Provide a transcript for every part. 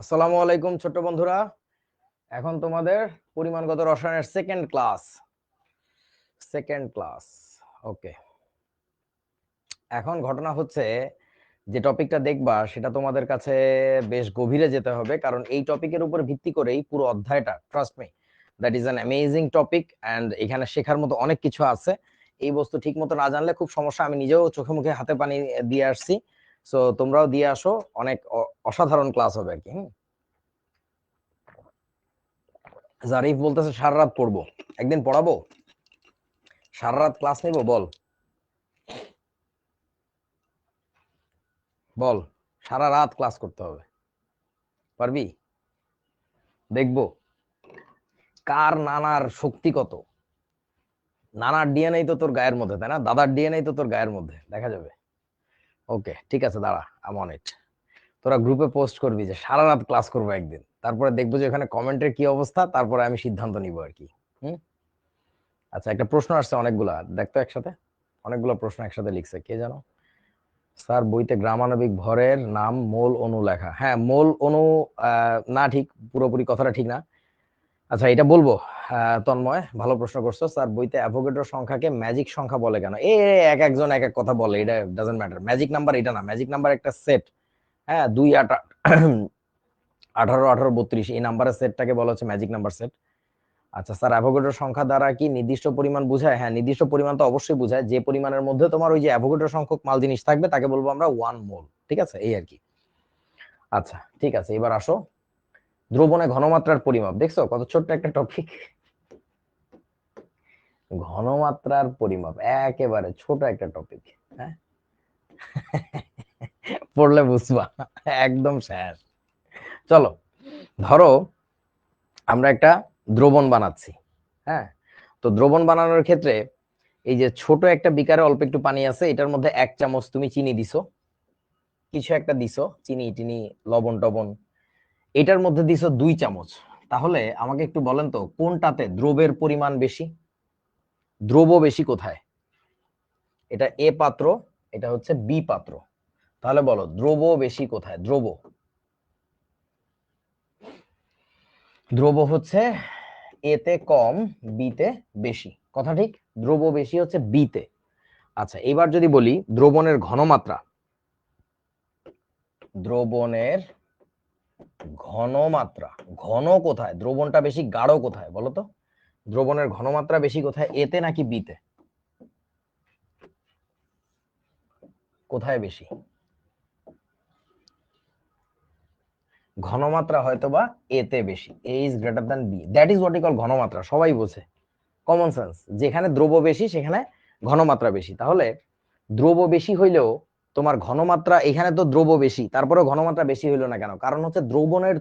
আসসালামু আলাইকুম ছোট্ট বন্ধুরা। এখন তোমাদের পরিমাণগত রসায়নের সেকেন্ড ক্লাস। ওকে, এখন ঘটনা হচ্ছে যে টপিকটা দেখবা সেটা তোমাদের কাছে বেশ গভীরে যেতে হবে, কারণ এই টপিকের উপর ভিত্তি করেই পুরো অধ্যায়টা, trust me, that is an amazing topic and এখানে শেখার মতো অনেক কিছু আছে। এই বস্তু ঠিক মতো না জানলে খুব সমস্যা। আমি নিজেও চোখে মুখে হাতে পানি দিয়ে আসছি, সো তোমরাও দিয়ে আসো। অনেক অসাধারণ ক্লাস হবে আর কি। জারিফ বলতেছে সারা রাত পড়বো, একদিন পড়াবো, সারা রাত ক্লাস নিব। বল বল, সারা রাত ক্লাস করতে হবে, পারবি? দেখবো কার নানার শক্তি কত। নানার ডিএনএ তো তোর গায়ের মধ্যে, তাই না? দাদার ডিএনএ তো তোর গায়ের মধ্যে, দেখা যাবে। ওকে ঠিক আছে, দাঁড়া, আই অন ইট। তোরা গ্রুপে পোস্ট করবি যে সারা রাত ক্লাস করবো একদিন, তারপরে দেখবো যে ওখানে কমেন্টের কি অবস্থা, তারপরে আমি সিদ্ধান্ত নিব আর কি। হুম। আচ্ছা, একটা প্রশ্ন আসছে অনেকগুলা, দেখতো একসাথে, অনেকগুলো প্রশ্ন একসাথে লিখছে, কে জানো? স্যার বইতে গ্রামাণবিক ভরের নাম মোল অণু লেখা। হ্যাঁ, মোল অণু না, ঠিক পুরোপুরি কথাটা ঠিক না। আচ্ছা, এটা বলবো। তন্ময়, ভালো প্রশ্ন করছো। স্যার বইতে অ্যাভোগাড্রো সংখ্যাকে ম্যাজিক সংখ্যা বলে কেন? এক একজন এক এক কথা বলে, এটা ডাজন্ট ম্যাটার। ম্যাজিক নাম্বার এটা না, ম্যাজিক নাম্বার একটা সেট। হ্যাঁ, 2, 8, 18, 18, 32 এই নাম্বারের সেটটাকে বলা হচ্ছে ম্যাজিক নাম্বার সেট। আচ্ছা স্যার, অ্যাভোগাড্রো সংখ্যা দ্বারা কি নির্দিষ্ট পরিমাণ বোঝায়? হ্যাঁ, নির্দিষ্ট পরিমাণ তো অবশ্যই বোঝায়। যে পরিমাণের মধ্যে তোমার ওই যে অ্যাভোগাড্রো সংখ্যক মাল জিনিস থাকবে তাকে বলবো আমরা 1 মোল। ঠিক আছে, এই আর কি। আচ্ছা ঠিক আছে, এবার আসো দ্রবণে ঘনমাত্রার পরিমাপ। দেখছো কত ছোট্ট একটা টপিক, ঘনমাত্রার পরিমাপ, একেবারে ছোট একটা টপিক। হ্যাঁ, পড়লে বুঝবা, একদম শেষ। চলো, ধরো আমরা একটা দ্রবণ বানাচ্ছি। হ্যাঁ, তো দ্রবণ বানানোর ক্ষেত্রে এই যে ছোট একটা বিকারে অল্প একটু পানি আছে, এটার মধ্যে 1 চামচ তুমি চিনি দিছো, কিছু একটা দিছো, চিনি টিনি, লবণ টবণ। এটার মধ্যে দিছো 2 চামচ। তাহলে আমাকে একটু বলেন তো, কোনটাতে দ্রবের পরিমাণ বেশি? দ্রব বেশি কোথায়? এটা এ পাত্র, এটা হচ্ছে বি পাত্র। তাহলে বলো দ্রব বেশি কোথায়? দ্রব, দ্রব হচ্ছে এতে কম, বিতে বেশি, কথা ঠিক। দ্রব বেশি হচ্ছে বিতে। আচ্ছা, এবার যদি বলি দ্রবণের ঘনমাত্রা, দ্রবণের ঘনমাত্রা, ঘন কোথায়? দ্রবণটা বেশি গাঢ় কোথায় বলো তো? দ্রবণের ঘনমাত্রা বেশি কোথায়, এতে নাকি বিতে? কোথায় বেশি ঘনমাত্রা? হয়তোবা এতে বেশি, A is greater than B, that is what we call ঘনমাত্রা। সবাই বোঝে, কমন সেন্স। যেখানে দ্রব বেশি সেখানে ঘনমাত্রা বেশি। তাহলে দ্রব বেশি হইলেও তোমার ঘনমাত্রা, এখানে তো দ্রব বেশি, তারপরে ঘনমাত্রা বেশি হইলো না কেন? কারণ হচ্ছে দ্রবণের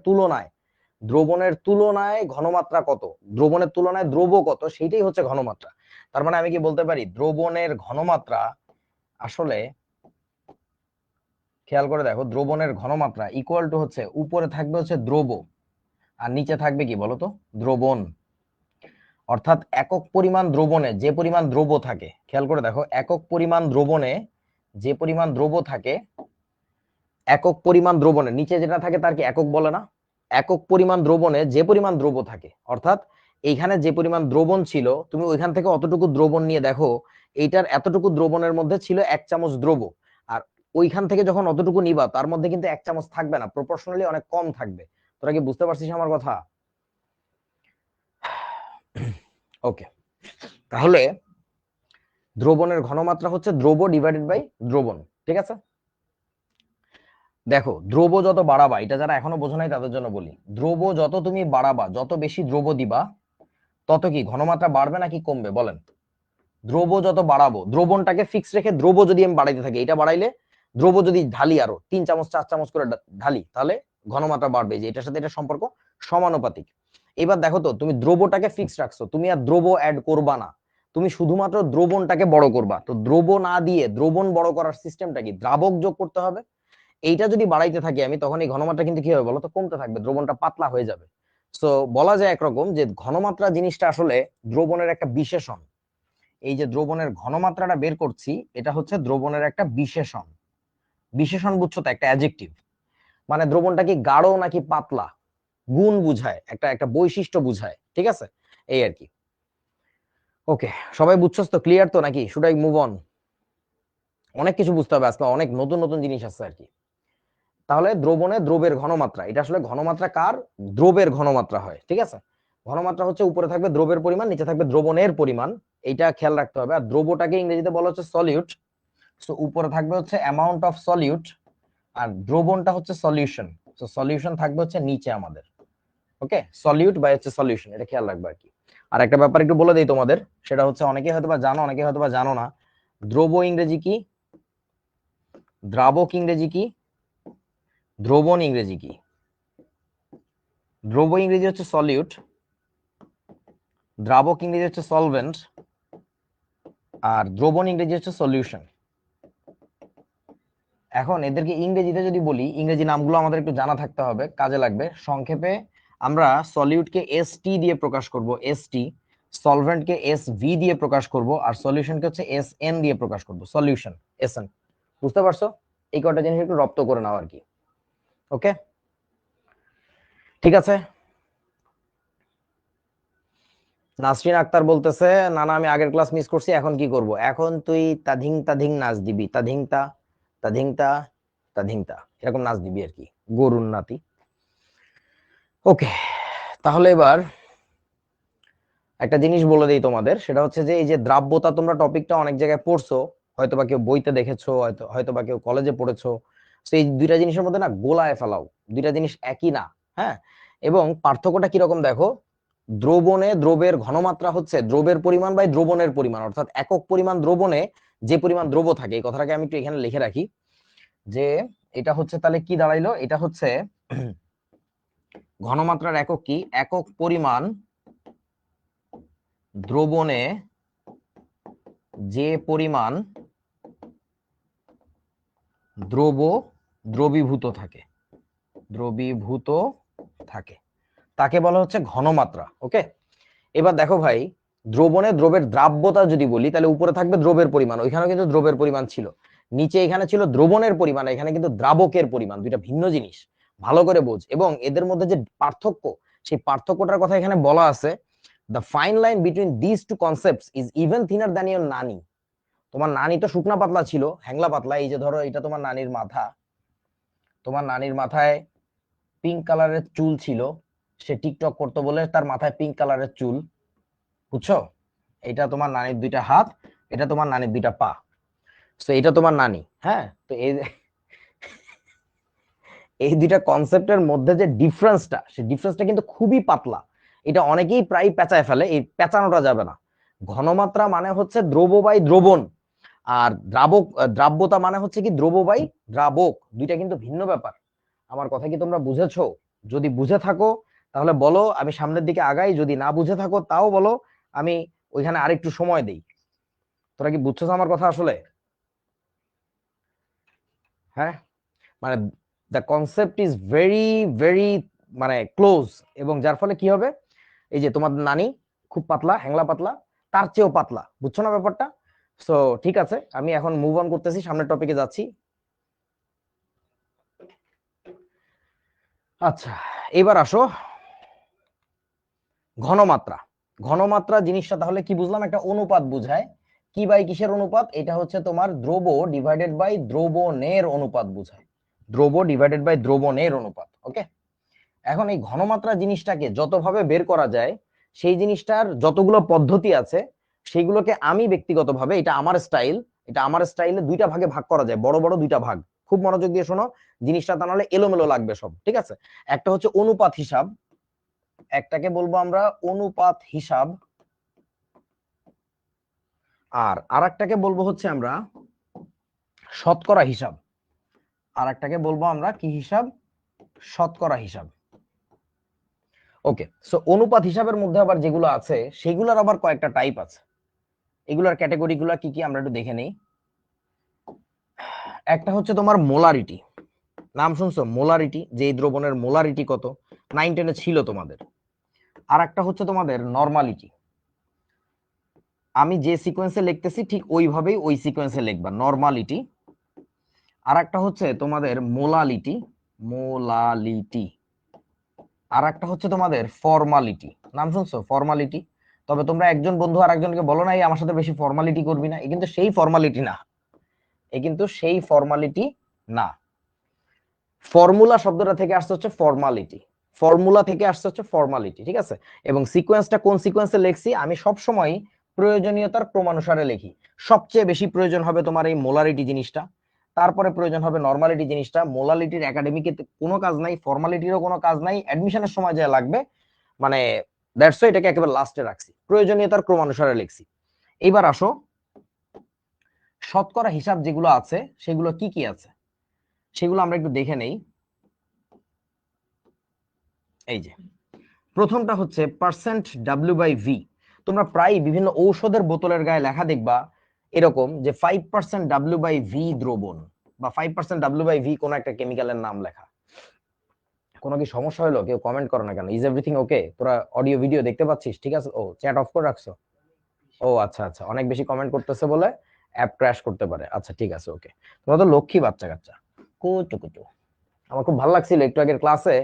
তুলনায় ঘনমাত্রা কত, দ্রবণের তুলনায় দ্রব কত, সেইটাই হচ্ছে ঘনমাত্রা। তার মানে আমি কি বলতে পারি, দ্রবণের ঘনমাত্রা আসলে, খেয়াল করে দেখো, দ্রবণের ঘনমাত্রা ইকুয়াল টু হচ্ছে, উপরে থাকবে হচ্ছে দ্রব আর নিচে থাকবে কি বলতো, দ্রবণ। অর্থাৎ একক পরিমাণ দ্রবণে যে পরিমাণ দ্রব থাকে, খেয়াল করে দেখো, একক পরিমাণ দ্রবণে যে পরিমাণ দ্রব থাকে, একক পরিমাণ দ্রবণে নিচে যেটা থাকে তার কি একক বলে না? একক পরিমাণ দ্রবণে যে পরিমাণ দ্রব থাকে, অর্থাৎ এইখানে যে পরিমাণ দ্রবণ ছিল, তুমি ওইখান থেকে অতটুকু দ্রবণ নিয়ে দেখো, এইটার এতটুকু দ্রবণের মধ্যে ছিল 1 চামচ দ্রব। আর ওইখান থেকে যখন অতটুকু নিবা তার মধ্যে কিন্তু 1 চামচ থাকবে না, প্রপোর্শনালি অনেক কম থাকবে। তোরা কি বুঝতে পারছিস আমার কথা? ওকে, তাহলে দ্রবণের ঘনমাত্রা হচ্ছে দ্রব ডিভাইডেড বাই দ্রবণ। ঠিক আছে, দেখো দ্রব যত বাড়াবা, এটা যারা এখনো বোঝো নাই তাদের জন্য বলি, দ্রব যত তুমি বাড়াবা, যত বেশি দ্রব দিবা, তত কি ঘনমাত্রা বাড়বে নাকি কমবে বলেন? দ্রব যত বাড়াবো, দ্রবণটাকে ফিক্স রেখে দ্রব যদি আমি বাড়াইতে থাকি, এটা বাড়াইলে, দ্রব যদি ঢালি আরো 3 চামচ 4 চামচ করে ঢালি, তাহলে ঘনমাত্রা বাড়বে। যে এটার সাথে এটা সম্পর্ক সমানুপাতিক। এবার দেখো তো, তুমি দ্রবটাকে ফিক্স রাখছো, তুমি আর দ্রব অ্যাড করবা না, তুমি শুধুমাত্র দ্রবণটাকে বড় করবা। তো দ্রব না দিয়ে দ্রবণ বড় করার সিস্টেমটা কি? দ্রাবক যোগ করতে হবে। এইটা যদি বাড়াইতে থাকি আমি, তখন এই ঘনমাত্রা কিন্তু কি হবে বলতো, কমতে থাকবে, দ্রবণটা পাতলা হয়ে যাবে। সো বলা যায় একরকম যে ঘনমাত্রা জিনিসটা আসলে দ্রবণের একটা বিশেষণ। এই যে দ্রবণের ঘনমাত্রাটা বের করছি, এটা হচ্ছে দ্রবণের একটা বিশেষণ। বিশেষণ বুঝছো তো, একটা অ্যাডজেক্টিভ। মানে দ্রবণটা কি গাঢ় নাকি পাতলা, গুণ বুঝায়, একটা একটা বৈশিষ্ট্য বুঝায়, ঠিক আছে, এই আর কি। ওকে, সবাই বুঝছস তো, ক্লিয়ার তো নাকি, শুড আই মুভ অন? অনেক কিছু বুঝতে হবে আজকে, অনেক নতুন নতুন জিনিস আছে আর কি। তাহলে দ্রবণে দ্রবের ঘনমাত্রা, এটা আসলে ঘনমাত্রা কার, দ্রবের ঘনমাত্রা হয়, ঠিক আছে। ঘনমাত্রা হচ্ছে উপরে থাকবে দ্রবের পরিমাণ, নিচে থাকবে দ্রবণের পরিমাণ, এইটা খেয়াল রাখতে হবে। আর দ্রবটাকে ইংরেজিতে বলা হচ্ছে সলিউট। সো উপরে থাকবে হচ্ছে অ্যামাউন্ট অফ সলিউট, আর দ্রবণটা হচ্ছে সলিউশন। সো সলিউশন থাকবে হচ্ছে নিচে আমাদের। ওকে, সলিউট বাই হচ্ছে সলিউশন, এটা খেয়াল রাখবে আর কি। আর একটা ব্যাপার একটু বলে দিই তোমাদের, সেটা হচ্ছে অনেকে হয়তোবা জানো, অনেকে হয়তোবা জানো না। দ্রব ইংরেজি কি, দ্রাবক ইংরেজি কি, দ্রবণ ইংরেজি কি? দ্রব ইংরেজি হচ্ছে সলিউট, দ্রাবক ইংরেজি হচ্ছে সলভেন্ট, আর দ্রবণ ইংরেজি হচ্ছে সলিউশন। এখন এদেরকে ইংরেজিতে যদি বলি, ইংরেজি নামগুলো আমাদের একটু জানা থাকতে হবে, কাজে লাগবে। সংক্ষেপে আমরা সলিউটকে এস টি দিয়ে প্রকাশ করব, এস টি। সলভেন্টকে এস ভি দিয়ে প্রকাশ করব, আর সলিউশনকে হচ্ছে এস এন দিয়ে প্রকাশ করব, সলিউশন, এস এন। বুঝতে পারছো? এই কটা জিনিস একটু রপ্ত করে নাও আর কি। ওকে, ঠিক আছে। নাসরিন আক্তার বলতেছে, না না আমি আগের ক্লাস মিস করছি, এখন কি করব? এখন তুই তাধিং তাধিং নাচ দিবি, তাধিংতা তাধিংতা তাধিংতা, এরকম নাচ দিবি আর কি, গরুর নাতি। ওকে, তাহলে এবার একটা জিনিস বলে দিই তোমাদের, সেটা হচ্ছে যে এই যে দ্রাব্যতা, তোমরা টপিকটা অনেক জায়গায় পড়ছো, হয়তোবা কেউ বইতে দেখেছো, হয়তোবা কেউ কলেজে পড়েছো। তো এই দুইটা জিনিসের মধ্যে না গোলায় ফেলাও, দুইটা জিনিস একই না। হ্যাঁ, এবং পার্থক্যটা কিরকম দেখো। দ্রবণে দ্রবের ঘনমাত্রা হচ্ছে দ্রবের পরিমাণ বাই দ্রবণের পরিমাণ, অর্থাৎ একক পরিমাণ দ্রবণে যে পরিমাণ দ্রব থাকে, এই কথাটাকে আমি একটু এখানে লিখে রাখি, যে এটা হচ্ছে তাহলে কি দাঁড়াইলো, এটা হচ্ছে ঘনমাত্রার একক কি, একক পরিমাণ দ্রবণে যে পরিমাণ দ্রব দ্রবীভূত থাকে, দ্রবীভূত থাকে, তাকে বলা হচ্ছে ঘনমাত্রা। ওকে, এবার দেখো ভাই, দ্রবণে দ্রবের দ্রাব্যতা যদি বলি, তাহলে উপরে থাকবে দ্রবের পরিমাণ, ওইখানেও কিন্তু দ্রবের পরিমাণ ছিল, নিচে এখানে ছিল দ্রবণের পরিমাণ, এখানে কিন্তু দ্রাবকের পরিমাণ, দুইটা ভিন্ন জিনিস, ভালো করে বোঝ। এবং এদের মধ্যে যে পার্থক্য, সেই পার্থক্যটার কথা এখানে বলা আছে, the fine line between this two concepts is even thinner than your nani. তোমার নানি তো শুকনা পাতলা ছিল, হ্যাংলা পাতলা, এই যে ধরো এটা তোমার নানির মাথা, তোমার নানির মাথায় পিঙ্ক কালারের চুল ছিল, সে টিকটক করতো বলে তার মাথায় পিঙ্ক কালারের চুল, বুঝছো? এটা তোমার নানির দুইটা হাত, এটা তোমার নানির দুইটা পা, তো এটা তোমার নানি। হ্যাঁ, তো এই এই দুইটা কনসেপ্টের মধ্যে যে ডিফারেন্সটা, সেই ডিফারেন্সটা কিন্তু খুবই পাতলা। এটা অনেকেই প্রায় পেঁচায় ফেলে, এই পেঁচানোটা যাবে না। ঘনমাত্রা মানে হচ্ছে দ্রব বাই দ্রবণ, আর দ্রাবক দ্রাব্যতা মানে হচ্ছে কি দ্রব বাই দ্রাবক, দুইটা কিন্তু ভিন্ন ব্যাপার। আমার কথা কি তোমরা বুঝেছো? যদি বুঝে থাকো তাহলে বলো, আমি সামনের দিকে আগাই, যদি না বুঝে থাকো তাও বলো, আমি ওইখানে আরেকটু সময় দেই। তোরা কি বুঝছো আমার কথা আসলে? হ্যাঁ, মানে the concept is very very মানে ক্লোজ, এবং যার ফলে কি হবে, এই যে তোমার নানি খুব পাতলা, হ্যাংলা পাতলা, তার চেয়েও পাতলা, বুঝছো না ব্যাপারটা? সো ঠিক আছে, আমি এখন মুভ অন করতেছি, সামনের টপিকে যাচ্ছি। আচ্ছা, এবার আসো ঘনমাত্রা। ঘনমাত্রা জিনিসটা তাহলে কি বুঝলাম, একটা অনুপাত বুঝায়। কি বাই কিসের অনুপাত? এটা হচ্ছে তোমার দ্রব ডিভাইডেড বাই দ্রবণের অনুপাত বুঝায়, দ্রব ডিভাইডেড বাই দ্রবণের অনুপাত। ওকে, এখন এই ঘনমাত্রা জিনিসটাকে যতভাবে বের করা যায়, সেই জিনিসটার যতগুলো পদ্ধতি আছে, সেইগুলোকে আমি ব্যক্তিগতভাবে, এটা আমার স্টাইল, এটা আমার স্টাইলে দুইটা ভাগে ভাগ করা যায়, বড় বড় দুইটা ভাগ। খুব মনোযোগ দিয়ে শোনো জিনিসটা, তা নাহলে এলোমেলো লাগবে সব, ঠিক আছে? একটা হচ্ছে অনুপাত হিসাব, একটাকে বলবো আমরা অনুপাত হিসাব, আর আরেকটাকে বলবো হচ্ছে আমরা শতকরা হিসাব, আর একটাকে বলবো আমরা কি হিসাব, শতকরা হিসাব। ওকে, সো অনুপাত হিসাবের মধ্যে আবার যেগুলো আছে, সেগুলোর আবার কয়েকটা টাইপ আছে। এগুলোর ক্যাটাগরি গুলা কি কি আমরা একটু দেখে নেই। একটা হচ্ছে তোমার মোলারিটি, নাম শুনছো মোলারিটি, যে এই দ্রবণের মোলারিটি কত, 9-10 ছিল তোমাদের। আর একটা হচ্ছে তোমাদের নরমালিটি, আমি যে সিকোয়েন্সে লিখতেছি ঠিক ওইভাবেই ওই সিকোয়েন্সে লিখবা, নরমালিটি। আর একটা হচ্ছে তোমাদের মোলালিটি, মোলালিটি। আর একটা হচ্ছে তোমাদের ফর্মালিটি। নাম শুনছো ফর্মালিটি? তবে তোমরা একজন বন্ধু আর একজনকে বলো না এই আমার সাথে বেশি ফর্মালিটি করবি না, এ কিন্তু সেই ফর্মালিটি না, এ কিন্তু সেই ফর্মালিটি না। ফর্মুলা শব্দটা থেকে আসছে হচ্ছে ফর্মালিটি, ফর্মুলা থেকে আসছে হচ্ছে ফর্মালিটি, ঠিক আছে? এবং সিকোয়েন্সটা কোন সিকোয়েন্সে লিখছি, আমি সব সময় প্রয়োজনীয়তার ক্রমানুসারে লিখি। সবচেয়ে বেশি প্রয়োজন হবে তোমার এই মোলারিটি জিনিসটা, তারপরে প্রয়োজন হবে নরমালিটি জিনিসটা। মোলালিটির একাডেমিকে কোনো কাজ নাই, ফর্মালিটিরও কোনো কাজ নাই, অ্যাডমিশনের সময় যা লাগবে, মানে দ্যাটস এটাকে একেবারে লাস্টে রাখছি, প্রয়োজনীয়তার ক্রমানুসারে লিখছি। এইবার আসো শতকরা হিসাব যেগুলো আছে সেগুলো কি কি আছে সেগুলো আমরা একটু দেখে নেই। এই যে প্রথমটা হচ্ছে পার্সেন্ট ডাব্লিউ বাই ভি। তোমরা প্রায় বিভিন্ন ঔষধের বোতলের গায়ে লেখা দেখবা এরকম যে 5% ডাব্লিউ বাই ভি দ্রবণ, বা 5% ডাব্লিউ বাই ভি কোন একটা কেমিক্যালের নাম লেখা। কোনো কি সমস্যা হলো? কেউ কমেন্ট করো না কেন? Is everything okay? তোরা অডিও ভিডিও দেখতে পাচ্ছিস? ঠিক আছে? ও চ্যাট অফ করে রাখছো? ও আচ্ছা আচ্ছা, অনেক বেশি কমেন্ট করতেছে বলে অ্যাপ ক্র্যাশ করতে পারে। আচ্ছা ঠিক আছে, ওকে। তোমরা তো লক্ষ্মী বাচ্চা কাচ্চা। কুচু কুচু। আমার খুব ভালো লাগছিল একটু আগের ক্লাসে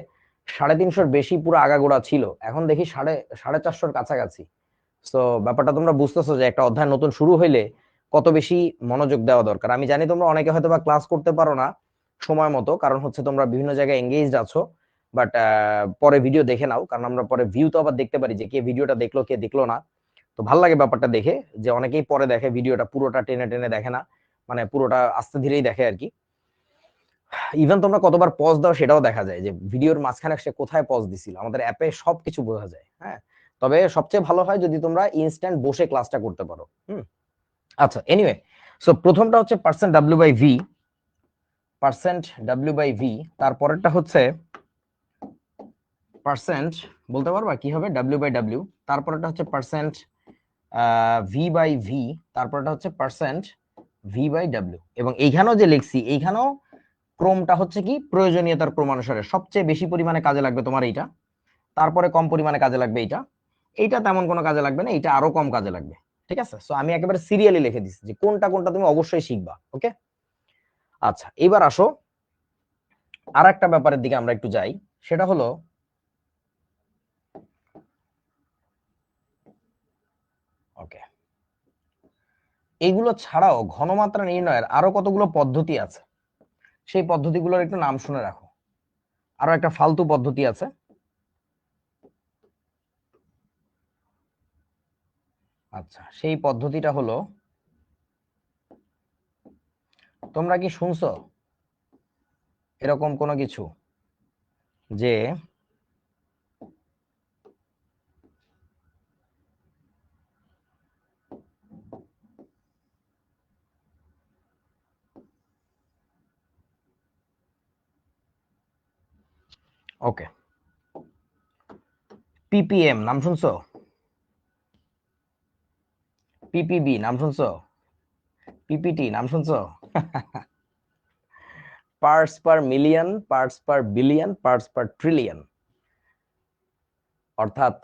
350-র বেশি পুরো আগাগোড়া ছিল, এখন দেখি 450-র কাছাকাছি। তো ব্যাপারটা তোমরা বুঝতেছো যে একটা অধ্যায় নতুন শুরু হইলে কত বেশি মনোযোগ দেওয়া দরকার। আমি জানি তোমরা অনেকে হয়তো বা ক্লাস করতে পারো না সময় মতো, কারণ হচ্ছে তোমরা বিভিন্ন জায়গায় এঙ্গেজড আছো, বাট পরে ভিডিও দেখে নাও, কারণ আমরা পরে ভিউ তো আবার দেখতে পারি যে কে ভিডিওটা দেখলো কে দেখলো না। তো ভালো লাগে ব্যাপারটা দেখে যে অনেকেই পরে দেখে ভিডিওটা, পুরোটা টেনে টেনে দেখে না, মানে পুরোটা আস্তে ধীরেই দেখে আর কি। ইভেন তোমরা কতবার পজ দাও সেটাও দেখা যায়, যে ভিডিওর মাঝখানে সে কোথায় পজ দিছিল, আমাদের অ্যাপে সবকিছু বোঝা যায়। হ্যাঁ, তবে সবচেয়ে ভালো হয় যদি তোমরা ইনস্ট্যান্ট বসে ক্লাসটা করতে পারো। আচ্ছা, এনিওয়ে, সো প্রথমটা হচ্ছে percent W by V, percent W by V. তারপরেরটা হচ্ছে পার্সেন্ট, বলতে পারবা কি হবে? W by W. তারপরেরটা হচ্ছে পার্সেন্ট ভি বাই ভি। তারপরেরটা হচ্ছে পার্সেন্ট ভি বাই ডাব্লিউ। এবং এইখানেও যে লিখছি, এইখানেও ক্রমটা হচ্ছে কি প্রয়োজনীয়তার ক্রমানুসারে। সবচেয়ে বেশি পরিমাণে কাজে লাগবে তোমার এইটা, তারপরে কম পরিমাণে কাজে লাগবে এইটা, এইটা তেমন কোনো কাজে লাগবে না, এইটা আরো কম কাজে লাগবে। ঠিক আছে? সো আমি একেবারে সিরিয়ালি লিখে দিচ্ছি যে কোনটা কোনটা তুমি অবশ্যই শিখবা। ওকে, আচ্ছা এবার আসো আর একটা ব্যাপারের দিকে আমরা একটু যাই, সেটা হলো ওকে, এইগুলো ছাড়াও ঘনমাত্রা নির্ণয়ের আরো কতগুলো পদ্ধতি আছে, সেই পদ্ধতিগুলোর একটু নাম শুনে রাখো। আরো একটা ফালতু পদ্ধতি আছে। আচ্ছা, সেই পদ্ধতিটা হলো, তোমরা কি শুনছো এরকম কোনো কিছু যে ওকে পিপিএম নাম শুনছো? পিপিবি নাম শুনছো? পিপিটি নাম শুনছো? Parts per million, parts per billion, parts per trillion. অর্থাৎ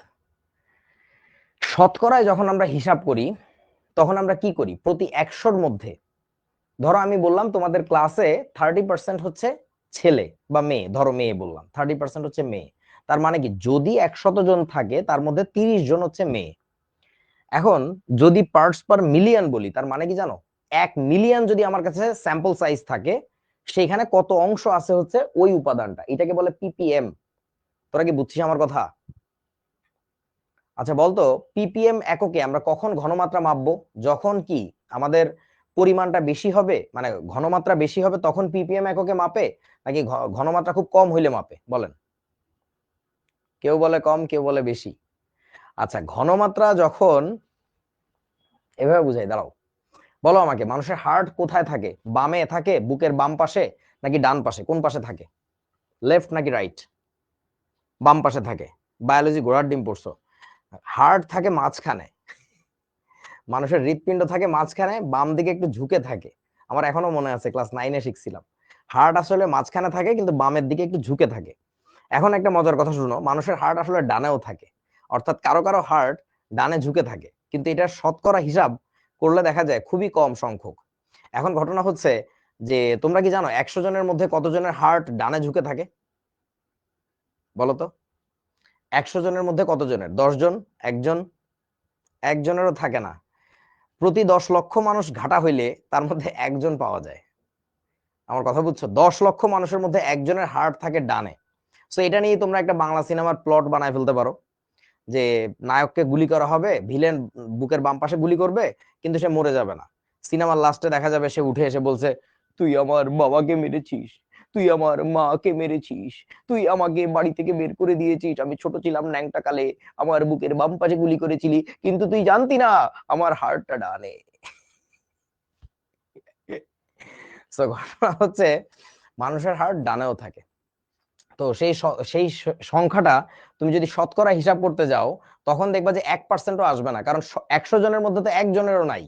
শতকরায় যখন আমরা হিসাব করি তখন আমরা কি করি, প্রতি 100-র মধ্যে, ধরো আমি বললাম তোমাদের ক্লাসে 30% হচ্ছে ছেলে বা মেয়ে, ধরো মেয়ে বললাম 30% হচ্ছে মেয়ে, তার মানে কি যদি 100 জন থাকে তার মধ্যে 30 জন হচ্ছে মেয়ে। এখন যদি পার্টস পার মিলিয়ন বলি তার মানে কি জানো, 1 মিলিয়ন যদি আমার কাছে স্যাম্পল সাইজ থাকে সেখানে কত অংশ আছে হচ্ছে ওই উপাদানটা, এটাকে বলে পিপিএম। তোরা কি বুঝছিস আমার কথা? আচ্ছা বলতো, পিপিএম এককে আমরা কখন ঘনমাত্রা মাপবো? যখন কি আমাদের পরিমাণটা বেশি হবে, মানে ঘনমাত্রা বেশি হবে তখন পিপিএম এককে মাপে, নাকি ঘনমাত্রা খুব কম হইলে মাপে? বলেন। কেউ বলে কম, কেউ বলে বেশি। আচ্ছা, ঘনমাত্রা যখন, এভাবে বুঝাই, দাঁড়াও, বলো আমাকে, মানুষের হার্ট কোথায় থাকে? বামে থাকে, বুকের বাম পাশে, নাকি ডান পাশে? কোন পাশে থাকে? লেফট নাকি রাইট? বাম পাশে থাকে। বায়োলজি ঘোড়ার ডিম পড়ছো। হার্ট থাকে মাঝখানে, মানুষের হৃৎপিণ্ড থাকে মাঝখানে, বাম দিকে একটু ঝুঁকে থাকে। আমার এখনো মনে আছে, ক্লাস 9-এ শিখছিলাম। হার্ট আসলে মাঝখানে থাকে কিন্তু বামের দিকে একটু ঝুঁকে থাকে। এখন একটা মজার কথা শুনো, মানুষের হার্ট আসলে ডানেও থাকে, অর্থাৎ কারো কারো হার্ট ডানে ঝুঁকে থাকে, কিন্তু এটার শতকরা হিসাব করলে দেখা যায় খুবই কম সংখ্যক। এখন ঘটনা হচ্ছে যে তোমরা কি জানো 100 জনের মধ্যে কতজনের হার্ট ডানে ঝুঁকে থাকে? বলো তো। 100 জনের মধ্যে কতজনের? 10 জন? একজন? একজনেরও থাকে না। প্রতি 10 লক্ষ মানুষ ঘাটা হইলে তার মধ্যে একজন পাওয়া যায়। আমার কথা বুঝছো? 10 লক্ষ মানুষের মধ্যে একজনের হার্ট থাকে ডানে। সো এটা নিয়ে তোমরা একটা বাংলা সিনেমার প্লট বানায় ফেলতে পারো, যে নায়ককে গুলি করা হবে, ভিলেন বুকের বাম পাশে গুলি করবে, কিন্তু সে মরে যাবে না। সিনেমার লাস্টে দেখা যাবে সে উঠে এসে বলছে, তুই আমার বাবাকে মেরেছিস, তুই আমার মাকে মেরেছিস, তুই আমাকে বাড়ি থেকে বের করে দিয়েছিস, আমি ছোট ছিলাম ন্যাংটা কালে, আমার বুকের বাম পাশে গুলি করেছিলি, কিন্তু তুই জানতি না আমার হার্টটা ডানে। So, ঘটনা হচ্ছে মানুষের হার্ট ডানেও থাকে। তো সেই সংখ্যাটা তুমি যদি শতকরা হিসাব করতে যাও, তখন দেখবা যে 1%ও আসবে না, কারণ 100 জনের মধ্যে তো একজনেরও নাই।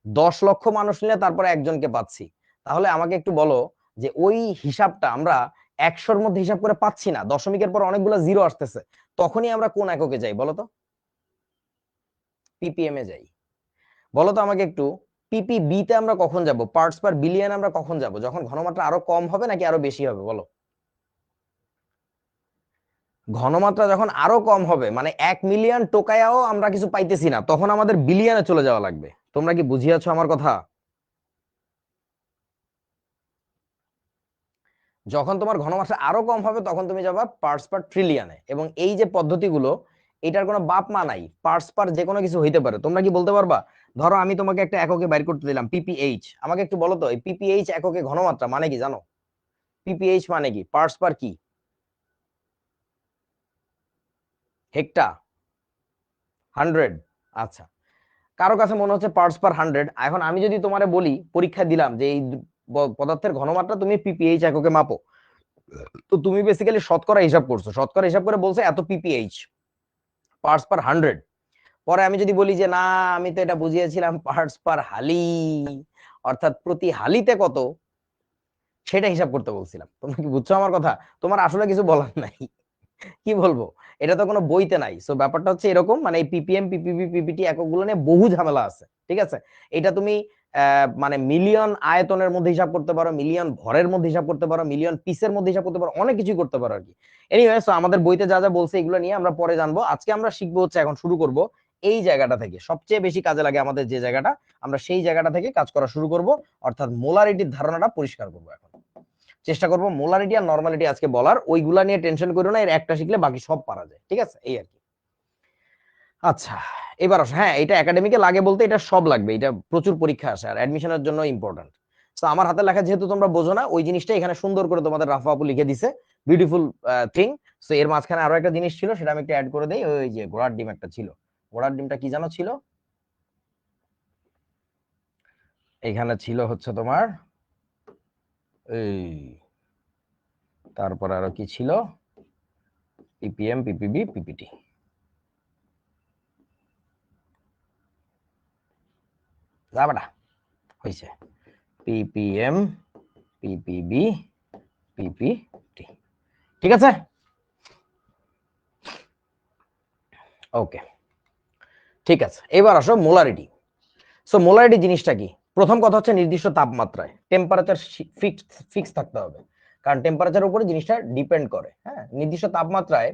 10 লক্ষ মানুষ নিলে তারপরে একজনকে পাচ্ছি। তাহলে আমাকে একটু বলো যে ওই হিসাবটা আমরা 100-র মধ্যে হিসাব করে পাচ্ছি না, দশমিকের পর অনেকগুলো জিরো আসতেছে, তখনই আমরা কোন এককে যাই বলো তো? পিপিএম এ যাই। বলো তো আমাকে একটু, পিপিবি তে আমরা কখন যাব? পার্টস পার বিলিয়ন আমরা কখন যাব? যখন ঘনমাত্রা আরো কম হবে নাকি আরো বেশি হবে বলো? ঘনমাত্রা যখন আরো কম হবে, মানে 1 মিলিয়ন টোকায়াও আমরা কিছু পাইতেছি না, তখন আমাদের বিলিয়নে চলে যাওয়া লাগবে। তোমরা কি বুঝিয়াছো আমার কথা? যখন তোমার ঘনমাত্রা আরো কম হবে তখন তুমি যাবা পার্টস পার ট্রিলিয়নে। এবং এই যে পদ্ধতিগুলো, এটার কোনো বাপ মা নাই, পার্টস পার যে কোনো কিছু হইতে পারে। তোমরা কি বলতে পারবা? ধরো আমি তোমাকে একটা এককে বাইর করতে দিলাম পিপিএইচ, আমাকে একটু বলো তো এই পিপিএইচ এককে ঘনমাত্রা মানে কি জানো? পিপিএইচ মানে কি? পার্টস পার কি? হেক্টা? 100? আচ্ছা, কারো কাছে মনে হচ্ছে পার্টস পার 100। এখন আমি যদি তোমারে বলি, পরীক্ষা দিলাম যে এই পদার্থের ঘনমাত্রা তুমি পিপিএইচ এককে মাপো, তো তুমি বেসিক্যালি শতকরা হিসাব করছো, শতকরা হিসাব করে বলছো এত পিপিএইচ, পার্টস পার 100। পরে আমি যদি বলি যে না, আমি তো এটা বুঝিয়েছিলাম পার্টস পার হালি, অর্থাৎ প্রতি হালিতে কত, সেটা হিসাব করতে বলছিলাম। তোমরা কি বুঝছো আমার কথা? তোমার আসলে কিছু বলার নাই। কি বলবো, এটা তো কোনো বইতে নাই। সো ব্যাপারটা হচ্ছে এরকম, মানে এই পিপিএম পিপিবি পিপিটি এককগুলো নিয়ে বহু ঝামেলা আছে, ঠিক আছে? এটা তুমি মানে মিলিয়ন আয়তনের মধ্যে হিসাব করতে পারো, মিলিয়ন ভরের মধ্যে হিসাব করতে পারো, মিলিয়ন পিসের মধ্যে হিসাব করতে পারো, অনেক কিছুই করতে পারো আর কি। এনিওয়ে, সো আমাদের বইতে যা যা বলছে এগুলো নিয়ে আমরা পরে জানবো। আজকে আমরা শিখবো হচ্ছে, এখন শুরু করব এই জায়গাটা থেকে, সবচেয়ে বেশি কাজে লাগে আমাদের যে জায়গাটা, আমরা সেই জায়গাটা থেকে কাজ করা শুরু করব, অর্থাৎ মোলারিটির ধারণাটা পরিষ্কার করবো। এখন চেষ্টা করবো মোলারিটি আর নরমালিটি আজকে বলার, ওইগুলা নিয়ে টেনশন করো না, এর একটা শিখলে বাকি সব পারা যায়, ঠিক আছে? এই আর কি। আচ্ছা, এবার আসো, হ্যাঁ এটা একাডেমিকে লাগে বলতে এটা সব লাগবে, এটা প্রচুর পরীক্ষা আসে আর অ্যাডমিশনের জন্য ইম্পর্টেন্ট। তো আমার হাতে লেখা যেহেতু তোমরা বোঝো না, ওই জিনিসটা এখানে সুন্দর করে তোমাদের রাফা আপু লিখে দিছে, বিউটিফুল থিং। তো এর মাঝখানে আরো একটা জিনিস ছিল, সেটা আমি একটু অ্যাড করে দেই। ওই যে ঘোড়ার ডিম একটা ছিল, ঘোড়ার ডিমটা কি জানো ছিল? এখানে ছিল হচ্ছে তোমার এই, তারপর আরো কি ছিল? PPM PPB PPT. যাবাটা হয়েছে পিপিএম পিপিবি পিপিটি, ঠিক আছে? ওকে, ঠিক আছে। এবার আসো মোলারিটি। সো মোলারিটি জিনিসটা কি? প্রথম কথা হচ্ছে নির্দিষ্ট তাপমাত্রায় টেম্পারেচার ফিক্স থাকতে হবে, কারণ টেম্পারেচারের উপরে জিনিসটা ডিপেন্ড করে। হ্যাঁ, নির্দিষ্ট তাপমাত্রায়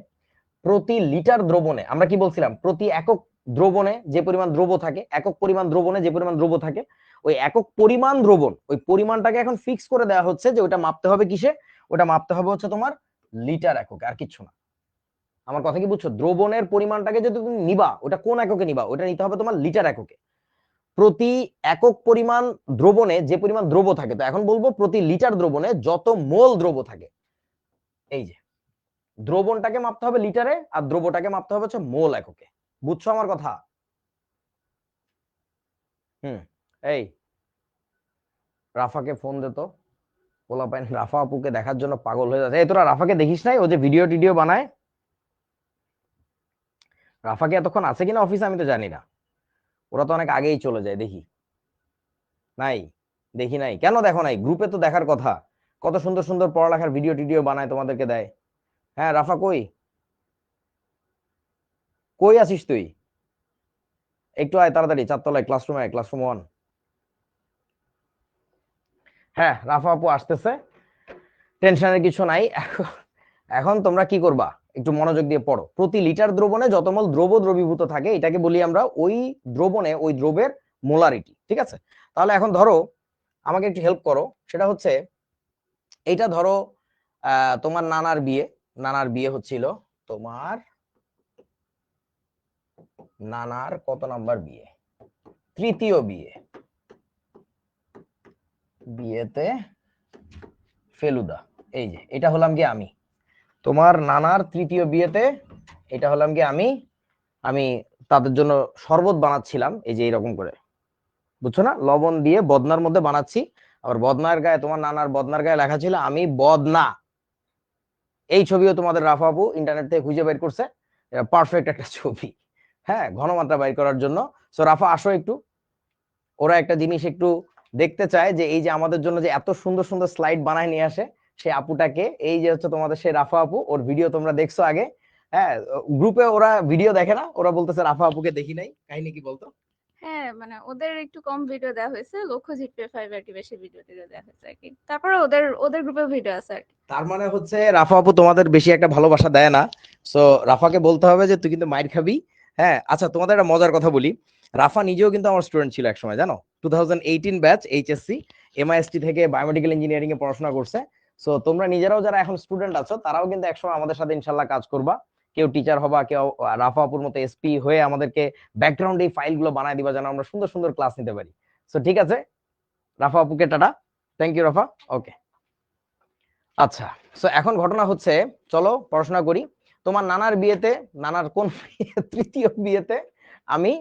প্রতি লিটার দ্রবণে, আমরা কি বলছিলাম, প্রতি একক দ্রবণে যে পরিমাণ দ্রব থাকে, একক পরিমাণ দ্রবণে যে পরিমাণ দ্রব থাকে, ওই একক পরিমাণ দ্রবণ, ওই পরিমাণটাকে এখন ফিক্স করে দেওয়া হচ্ছে যে ওটা মাপতে হবে কিসে? ওটা মাপতে হবে হচ্ছে তোমার লিটার এককে, আর কিচ্ছু না। আমার কথা কি বুঝছো? দ্রবণের পরিমাণটাকে যদি তুমি নিবা, ওটা কোন এককে নিবা? ওটা নিতে হবে তোমার লিটার এককে। প্রতি একক পরিমাণ দ্রবণে যে পরিমাণ দ্রব থাকে, তো এখন বলবো প্রতি লিটার দ্রবণে যত মোল দ্রব থাকে, এই যে দ্রবণটাকে মাপতে হবে লিটারে, আর দ্রবটাকে মাপতে হবে হচ্ছে মোল এককে। বুঝছো আমার কথা? হুম। এই রাফাকে ফোন দে তো, পোলাপাইন রাফা আপুকে দেখার জন্য পাগল হয়ে যাচ্ছে। এই তোরা রাফাকে দেখিস নাই, ও যে ভিডিও টিডিও বানায়? রাফাকে এতক্ষণ আছে কিনা অফিসে আমি তো জানি না, ওরা তো অনেক আগেই চলে যায় দেখি। নাই, দেখি নাই কেন? দেখো নাই? গ্রুপে তো দেখার কথা, কত সুন্দর সুন্দর পড়ালেখার ভিডিও টিডিও বানায়, তোমাদেরকে দেয়। হ্যাঁ রাফা কই? কই আছিস তুই? একটু আয় তাড়াতাড়ি, চারতলায় ক্লাসরুমে আয়, ক্লাসরুম 1। হ্যাঁ রাফা আপু আসতেছে, টেনশনের কিছু নাই। এখন তোমরা কি করবা, একটু মনোযোগ দিয়ে পড়ো। প্রতি লিটার দ্রবণে যত মোল দ্রব দ্রবীভূত থাকে এটাকে বলি আমরা ওই দ্রবণে ওই দ্রবের মোলারিটি। ঠিক আছে, তাহলে এখন ধরো আমাকে একটু হেল্প করো, সেটা হচ্ছে এইটা ধরো তোমার নানার বিয়ে, নানার বিয়ে হচ্ছিল, তোমার নানার কত নাম্বার বিয়ে, তৃতীয় বিয়ে, বিয়েতে ফেলুদা, এই যে এটা হলাম কি আমি, তোমার নানার তৃতীয় বিয়েতে এটা হলাম কি আমি, আমি তাদের জন্য শরবত বানাচ্ছিলাম, এই যে এরকম করে, বুঝছো না, লবণ দিয়ে বদনার মধ্যে বানাচ্ছি, আবার বদনার গায়ে, তোমার নানার বদনার গায়ে লেখা ছিল আমি বদনা। এই ছবিও তোমাদের রাফা আপু ইন্টারনেট থেকে খুঁজে বের করছে, এটা পারফেক্ট একটা ছবি। হ্যাঁ, ঘনমাত্রা বাইর করার জন্য। সো রাফা আসো একটু, ওরা একটা জিনিস একটু দেখতে চায় যে এই যে আমাদের জন্য যে এত সুন্দর সুন্দর স্লাইড বানায় নিয়ে আসে সেই আপুটাকে, এই যে হচ্ছে তোমাদের সেই রাফা আপু, ওর ভিডিও তোমরা দেখছো আগে। হ্যাঁ, গ্রুপে ওরা ভিডিও দেখে না, ওরা বলতেছে রাফা আপুকে দেখি নাই, কাহিনী কি বলতো? হ্যাঁ, মানে ওদের একটু কম ভিডিও দেওয়া হয়েছে, লক্ষ্যজিৎ পেপার আর কি বেশি ভিডিও টিডিও দেওয়া হয়েছে আর কি। তারপরে ওদের ওদের গ্রুপে ভিডিও আছে আর কি। তার মানে হচ্ছে রাফা আপু তোমাদের বেশি একটা ভালোবাসা দেয় না। সো রাফাকে বলতে হবে যে তুই কিন্তু মাইর খাবি। হ্যাঁ, আচ্ছা তোমাদের একটা মজার কথা বলি, রাফা নিজেও কিন্তু আমার স্টুডেন্ট ছিল এক সময়, জানো, 2018 ব্যাচ এইচএসসি, এমআইএসটি থেকে বায়োমেডিক্যাল ইঞ্জিনিয়ারিং এ পড়াশোনা করছে। সো তোমরা নিজেরাও যারা এখন স্টুডেন্ট আছো তারাও কিন্তু একসময় আমাদের সাথে ইনশাল্লাহ কাজ করবা, কেউ টিচার হবা, কেউ রাফা আপুর মতো এসপি হয়ে আমাদেরকে ব্যাকগ্রাউন্ডে এই ফাইলগুলো বানায় দিবা যেন আমরা সুন্দর সুন্দর ক্লাস নিতে পারি। সো ঠিক আছে, রাফা আপুকে টাটা, থ্যাংক ইউ রাফা, ওকে। আচ্ছা, সো এখন ঘটনা হচ্ছে, চলো পড়াশোনা করি। তোমার নানার বিয়েতে, নানার কোন তৃতীয় বিয়েতে আমি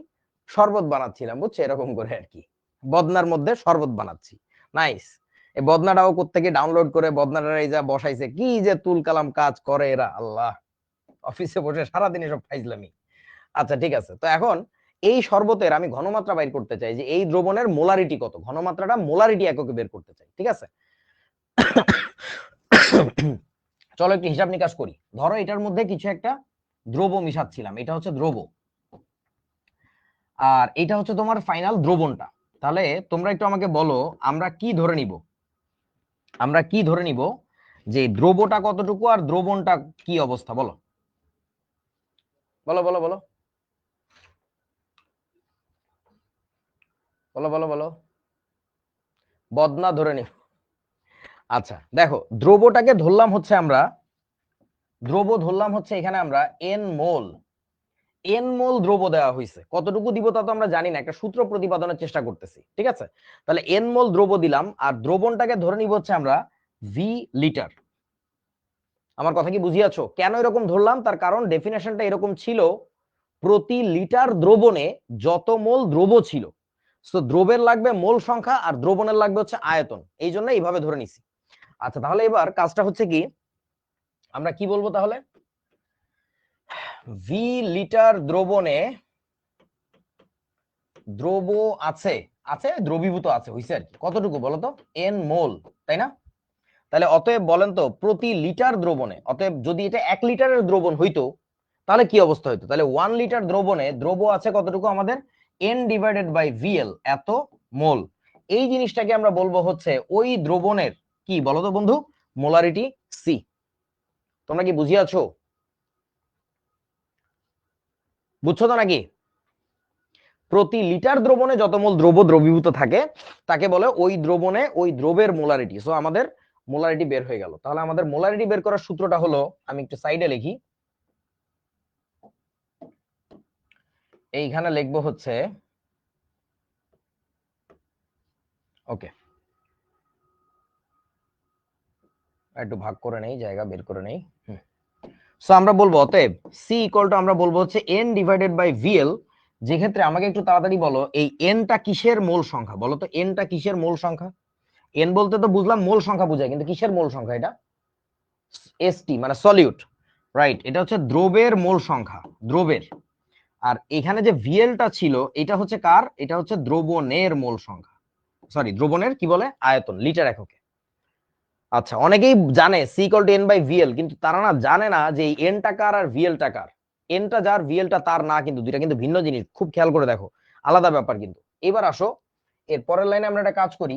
শরবত বানাচ্ছিলাম, বুঝছো, এরকম করে আর কি, বদনার মধ্যে শরবত বানাচ্ছি। নাইস। এই বদনাটাও কোত্থেকে ডাউনলোড করে বদনাটা এই যা বসাইছে, কি যে তুল কালাম কাজ করে এরা, আল্লাহ, অফিসে বসে সারাদিন এসব ফাইজলামি। আচ্ছা ঠিক আছে, তো এখন এই শরবতের আমি ঘনমাত্রা বের করতে চাই, যে এই দ্রবণের মোলারিটি কত, ঘনমাত্রাটা মোলারিটি এককে বের করতে চাই, ঠিক আছে। চলো একটু হিসাব নিকাশ করি। ধরো এটার মধ্যে কিছু একটা দ্রব মিশাচ্ছিলাম, এটা হচ্ছে দ্রব, আর এটা হচ্ছে তোমার ফাইনাল দ্রবণটা। তাহলে তোমরা একটু আমাকে বলো, আমরা কি ধরে নিব, আমরা কি ধরে নিব যে দ্রবটা কতটুকু আর দ্রবণটা কি অবস্থা, বলো বলো বলো বলো বলো বলো বলো, বদনা ধরে নিব। আচ্ছা দেখো, দ্রবটাকে ধরলাম হচ্ছে আমরা, দ্রব ধরলাম হচ্ছে এখানে আমরা এন মোল, এন মোল দ্রব দেওয়া হয়েছে, কতটুকু দিব তা তো আমরা জানি না, একটা সূত্র প্রতিপাদনের চেষ্টা করতেছি, ঠিক আছে। তাহলে এন মোল দ্রব দিলাম, আর দ্রবণটাকে ধরে নিব হচ্ছে আমরা ভি লিটার। আমার কথা কি বুঝিয়াছো, কেন এরকম ধরলাম, তার কারণ ডেফিনেশনটা এরকম ছিল, প্রতি লিটার দ্রবণে যত মোল দ্রব ছিল, তো দ্রবের লাগবে মোল সংখ্যা আর দ্রবণের লাগবে হচ্ছে আয়তন, এই জন্য এইভাবে ধরে নিছি। আচ্ছা তাহলে এবার কাজটা হচ্ছে কি, আমরা কি বলবো তাহলে, ভি লিটার দ্রবণে দ্রব আছে, আছে দ্রবীভূত আছে, হইছে আর কি, কতটুকু বলতো, এন মোল, তাই না। তাহলে অতএব বলেন তো, প্রতি লিটার দ্রবণে, অতএব যদি এটা 1 লিটারের দ্রবণ হইতো তাহলে কি অবস্থা হইতো, তাহলে 1 লিটার দ্রবণে দ্রব আছে কতটুকু আমাদের, এন ডিভাইডেড বাই ভিএল, এত মোল। এই জিনিসটাকে আমরা বলবো হচ্ছে ওই দ্রবণের কি বলতো বন্ধু, মোলারিটি সি। তোমরা কি বুঝিয়াছো, বুঝছো তো নাকি? প্রতি লিটার দ্রবণে যত মোল দ্রব দ্রবীভূত থাকে তাকে বলে ওই দ্রবণে ওই দ্রবের মোলারিটি। সো আমাদের মোলারিটি বের হয়ে গেল। তাহলে আমাদের মোলারিটি বের করার সূত্রটা হলো, আমি একটু সাইডে লিখি, এইখানে লিখবো হচ্ছে, ওকে, একটু ভাগ করে নেই, জায়গা বের করে নেই। সো আমরা বলবো অতএব সি ইকুয়াল টু, আমরা বলবো হচ্ছে এন ডিভাইডেড বাই ভিএল। যে ক্ষেত্রে আমাকে একটু তাড়াতাড়ি বলো, এই এনটা কিসের মোল সংখ্যা, বলো তো এনটা কিসের মোল সংখ্যা। এন বলতে তো বুঝলাম মোল সংখ্যা বোঝায়, কিন্তু কিসের মোল সংখ্যা এটা, এসটি মানে সলিউট, রাইট, এটা হচ্ছে দ্রবের মোল সংখ্যা, দ্রবের। আর এখানে যে ভিএলটা ছিল এটা হচ্ছে কার, এটা হচ্ছে দ্রবণের মোল সংখ্যা, সরি দ্রবণের কি বলে, আয়তন, লিটার এককে। আচ্ছা অনেকেই জানে C equal to N by VL, কিন্তু তারা না জানে না যে এই এন টাকার আর ভিএল টাকার, এনটা যার ভিএলটা তার না, কিন্তু দুইটা কিন্তু ভিন্ন জিনিস, খুব খেয়াল করে দেখো, আলাদা ব্যাপার কিন্তু। এবার আসো এর পরের লাইনে আমরা একটা কাজ করি,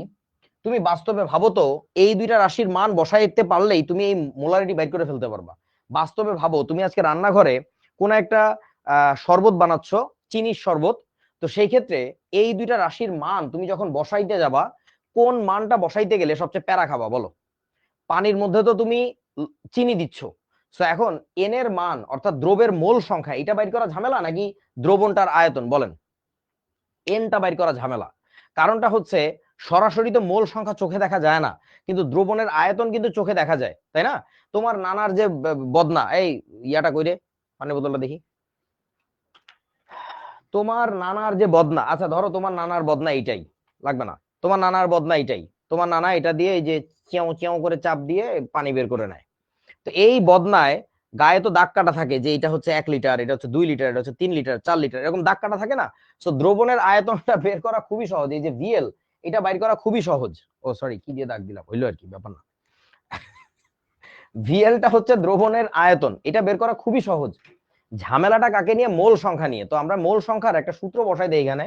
তুমি বাস্তবে ভাবো তো, এই দুইটা রাশির মান বসাইতে পারলেই তুমি এই মোলারিটি বাইর করে ফেলতে পারবা। বাস্তবে ভাবো, তুমি আজকে রান্নাঘরে কোন একটা শরবত বানাচ্ছ, চিনির শরবত, তো সেই ক্ষেত্রে এই দুইটা রাশির মান তুমি যখন বসাইতে যাবা, কোন মানটা বসাইতে গেলে সবচেয়ে প্যারা খাবা বলো? পানির মধ্যে তো তুমি চিনি দিচ্ছ, তো এখন এন এর মান অর্থাৎ দ্রবের মোল সংখ্যা এটা বাইর করা ঝামেলা নাকি দ্রবণটার আয়তন? বলেন, এনটা বাইর করা ঝামেলা। কারণটা হচ্ছে সরাসরি তো মোল সংখ্যা চোখে দেখা যায় না, কিন্তু দ্রবণের আয়তন কিন্তু চোখে দেখা যায়, তাই না? তোমার নানার যে বদনা, এই ইয়াটা কইরে পানি বোতলটা দেখি, তোমার নানার যে বদনা, আচ্ছা ধরো তোমার নানার বদনা এইটাই, লাগবে না, তোমার নানার বদনা এইটাই, তোমার নানা এটা দিয়ে এই যে চিয়াও চিয়াও করে চাপ দিয়ে পানি বের করে নেয়। তো এই বদনায় গায়ে তো দাগ কাটা থাকে যে এটা হচ্ছে 1 লিটার, এটা হচ্ছে 2 লিটার, এটা হচ্ছে 3 লিটার, 4 লিটার, এরকম দাগ কাটা থাকে না? তো দ্রবণের আয়তনটা বের করা খুবই সহজ, এই যে ভিএল, এটা বাইর করা খুবই সহজ। ও সরি, কি দিয়ে দাগ দিলাম, হইলো আর কি, ব্যাপার না। ভিএলটা হচ্ছে দ্রবণের আয়তন, এটা বের করা খুবই সহজ। ঝামেলাটা কাকে নিয়ে? মোল সংখ্যা নিয়ে। তো আমরা মোল সংখ্যার একটা সূত্র বসাই দিই এখানে,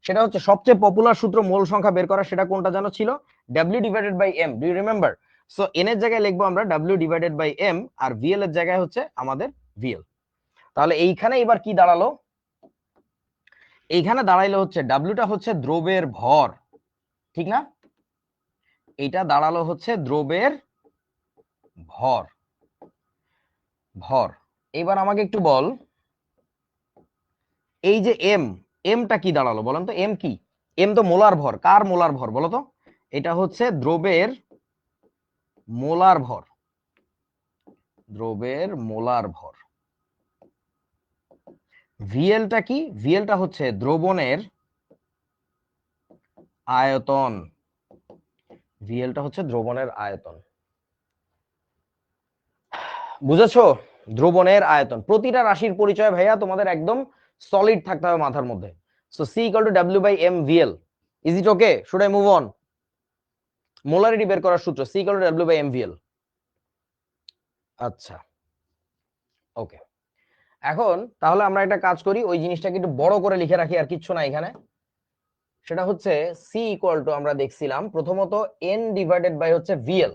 সেটা হচ্ছে সবচেয়ে পপুলার সূত্র মোল সংখ্যা বের করা, সেটা কোনটা জানো ছিল? W divided by M, do you remember? So N এর জায়গায় লিখবো আমরা W ডিভাইডেড বাই এম, আর ভিএল এর জায়গায় হচ্ছে আমাদের ভিএল। তাহলে এইখানে এবার কি দাঁড়ালো? এইখানে দাঁড়াইলো হচ্ছে ডাব্লিউটা হচ্ছে দ্রবের ভর, ঠিক না? এইটা দাঁড়ালো হচ্ছে দ্রবের ভর। ভর এবার আমাকে একটু বল, এই যে এম, এমটা কি দাঁড়ালো বলেন তো? এম কি? এম তো মোলার ভর। কার মোলার ভর বলো তো? এটা হচ্ছে দ্রবের মোলার ভর, দ্রবের মোলার ভর। ভিএলটা কি? ভিএলটা হচ্ছে দ্রবণের আয়তন, ভিএলটা হচ্ছে দ্রবণের আয়তন। বুঝেছো? দ্রবণের আয়তন। প্রতিটা রাশির পরিচয় ভাইয়া তোমাদের একদম সলিড থাকতে হবে মাথার মধ্যে। So C equal to W by M VL. Is it okay? Should I move on? Molarity বের করার সূত্র C equal to W by M VL. আচ্ছা, ওকে। এখন তাহলে আমরা একটা কাজ করি, ওই জিনিসটাকে একটু বড় করে লিখে রাখি, আর কিচ্ছু না এখানে। সেটা হচ্ছে সি ইকুয়াল টু, আমরা দেখছিলাম প্রথমত এন ডিভাইডেড বাই হচ্ছে ভিএল,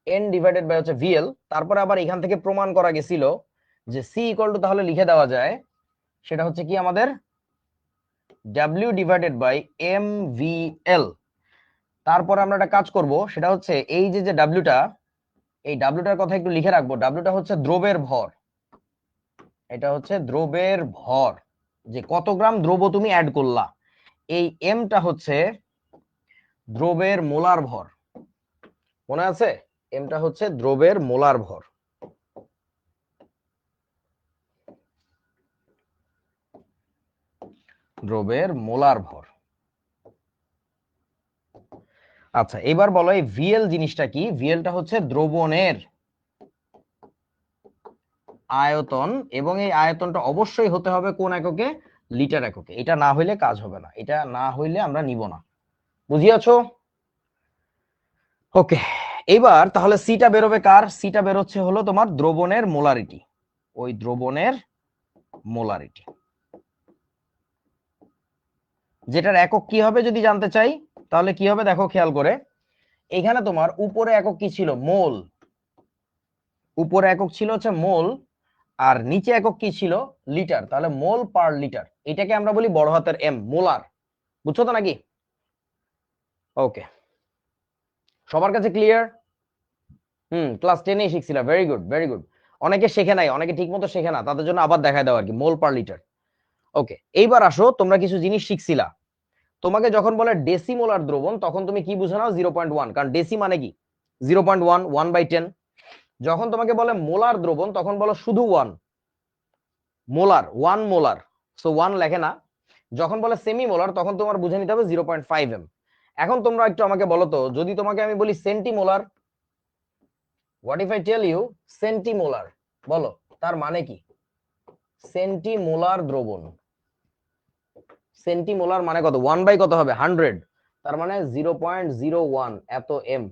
এন ডিভাইডেড বাই হচ্ছে ভিএল। তারপরে আবার এখান থেকে প্রমাণ করা গেছিল যে সি ইকুয়াল টু তাহলে লিখে দেওয়া যায়, সেটা হচ্ছে কি আমাদের W divided by M V L. তারপরে আমরা একটা কাজ করব, সেটা হচ্ছে এই যে যে ডাব্লিউটা, এই ডাব্লিউটার কথা একটু লিখে রাখবো। ডাব্লিউটা হচ্ছে দ্রবের ভর, এটা হচ্ছে দ্রবের ভর, যে কত গ্রাম দ্রব্য তুমি অ্যাড করলা। এই এমটা হচ্ছে দ্রবের মোলার ভর, মনে আছে? এমটা হচ্ছে দ্রবের মোলার ভর। দ্রবের মোলার ভর। আচ্ছা, এবার বলো এই ভিএল জিনিসটা কি? ভিএলটা হচ্ছে দ্রবণের আয়তন, এবং এই আয়তনটা অবশ্যই হতে হবে কোন এককে? লিটার এককে। এটা না হইলে কাজ হবে না, এটা না হইলে আমরা নিব না। বুঝিয়াছো? ওকে। এবার তাহলে সিটা বেরোবে কার? সিটা বেরোচ্ছে হলো তোমার দ্রবণের মোলারিটি, ওই দ্রবণের মোলারিটি, যেটার একক কি হবে যদি জানতে চাই, তাহলে কি হবে দেখো খেয়াল করে। এখানে তোমার উপরে একক কি ছিল? মোল। উপরে একক ছিল হচ্ছে মোল, আর নিচে একক কি ছিল? লিটার। তাহলে মোল পার লিটার, এটাকে আমরা বলি বড় হাতের এম, মোলার। বুঝছো তো নাকি? ওকে, সবার কাছে ক্লিয়ার? ক্লাস 10-এ শিখছিলাম, ভেরি গুড ভেরি গুড। অনেকে শেখে নাই, অনেকে ঠিক মতো শেখে না, তাদের জন্য আবার দেখায় দাও আর কি, মোল পার লিটার। ওকে, এইবার আসো, তোমরা কিছু জিনিস শিখছিলা। তোমাকে যখন বলে ডেসিমোলার দ্রবণ, তখন তুমি কি বুঝে নাও? 0.1, কারণ ডেসি মানে কি? 0.1, 1/10। যখন তোমাকে বলে মোলার দ্রবণ, তখন বলো শুধু 1 মোলার, 1 মোলার, সো 1 লেখে না। যখন বলে সেমি মোলার, তখন তোমার বুঝে নিতে হবে 0.5 এম। এখন তোমরা একটু আমাকে বলো তো, যদি তোমাকে আমি বলি centimolar, what if I tell you centimolar, বলো তার মানে কি? সেন্টিমোলার দ্রবণ, সেন্টিমোলার মানে কত? 1 বাই কত হবে? 100, তার মানে 0.01 এত এম।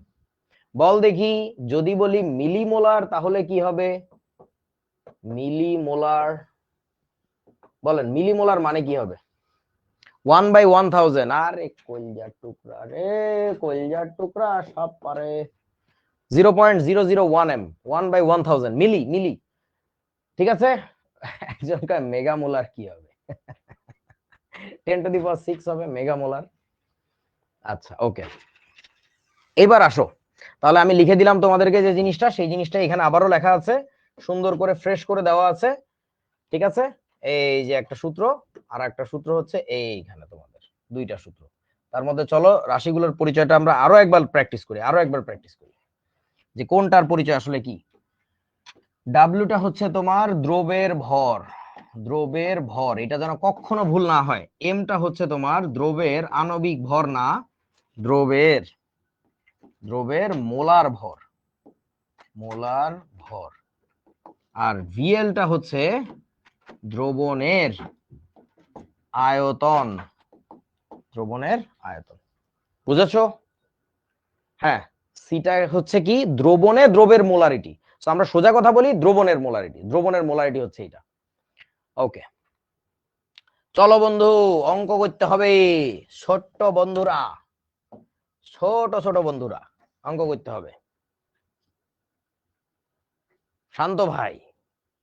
বল দেখি, যদি বলি মিলিমোলার তাহলে কি হবে? মিলিমোলার, বলেন মিলিমোলার মানে কি হবে? 1/1000, আরে কলজার টুকরা রে, কলজার টুকরা সব পারে। 0.001 m, 1/1000 মিলি, মিলি। ঠিক আছে, একজনকার মেগা মোলার কি হবে? 10⁶ হবে মেগা মোলার। আচ্ছা ওকে, এবার আসো, তাহলে আমি লিখে দিলাম তোমাদেরকে যে জিনিসটা, সেই জিনিসটা এখানে আবারও লেখা আছে, সুন্দর করে ফ্রেশ করে দেওয়া আছে। ঠিক আছে, এই যে একটা সূত্র, আর একটা সূত্র হচ্ছে এইখানে তোমাদের দুইটা সূত্র। তার মধ্যে চলো রাশিগুলোর পরিচয়টা আমরা আরো একবার প্র্যাকটিস করি, যে কোনটার পরিচয় আসলে কি। ডাব্লিউটা হচ্ছে তোমার দ্রবের ভর, দ্রবের ভর, এটা যেন কখনো ভুল না হয়। এমটা হচ্ছে তোমার দ্রবের আণবিক ভর না, দ্রবের দ্রবের মোলার ভর, মোলার ভর। আর ভিএলটা হচ্ছে দ্রবণের আয়তন, দ্রবণের আয়তন। বুঝেছো? হ্যাঁ, সিটা হচ্ছে কি, দ্রবণে দ্রবের মোলারিটি। তো আমরা সোজা কথা বলি, দ্রবণের মোলারিটি, দ্রবণের মোলারিটি হচ্ছে এটা। ওকে, চলো বন্ধু, অঙ্ক করতে হবে। ছোট্ট বন্ধুরা, ছোট ছোট বন্ধুরা, অঙ্ক করতে হবে। শান্ত ভাই,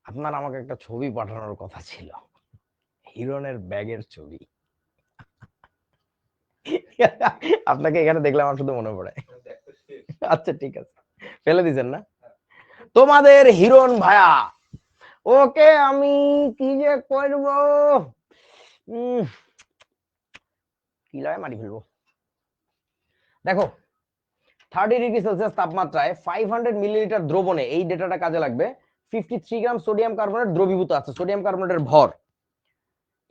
আপনার আমাকে একটা ছবি পাঠানোর কথা ছিল, হিরনের ব্যাগের ছবি। আপনাকে এখানে দেখলে আমার শুধু মনে পড়ে। আচ্ছা ঠিক আছে, ফেলে দিছেন না? তোমাদের হিরণ ভাইয়া, ওকে আমি কি যে করব, কি লাগে মারি ফেলবো। দেখো, 30°C তাপমাত্রায় 500 মিলিলিটার দ্রবণে, এই ডেটাটা কাজে লাগবে, 53 গ্রাম সোডিয়াম কার্বনেট দ্রবীভূত আছে। সোডিয়াম কার্বনেটের ভর,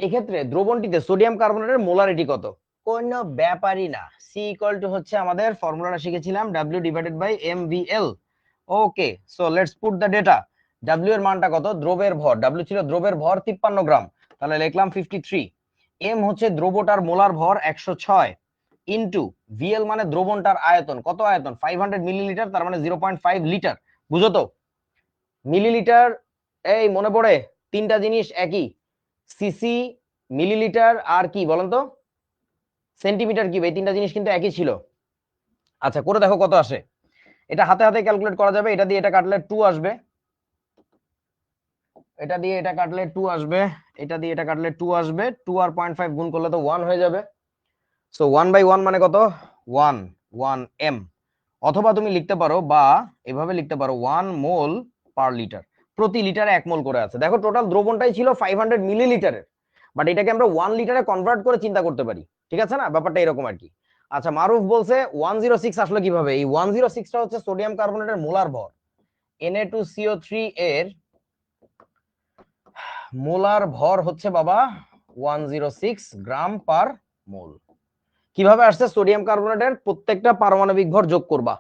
এক্ষেত্রে দ্রবণটিতে সোডিয়াম কার্বনেটের মোলারিটি কত? কোনো ব্যাপারই না, সি ইকুয়াল টু হচ্ছে আমাদের ফর্মুলাটা শিখেছিলাম, W/mVL। Okay, so let's put the data. W এর মানটা কত? দ্রবের ভর, W ছিল দ্রবের ভর 53 গ্রাম, তাহলে লিখলাম 53। এম হচ্ছে দ্রবটার মোলার ভর 106, ইনটু ভিএল মানে দ্রবণটার আয়তন। কত আয়তন? 500 মিলিলিটার, তার মানে 0.5 লিটার। বুঝো তো? মিলিলিটার, এই মনে পড়ে তিনটা জিনিস একই, সিসি, মিলিলিটার, আর কি বলেন তো, সেন্টিমিটার কিউব, এই তিনটা জিনিস কিন্তু একই ছিল। আচ্ছা করে দেখো কত আসে। এটা হাতে হাতে ক্যালকুলেট করা যাবে, এটা দিয়ে এটা কাটলে 2 আসবে, এটা দিয়ে এটা কাটলে 2 আসবে, এটা দিয়ে এটা কাটলে 2 আসবে, 2 আর 0.5 গুণ করলে তো 1 হয়ে যাবে। সো 1/1 মানে কত? 1 m। অথবা তুমি লিখতে পারো, বা এভাবে লিখতে পারো, 1 মোল পার লিটার, প্রতি লিটারে 1 মোল করে আছে। দেখো টোটাল দ্রবণটাই ছিল 500 মিলিলিটারের, বাট এটাকে আমরা 1 লিটারে কনভার্ট করে চিন্তা করতে পারি। ঠিক আছে না, ব্যাপারটা এরকম আর কি। আচ্ছা, মারুফ বলছে 106 আসলে কিভাবে? এই 106টা হচ্ছে সোডিয়াম কার্বনেটের মোলার ভর, Na2CO3 এর মোলার ভর হচ্ছে বাবা 106 গ্রাম পার মোল। কিভাবে আসছে? সোডিয়াম কার্বনেটের প্রত্যেকটা পারমাণবিক ভর যোগ করবা,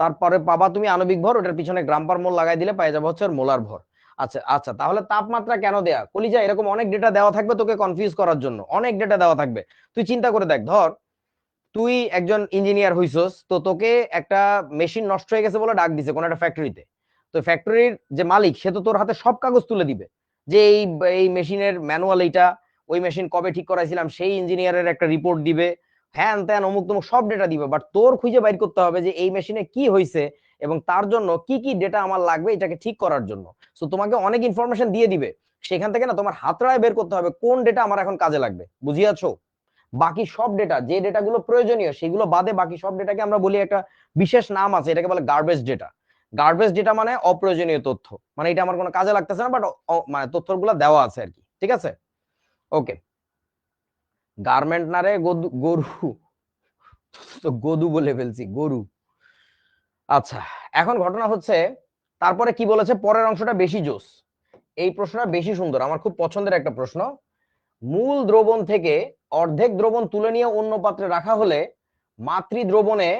তারপরে পাবা তুমি আণবিক ভর, ওটার পিছনে গ্রাম পার মোল লাগাই দিলে পেয়ে যাবে হচ্ছে মোলার ভর। আচ্ছা আচ্ছা, তাহলে তাপমাত্রা কেন দেয়া? কলিজা, এরকম অনেক ডেটা দেওয়া থাকবে তোকে কনফিউজ করার জন্য, অনেক ডেটা দেওয়া থাকবে। তুই চিন্তা করে দেখ, ধর তুই একজন ইঞ্জিনিয়ার হইছস, তো তোকে একটা মেশিন নষ্ট হয়ে গেছে বলে ডাক দিছে কোন একটা ফ্যাক্টরিতে, তো ফ্যাক্টরির যে মালিক সে তো তোর হাতে সব কাগজ তুলে দিবে, যে এই এই মেশিনের ম্যানুয়াল এইটা, ওই মেশিন কবে ঠিক করাইছিলাম সেই ইঞ্জিনিয়ারের একটা রিপোর্ট দিবে, হ্যান ত্যান অমুক তমুক সব ডেটা দিবে। বাট তোর খুঁজে বাইর করতে হবে যে এই মেশিনে কি হয়েছে এবং তার জন্য কি কি ডেটা আমার লাগবে এটাকে ঠিক করার জন্য। সো তোমাকে অনেক ইনফরমেশন দিয়ে দিবে, সেখান থেকে না তোমার হাতড়ায় বের করতে হবে কোন ডেটা আমার এখন কাজে লাগবে। বুঝিয়াছো? বাকি সব ডেটা, যে ডেটাগুলো প্রয়োজনীয় সেগুলো বাদে বাকি সব ডেটাকে আমরা বলি একটা বিশেষ নাম আছে, এটাকে বলে গার্বেজ ডেটা। গার্বেজ ডেটা মানে অপ্রয়োজনীয় তথ্য, মানে এটা আমার কোনো কাজে লাগতেছে না, বাট মানে তথ্যগুলো দেওয়া আছে আর কি। ঠিক আছে, ওকে। গার্মেন্ট না রে, গরু, গরু তো গদু বলে ফেলছি, গরু। আচ্ছা, এখন ঘটনা হচ্ছে, তারপরে কি বলেছে, পরের অংশটা বেশি জোস, এই প্রশ্নটা বেশি সুন্দর, আমার খুব পছন্দের একটা প্রশ্ন। মূল দ্রবণ থেকে অর্ধেক দ্রবণ তুলে নিয়ে অন্য পাত্রে রাখা হলে মাতৃ দ্রবণে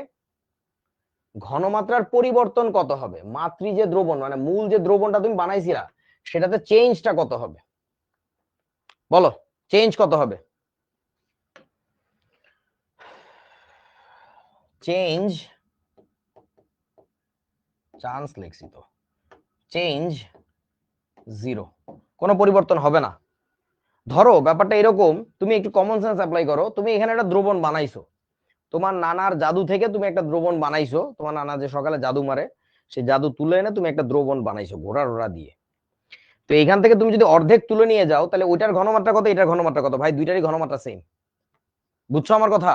ঘনমাত্রার পরিবর্তন কত হবে? মাতৃ যে দ্রবণ মানে মূল যে দ্রবণটা তুমি বানাইছিলা সেটাতে চেঞ্জটা কত হবে? বলো, চেঞ্জ কত হবে? চেঞ্জ, চান্স লিখছি তো, চেঞ্জ 0, কোনো পরিবর্তন হবে না। ধরো ব্যাপারটা এরকম, তুমি একটু কমন সেন্স অ্যাপ্লাই করো, তুমি এখানে একটা দ্রবণ বানাইছো, তোমার নানার জাদু থেকে তুমি একটা দ্রবণ বানাইছো, তোমার নানা যে সকালে জাদু মারে সেই জাদু তুলে এনে তুমি একটা দ্রবণ বানাইছো ঘোড়া ঘোড়া দিয়ে। তো এখান থেকে তুমি যদি অর্ধেক তুলে নিয়ে যাও তাহলে ওইটার ঘনমাত্রা কত, এটার ঘনমাত্রা কত, ভাই দুইটারই ঘনমাত্রা সেম। বুঝছো আমার কথা?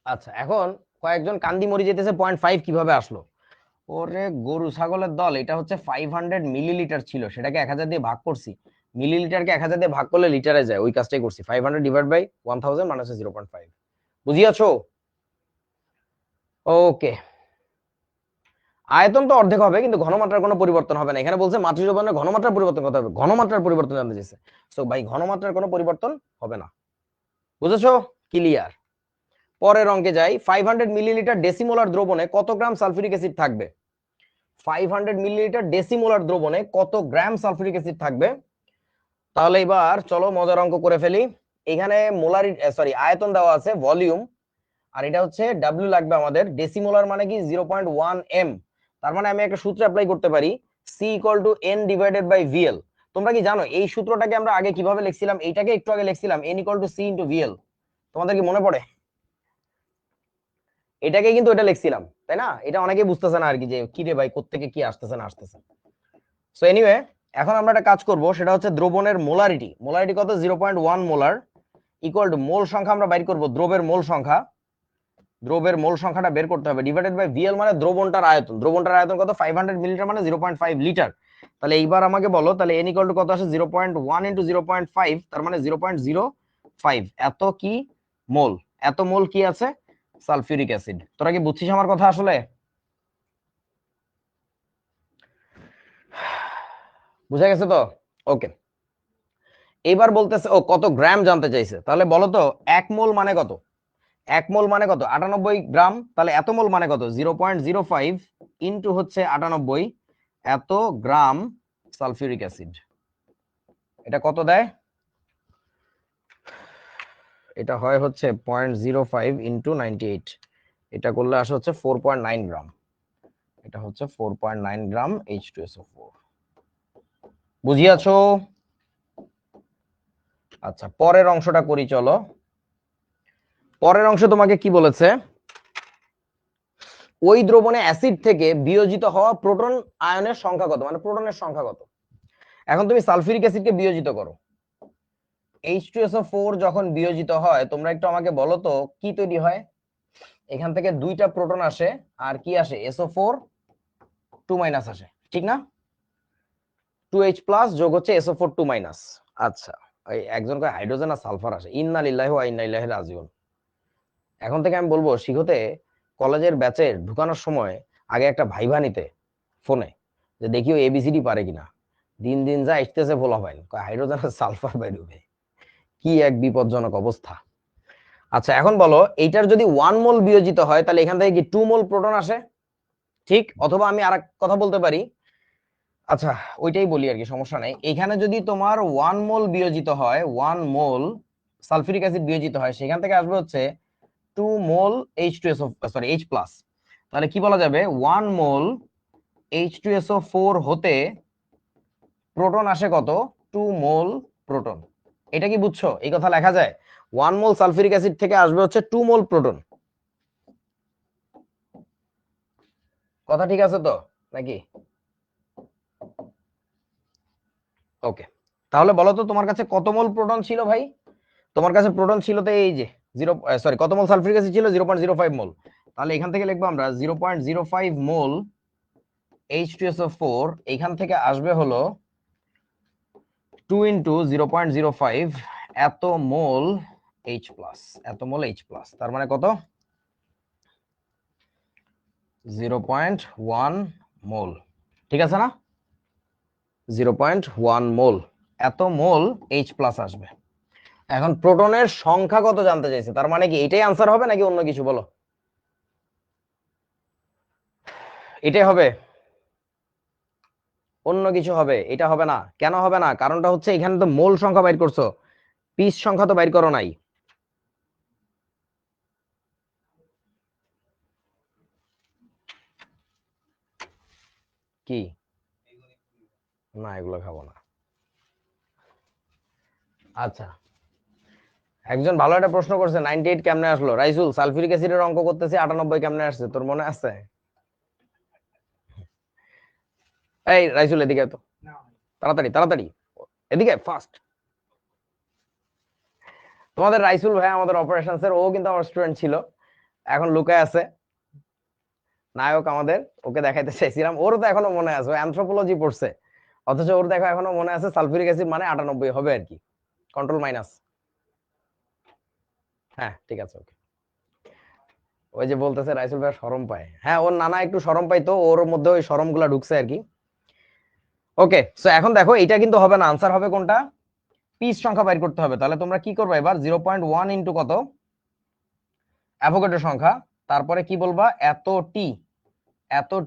আচ্ছা এখন কয়েকজন কান্দি মরে যেতেছে 0.5 কিভাবে আসলো? ওরে গরু ছাগলের দল, এটা হচ্ছে 500 মিলিলিটার ছিল, সেটাকে 1000 দিয়ে ভাগ করছি, মিলিলিটারকে 1000 দিয়ে ভাগ করলে লিটারে যায়, ওই কাজটাই করছি, 500 ডিভাইড বাই 1000 মানে হচ্ছে 0.5। বুঝিয়াছো? ওকে। আয়তন তো অর্ধেক হবে কিন্তু ঘনমাত্রার কোনো পরিবর্তন হবে না, এখানে বলছে মাতৃ দ্রবণের ঘনমাত্রার পরিবর্তন করতে হবে, ঘনমাত্রার পরিবর্তন জানতে চাইছে। তো ভাই ঘনমাত্রার কোনো পরিবর্তন হবে না। বুঝেছো? ক্লিয়ার। পরের অঙ্কে যাই, 500 মিলিলিটার ডেসিমোলার দ্রবণে কত গ্রাম সালফিউরিক অ্যাসিড থাকবে? 500 মিলিলিটার ডেসিমোলার দ্রবণে কত গ্রাম সালফিউরিক অ্যাসিড থাকবে? তাহলে এবার চলো মজার অঙ্ক করে ফেলি। এখানে মোলারি সরি আয়তন দেওয়া আছে, ভলিউম, আর এটা হচ্ছে ডাব্লিউ লাগবে আমাদের। ডেসিমোলার মানে কি 0.1 m, তার মানে আমি একটা সূত্র অ্যাপ্লাই করতে পারি, C equal to N divided by VL. তোমরা কি জানো এই সূত্রটাকে আমরা আগে কিভাবে লিখছিলাম? এইটাকে একটু আগে লিখছিলাম N equal to C into VL. তোমাদের কি মনে পড়ে? এটাকে কিন্তু এটা লিখছিলাম, তাই না? এটা অনেকেই বুঝতেছে না আর কি, যে কি রে ভাই কোত্থেকে কি আসতেছে না আসতেছে। সো এনিওয়ে, এখন আমরা একটা কাজ করব, সেটা হচ্ছে দ্রবণের মোলারিটি। মোলারিটি কত? 0.1 মোলার ইকুয়াল টু মোল সংখ্যা আমরা বাইর করব, দ্রবের মোল সংখ্যা, দ্রবের মোল সংখ্যাটা বের করতে হবে, ডিভাইডেড বাই ভিএল মানে দ্রবণটার আয়তন। দ্রবণটার আয়তন কত? 500 মিলিলিটার মানে 0.5 লিটার। তাহলে এইবার আমাকে বলো, তাহলে এন ইকুয়াল টু কত আসে? 0.1 ইন্টু 0.5, তার মানে 0.05। এত কি মোল, এত মোল কি আছে? Sulphuric acid. তোরা কি বুঝছিস আমার কথা আসলে? বুঝা গেছে তো? ওকে। এইবার বলতেছে ও কত গ্রাম জানতে চাইছে, তাহলে বলো তো 1 মোল মানে কত? 1 মোল মানে কত? 98 গ্রাম। তাহলে এত মোল মানে কত? 0.05 ইন্টু হচ্ছে 98, এত গ্রাম সালফিউরিক অ্যাসিড। এটা কত দেয়? এটা হয় হচ্ছে 0.05 ইন্টু 98, এটা করলে আসে হচ্ছে 4.9 গ্রাম। এটা হচ্ছে 4.9 গ্রাম H2SO4। বুঝিয়াছো? আচ্ছা পরের অংশটা করি চলো। পরের অংশ তোমাকে কি বলেছে? ওই দ্রবণে অ্যাসিড থেকে বিয়োজিত হওয়া প্রোটন আয়নের সংখ্যা কত, মানে প্রোটনের সংখ্যা কত। এখন তুমি সালফিউরিক অ্যাসিডকে বিয়োজিত করো, H2SO4 যখন বিয়োজিত হয় তোমরা একটু আমাকে বলো তো কি তৈরি হয়? এখান থেকে দুইটা প্রোটন আসে, আর কি আসে? SO4 2 আসে, ঠিক না? 2H+ যোগ হচ্ছে SO4 2। আচ্ছা, এই একজন কয় হাইড্রোজেন আর সালফার আসে, ইন্না লিল্লাহি ওয়া ইন্না ইলাইহি রাজিউন। এখন থেকে আমি বলবো শিখতে কলেজের ব্যাচে ঢুকানোর সময় আগে একটা ভাইভা নিতে ফোনে, যে দেখিও এবিসিডি পারে কিনা। দিন দিন যা আসতেছে বলা হয় হাইড্রোজেন আর সালফার বাইরে, কি এক বিপজ্জনক অবস্থা। আচ্ছা এখন বলো এইটার যদি 1 মোল বিয়োজিত হয় তাহলে এখান থেকে কি 2 মোল প্রোটন আসে, ঠিক? অথবা আমি আরেক কথা বলতে পারি, আচ্ছা ওইটাই বলি আর কি, সমস্যা নাই। এখানে যদি তোমার 1 মোল বিয়োজিত হয়, 1 মোল সালফিউরিক অ্যাসিড বিয়োজিত হয়, সেখান থেকে আসবে হচ্ছে 2 মোল H2SO, সরি H+। তাহলে কি বলা যাবে? 1 মোল H2SO4 হতে প্রোটন আসে কত? 2 মোল প্রোটন। এটা কি বুঝছো? এই কথা লেখা যায়, 1 মোল সালফিউরিক অ্যাসিড থেকে আসবে হচ্ছে 2 মোল প্রোটন। কথা ঠিক আছে তো নাকি? ওকে। তাহলে বলো তো তোমার কাছে কত মোল প্রোটন ছিল ভাই? তোমার কাছে প্রোটন ছিল তো এই যে কত মোল সালফিউরিক অ্যাসিড ছিল? 0.05 মোল। তাহলে এখান থেকে লিখবো আমরা 0.05 মোল H2SO4, এখান থেকে আসবে হলো 2 ইন্টু 0.05, এত মোল H+, এত মোল H+, তার মানে কত? 0.1 মোল, ঠিক আছে না? 0.1 মোল, এত মোল H+ আসবে। এখন প্রোটনের সংখ্যা কত জানতে চাইছে, তার মানে কি এটাই আনসার হবে নাকি অন্য কিছু? বলো। এটাই হবে? অন্য কিছু হবে? এটা হবে না। কেন হবে না? কারণটা হচ্ছে এখানে তো মোল সংখ্যা বাইর করছো, পিস সংখ্যা তো বাইর করো নাই। কি না এগুলো খাবো না। আচ্ছা, একজন ভালো একটা প্রশ্ন করছে 98 কেমনে আসলো। রাইসুল, সালফিউরিক অ্যাসিডের অঙ্ক করতেছি, 98 কেমনে আসছে তোর মনে আছে? এই রাইসুল এদিকে আয় তো, তাড়াতাড়ি তাড়াতাড়ি এদিকে ফাস্ট। তোমাদের রাইসুল ভাই আমাদের অপারেশনস এর, ও কিন্তু আমার স্টুডেন্ট ছিল, এখন লুকায় আছে নায়ক আমাদের। ওকে দেখাইতে চাইছিলাম, ওর তো এখনো মনে আছে, ও অ্যানথ্রোপোলজি পড়ছে, অথচ ওর দেখো এখনো মনে আছে সালফিউরিক অ্যাসিড মানে 98 হবে আর কি, কন্ট্রোল মাইনাস। হ্যাঁ ঠিক আছে ওকে। ওই যে বলতেছে রাইসুল ভাই শরম পায়, হ্যাঁ ওর নানা একটু শরম পাইতো, ওর মধ্যে ওই শরম গুলা ঢুকছে আর কি। ওকে, সো এখন দেখো এটা কিন্তু হবে না, আনসার হবে কোনটা? পিস সংখ্যা বাইর করতে হবে। তাহলে তোমরা কি করবে এবার, 0.1 ইন্টু কত, অ্যাভোগাড্রো সংখ্যা, তারপরে কি বলবা, এত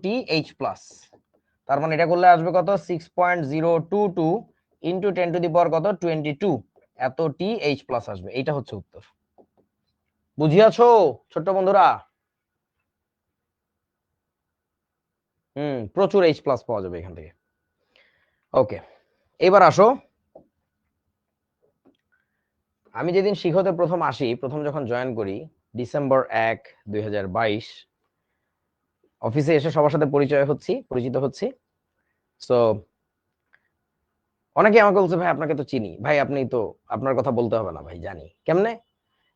টি এইচ প্লাস, তার মানে এটা করলে আসবে কত, 6.022 ইন্টু 10⁻, কত 22, এত টি এইচ প্লাস আসবে। এইটা হচ্ছে উত্তর। বুঝিয়াছো ছোট্ট বন্ধুরা? প্রচুর এইচ প্লাস পাওয়া যাবে এখান থেকে। ওকে, এবার আসো, আমি যেদিন শিখতে প্রথম আসি, প্রথম যখন জয়েন করি, ডিসেম্বর 1, 2022, অফিসে এসে সবার সাথে পরিচিত হচ্ছি। সো অনেকে আমাকে বলছে ভাই আপনাকে তো চিনি, ভাই আপনি তো, আপনার কথা বলতে হবে না ভাই, জানি কেমনে।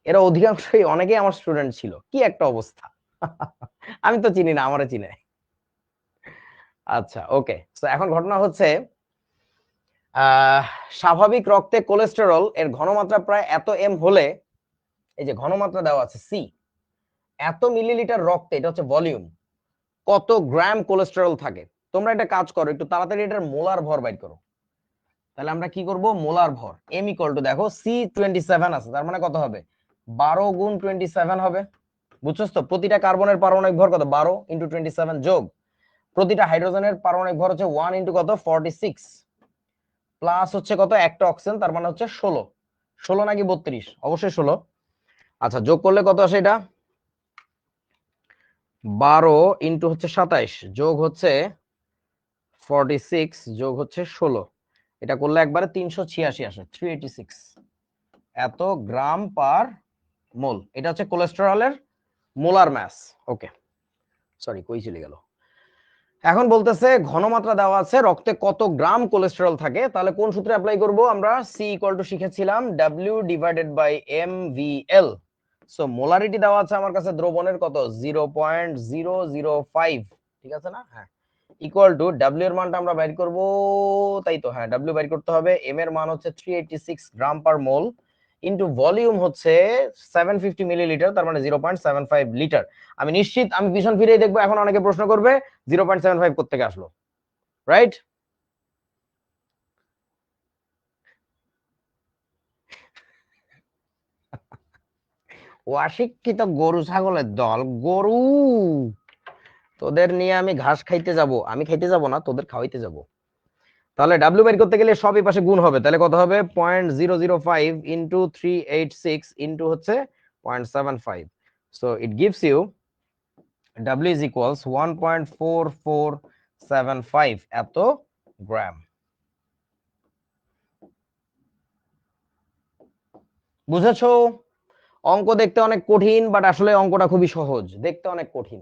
এরা অধিকাংশই অনেকেই আমার স্টুডেন্ট ছিল, কি একটা অবস্থা। আমি তো চিনি না, আমারে চিনে। আচ্ছা ওকে, তো এখন ঘটনা হচ্ছে, স্বাভাবিক রক্তে কোলেস্টেরল এর ঘনমাত্রা প্রায় এত এম হলে, এই যে ঘনমাত্রা দেওয়া আছে সি, এত মিলিলিটার রক্তে, এটা হচ্ছে ভলিউম, কত গ্রাম কোলেস্টেরল থাকে। তোমরা একটা কাজ করো, একটু তাড়াতাড়ি এটার মোলার ভর বাইর করো। তাহলে আমরা কি করব, মোলার ভর এম ইকুয়াল টু, দেখো সি 27 আছে, তার মানে কত হবে, 12 গুণ 27 হবে। বুঝছস তো? প্রতিটা কার্বনের পারমাণবিক ভর কত, 12 ইন্টু 27 যোগ প্রতিটা হাইড্রোজেনের পারমাণবিক ভর হচ্ছে 1 ইন্টু কত, 46, প্লাস হচ্ছে কত, একটা অক্সিজেন, তার মানে হচ্ছে 16। 16 নাকি 32? অবশ্যই 16। আচ্ছা, যোগ করলে কত আসে এটা, 12 ইন্টু হচ্ছে 27 যোগ হচ্ছে 46 যোগ হচ্ছে 16, এটা করলে একবারে 386 আসে, 386 এত গ্রাম পার মোল। এটা হচ্ছে কোলেস্টেরলের মোলার মাস। ওকে, সরি কই চলে গেল। এখন বলতেছে ঘনমাত্রা দেওয়া আছে রক্তে কত গ্রাম কোলেস্টেরল থাকে, তাহলে কোন সূত্রে অ্যাপ্লাই করব আমরা, সি ইকুয়াল টু শিখেছিলাম W divided by mvl। So molarity দেওয়া আছে আমার কাছে দ্রবণের কত, 0.005, ঠিক আছে না? হ্যাঁ, ইকুয়াল টু W এর মানটা আমরা বাইর করব, তাই তো, হ্যাঁ W বাইর করতে হবে, m এর মান হচ্ছে 386 গ্রাম পার মোল, ইনটু ভলিউম হচ্ছে 750 মিলিলিটার, তার মানে 0.75 লিটার। আমি নিশ্চিত, আমি পিছন ফিরেই দেখবো, এখন অনেকে প্রশ্ন করবে 0.75 কোত্থেকে আসলো, রাইট? অশিক্ষিত গরু ছাগলের দল, গরু, তোদের নিয়ে আমি ঘাস খাইতে যাব, আমি খাইতে যাব না, তোদের খাওয়াইতে যাব। তাহলে ডাব্লিউ বের করতে গেলে সব এই পাশে গুণ হবে, তাহলে কত হবে, 0.005 ইন্টু 386 ইন্টু হচ্ছে 0.75, so it gives you W is equals 1.4475 এত গ্রাম। বুঝেছো? অঙ্ক দেখতে অনেক কঠিন, বাট আসলে অঙ্কটা খুবই সহজ, দেখতে অনেক কঠিন।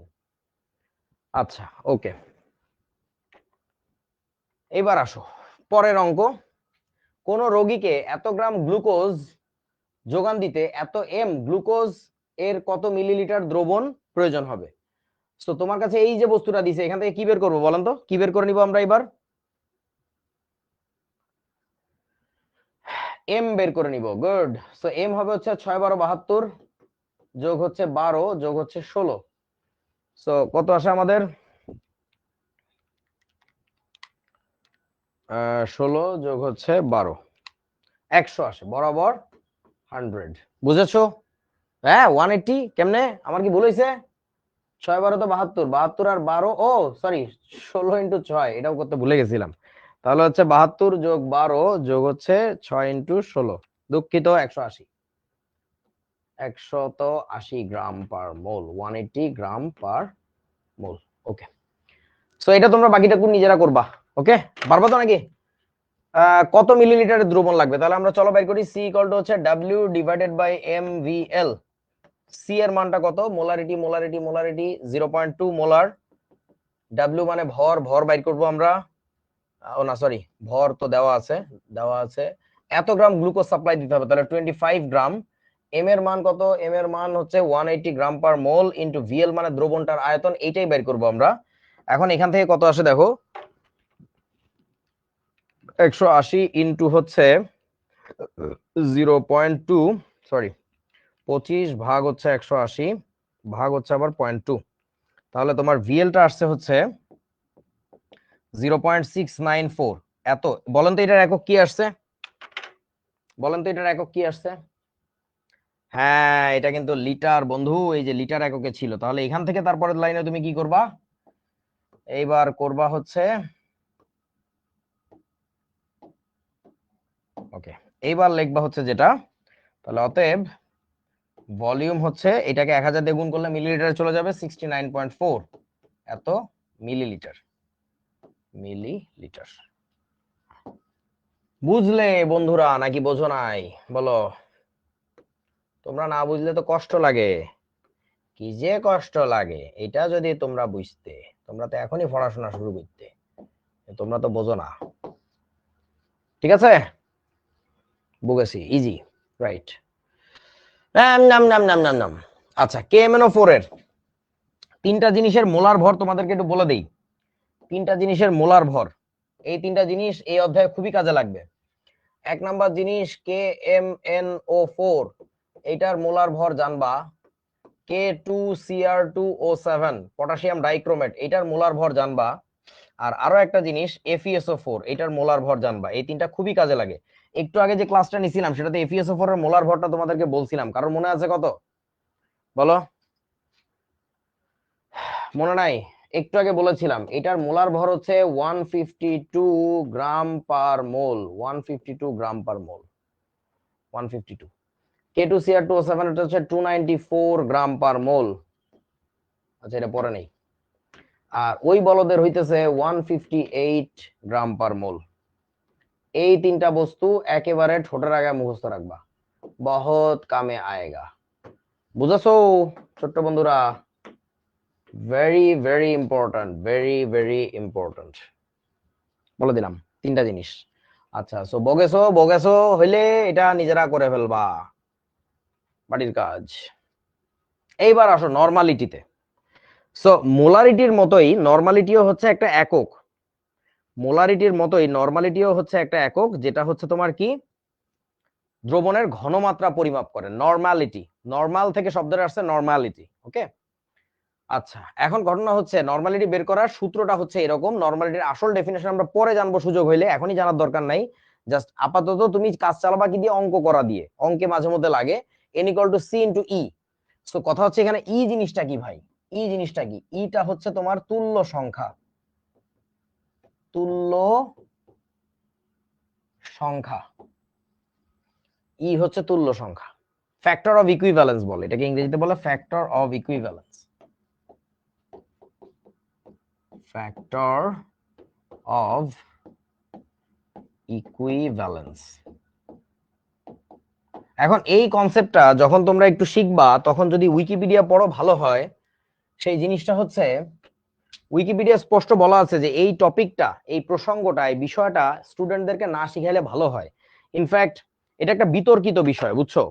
আচ্ছা ওকে, এবার আসো পরের অঙ্ক। কোন রোগীকে এত গ্রাম গ্লুকোজ যোগান দিতে এত এম গ্লুকোজ এর কত মিলিলিটার দ্রবণ প্রয়োজন হবে। তো তোমার কাছে এই যে বস্তুটা দিছে, এখান থেকে কি বের করবো বলেন তো, কি বের করে নিব আমরা এবার, এম বের করে নিব। গুড। সো এম হবে হচ্ছে 6 12 72 যোগ হচ্ছে 12 যোগ হচ্ছে 16, সো কত আসে আমাদের, 16 যোগ হচ্ছে 12, 100 আসে, বরাবর 100। বুঝেছো? হ্যাঁ 180 কেমনে, আমার কি ভুল হয়েছে? 6 12 তো 72, 72 আর 12, ও সরি 16 ইন্টু 6, এটাও করতে ভুলে গেছিলাম। তাহলে হচ্ছে 72 যোগ 12 যোগ হচ্ছে 6 ইন্টু 16, দুঃখিত, 180, 180 গ্রাম পার মোল, 180 গ্রাম পার মোল। ওকে, সো এটা তোমরা বাকিটা নিজেরা করবা। ওকে, পারবা তো নাকি? কত মিলিলিটারের দ্রবণ লাগবে? তাহলে আমরা চলো বাইর করি। সি ইকুয়াল টু হচ্ছে W divided by M V L. C এর মানটা কত? Molarity molarity molarity 0.2 molar. W মানে ভর, ভর বাইর করব আমরা। ও না সরি, ভর তো দেওয়া আছে, দেওয়া আছে। এত গ্রাম গ্লুকোজ সাপ্লাই দিতে হবে, তাহলে 25 গ্রাম। এম এর মান কত? এম এর মান হচ্ছে 180 গ্রাম পার মোল ইনটু ভিএল মানে দ্রবণটার আয়তন, এইটাই বের করব আমরা। এখন এখান থেকে কত আসে দেখো, 180 ইনটু হচ্ছে 0.2, সরি 25 ভাগ হচ্ছে 180 ভাগ হচ্ছে আবার 0.2, তাহলে তোমার ভিএলটা আসছে হচ্ছে 0.694। এত বলেন তো এটার একক কি আসছে? বলেন তো এটার একক কি আসছে? হ্যাঁ, এটা কিন্তু লিটার বন্ধু, এই যে লিটার এককে ছিল। তাহলে এখান থেকে তারপরের লাইনে তুমি কি করবা? এইবার করবা হচ্ছে ওকে, এইবার লিখবা হচ্ছে যেটা, তাহলে অতএব ভলিউম হচ্ছে এটাকে 1000 দিয়ে গুণ করলে মিলিলিটারে চলে যাবে 69.4, এত মিলিলিটার। মিলিলিটার বুঝলে বন্ধুরা নাকি বোঝো নাই? বলো, তোমরা না বুঝলে তো কষ্ট লাগে, কি যে কষ্ট লাগে। এটা যদি তোমরা বুঝতে, তোমরা তো এখনই পড়াশোনা শুরু করতে, তোমরা তো বোঝো না। ঠিক আছে, বুঝেছি, ইজি, রাইট। নাম নাম নাম নাম নাম নাম। আচ্ছা, KMnO4 এর তিনটা জিনিসের মোলার ভর তোমাদেরকে একটু বলে দেই। তিনটা জিনিসের মোলার ভর, এই তিনটা জিনিস এই অধ্যায়ে খুবই কাজে লাগবে। এক নাম্বার জিনিস KMnO4, এইটার মোলার ভর জানবা। K2Cr2O7 পটাশিয়াম ডাইক্রোমেট, এটার মোলার ভর জানবা। আর আরো একটা জিনিস FeSO4, এটার মোলার ভর জানবা। এই তিনটা খুবই কাজে লাগে। একটু আগে যে ক্লাসটা নিছিলাম সেটাতে FeSO4 এর মোলার ভরটা তোমাদেরকে বলছিলাম, কারণ মনে আছে কত? বলো, মনে নাই? একটু আগে বলেছিলাম এটার মোলার ভর হচ্ছে 152 গ্রাম পার মোল, 152 গ্রাম পার মোল, 152। K2Cr2O7 এটা হচ্ছে 294 গ্রাম পার মোল। আচ্ছা, এটা পরে নেই। আর ওই বলদের হইতেছে 158 গ্রাম পার মোল। এই তিনটা বস্তু একেবারে ঠোঁটের আগে মুখস্থ রাখবা, বহুত কামে আয়েগা। বুঝেছো ছোট্ট বন্ধুরা? Very very important, very very important. বলে দিলাম তিনটা জিনিস। আচ্ছা, সো বগেছো বগেছো হইলে এটা নিজেরা করে ফেলবা, বাড়ির কাজ। এইবার আসো নরমালিটিতে। সো মোলারিটির মতোই নরমালিটিও হচ্ছে একটা একক। মোলারিটির মতোই নরমালিটিও হচ্ছে একটা একক, যেটা হচ্ছে তোমার কি, দ্রবণের ঘনমাত্রা পরিমাপ করে। নরমালিটি, নরমাল থেকে শব্দটা আসছে নরমালিটি। ওকে, আচ্ছা, এখন ঘটনা হচ্ছে নরমালিটি বের করার সূত্রটা হচ্ছে এরকম। নরমালিটির আসল ডেফিনেশন আমরা পরে জানবো সুযোগ হইলে, এখনই জানার দরকার নাই। জাস্ট আপাতত তুমি কাজ চালাবা কি দিয়ে? অঙ্ক করা দিয়ে। অঙ্কে মাঝে মধ্যে লাগে n = c * e। সো কথা হচ্ছে এখানে ই জিনিসটা কি ভাই? ই জিনিসটা কি? ইটা হচ্ছে তোমার তুল্য সংখ্যা, তুল্য সংখ্যা। ই হচ্ছে তুল্য সংখ্যা, ফ্যাক্টর অফ ইকুইভ্যালেন্স বলে এটাকে, ইংরেজিতে বলে factor of equivalence. Factor of equivalence. এখন এই কনসেপ্টটা যখন তোমরা একটু শিখবা, তখন যদি উইকিপিডিয়া পড়ো ভালো হয়। সেই জিনিসটা হচ্ছে, উইকিপিডিয়া স্পষ্ট বলা আছে যে এই টপিকটা, এই প্রসঙ্গটা, এই বিষয়টা স্টুডেন্টদেরকে না শিখাইলে ভালো হয়। ইনফ্যাক্ট এটা একটা বিতর্কিত বিষয়, বুঝছো?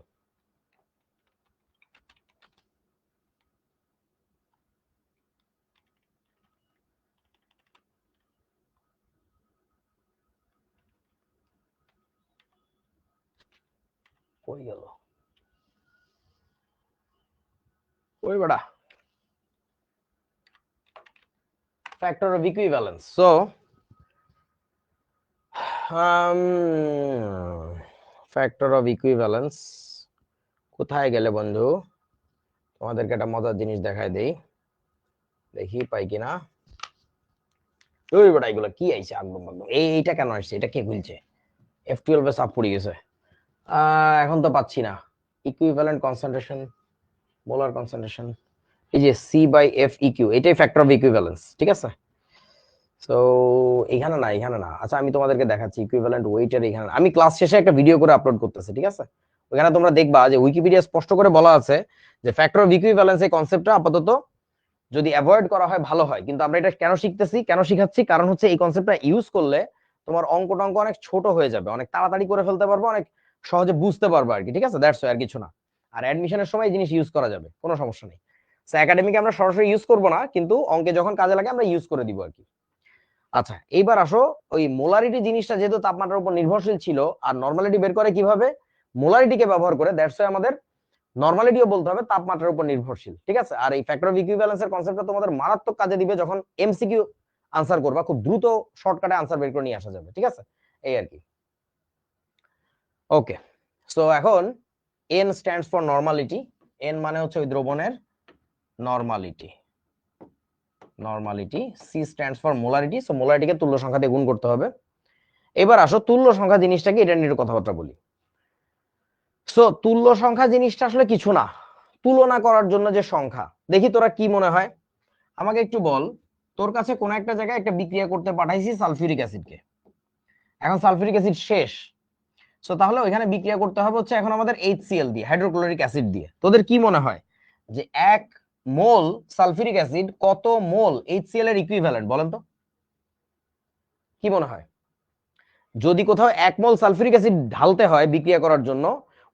কই গেল ওই বেটা? Factor of equivalence. So factor of equivalence কোথায় গেলে বন্ধু? তোমাদেরকে একটা মজার জিনিস দেখাই দেই, দেখি পাই কিনা। ওই বেটা, এগুলো কি আইছে একদম একদম? এইটা কেন আসছে? এটা কে খুলছে? F12 এ সাপ পড়ে গেছে। এখন তো পাচ্ছি না। ইকুইভ্যালেন্ট কনসেন্ট্রেশন, মোলার কনসেন্ট্রেশন, এই যে C/F eq, এটাই ফ্যাক্টর অফ ইকুইভ্যালেন্স। ঠিক আছে, সো এখানে না, এখানে না। আচ্ছা আমি তোমাদেরকে দেখাচ্ছি ইকুইভ্যালেন্ট ওয়েটের। এখানে আমি ক্লাস শেষে একটা ভিডিও করে আপলোড করতেছি, ঠিক আছে? ওখানে তোমরা দেখবা যে উইকিপিডিয়া স্পষ্ট করে বলা আছে যে ফ্যাক্টর অফ ইকুইভ্যালেন্স এই কনসেপ্টটা আপাতত যদি অ্যাভয়েড করা হয় ভালো হয়। কিন্তু আমরা এটা কেন শিখতেছি, কেন শিখাচ্ছি, কারণ হচ্ছে এই কনসেপ্টটা ইউজ করলে তোমার অঙ্ক টঙ্ক অনেক ছোট হয়ে যাবে, অনেক তাড়াতাড়ি করে ফেলতে পারবো, অনেক সহজে বুঝতে পারবো আর কি, ঠিক আছে? দ্যাটস আর কিছু না। আর অ্যাডমিশনের সময় এই জিনিস ইউজ করা যাবে, কোনো সমস্যা নেই। সো একাডেমিকে আমরা সরাসরি ইউজ করবো না, কিন্তু অঙ্কে যখন কাজে লাগে আমরা ইউজ করে দিব আর কি। আচ্ছা এইবার আসো, ওই মোলারিটি জিনিসটা যেহেতু তাপমাত্রার উপর নির্ভরশীল ছিল, আর নর্মালিটি বের করে কিভাবে? মোলারিটিকে ব্যবহার করে। দ্যাটস আমাদের নরমালিটিও বলতে হবে তাপমাত্রার উপর নির্ভরশীল, ঠিক আছে? আর এই ফ্যাক্টর অফ ইকুইভ্যালেন্সের কনসেপ্টটা তোমাদের মারাত্মক কাজে দিবে যখন এমসিকিউ আনসার করবা, খুব দ্রুত শর্টকাটে আনসার বের করে নিয়ে আসা যাবে, ঠিক আছে? এই আর কি। ওকে, সো এখন N stands for normality. N মানে হচ্ছে ওই দ্রবণের normality, normality. C stands for molarity. So মোলারিটিকে তুল্য সংখ্যা দিয়ে গুণ করতে হবে। এবার আসো তুল্য সংখ্যা জিনিসটাকে, এটা নিয়ে কথাবার্তা বলি। সো তুল্য সংখ্যা জিনিসটা আসলে কিছু না, তুলনা করার জন্য যে সংখ্যা। দেখি তোরা কি মনে হয়, আমাকে একটু বল। তোর কাছে কোন একটা জায়গায় একটা বিক্রিয়া করতে পাঠাইছি সালফিউরিক অ্যাসিডকে, এখন সালফিউরিক অ্যাসিড শেষ। সো তাহলে ওইখানে বিক্রিয়া করতে হবে হচ্ছে এখন আমাদের HCl দিয়ে, হাইড্রোক্লোরিক অ্যাসিড দিয়ে। তোদের কি মনে হয় যে 1 মোল সালফিউরিক অ্যাসিড কত মোল HCl এর ইকুইভ্যালেন্ট? বলেন তো কি মনে হয়? যদি কোথাও 1 মোল সালফিউরিক অ্যাসিড ঢালতে হয় বিক্রিয়া করার জন্য,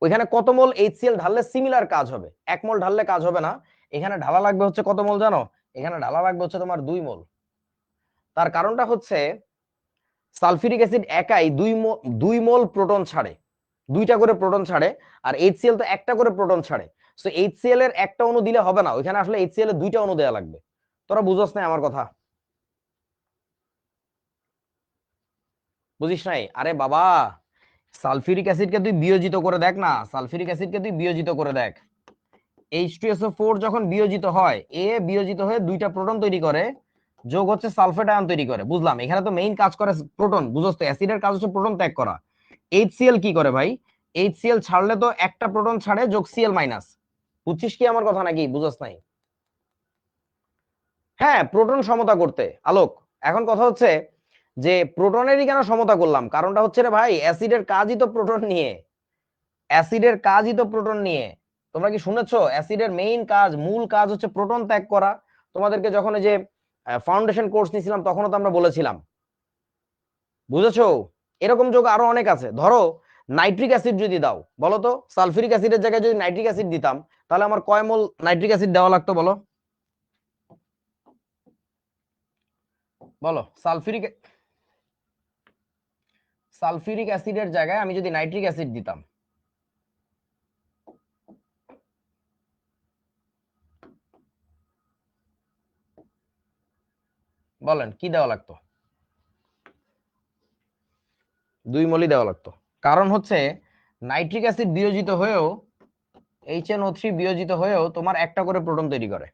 ওইখানে কত মোল HCl ঢাললে সিমিলার কাজ হবে? 1 মোল ঢাললে কাজ হবে না, এখানে ঢালা লাগবে হচ্ছে কত মোল জানো? এখানে ঢালা লাগবে হচ্ছে তোমার 2 মোল। তার কারণটা হচ্ছে সালফিউরিক অ্যাসিড একাই 2 মোল প্রোটন ছাড়ে, 2টা করে প্রোটন ছাড়ে, আর HCl তো একটা করে প্রোটন ছাড়ে। সো HCl এর একটা অণু দিলে হবে না, ওইখানে আসলে HCl এর 2টা অণু দেওয়া লাগবে। তোরা বুঝছ না আমার কথা? বুঝিস নাই? আরে বাবা, সালফিউরিক অ্যাসিডকে তুই বিয়োজিত করে দেখ না, সালফিউরিক অ্যাসিডকে তুই বিয়োজিত করে দেখ। H2SO4 যখন বিয়োজিত হয়, এ বিয়োজিত হয়ে 2টা প্রোটন তৈরি করে, যোগ হচ্ছে সালফেট আয়ন তৈরি করে। বুঝলাম, এখানে তো মেইন কাজ করে প্রোটন, বুঝছ তো? অ্যাসিডের কাজ হচ্ছে প্রোটন ত্যাগ করা। HCl কি করে ভাই? HCl ছাড়লে তো একটা প্রোটন ছাড়ে, যোগ Cl মাইনাস। বুঝছিস কি আমার কথা নাকি বুঝছ নাই? হ্যাঁ, প্রোটন সমতা করতে। আলোক, এখন কথা হচ্ছে যে প্রোটনেরই কেন সমতা করলাম? কারণটা হচ্ছে রে ভাই, অ্যাসিডের কাজই তো প্রোটন নিয়ে, অ্যাসিডের কাজই তো প্রোটন নিয়ে। তোমরা কি শুনেছো? অ্যাসিডের মেইন কাজ, মূল কাজ হচ্ছে প্রোটন ত্যাগ করা। তোমাদেরকে যখন এই যে ফাউন্ডেশন কোর্স নিয়েছিলাম তখনও তো আমরা বলেছিলাম, বুঝেছো? এরকম যোগ আরো অনেক আছে। ধরো নাইট্রিক অ্যাসিড যদি দাও, বলো তো সালফিউরিক অ্যাসিডের জায়গায় যদি নাইট্রিক অ্যাসিড দিতাম, তাহলে আমার কয় মোল নাইট্রিক অ্যাসিড দেওয়া লাগতো বলো? বলো, সালফিউরিক অ্যাসিডের জায়গায় আমি যদি নাইট্রিক অ্যাসিড দিতাম, বলেন কি দেওয়া লাগতো? 2 মোলই দেওয়া লাগতো। কারণ হচ্ছে নাইট্রিক অ্যাসিড বিয়োজিত হয়েও, HNO3 বিয়োজিত হয়েও তোমার একটা করে প্রোটন তৈরি করে।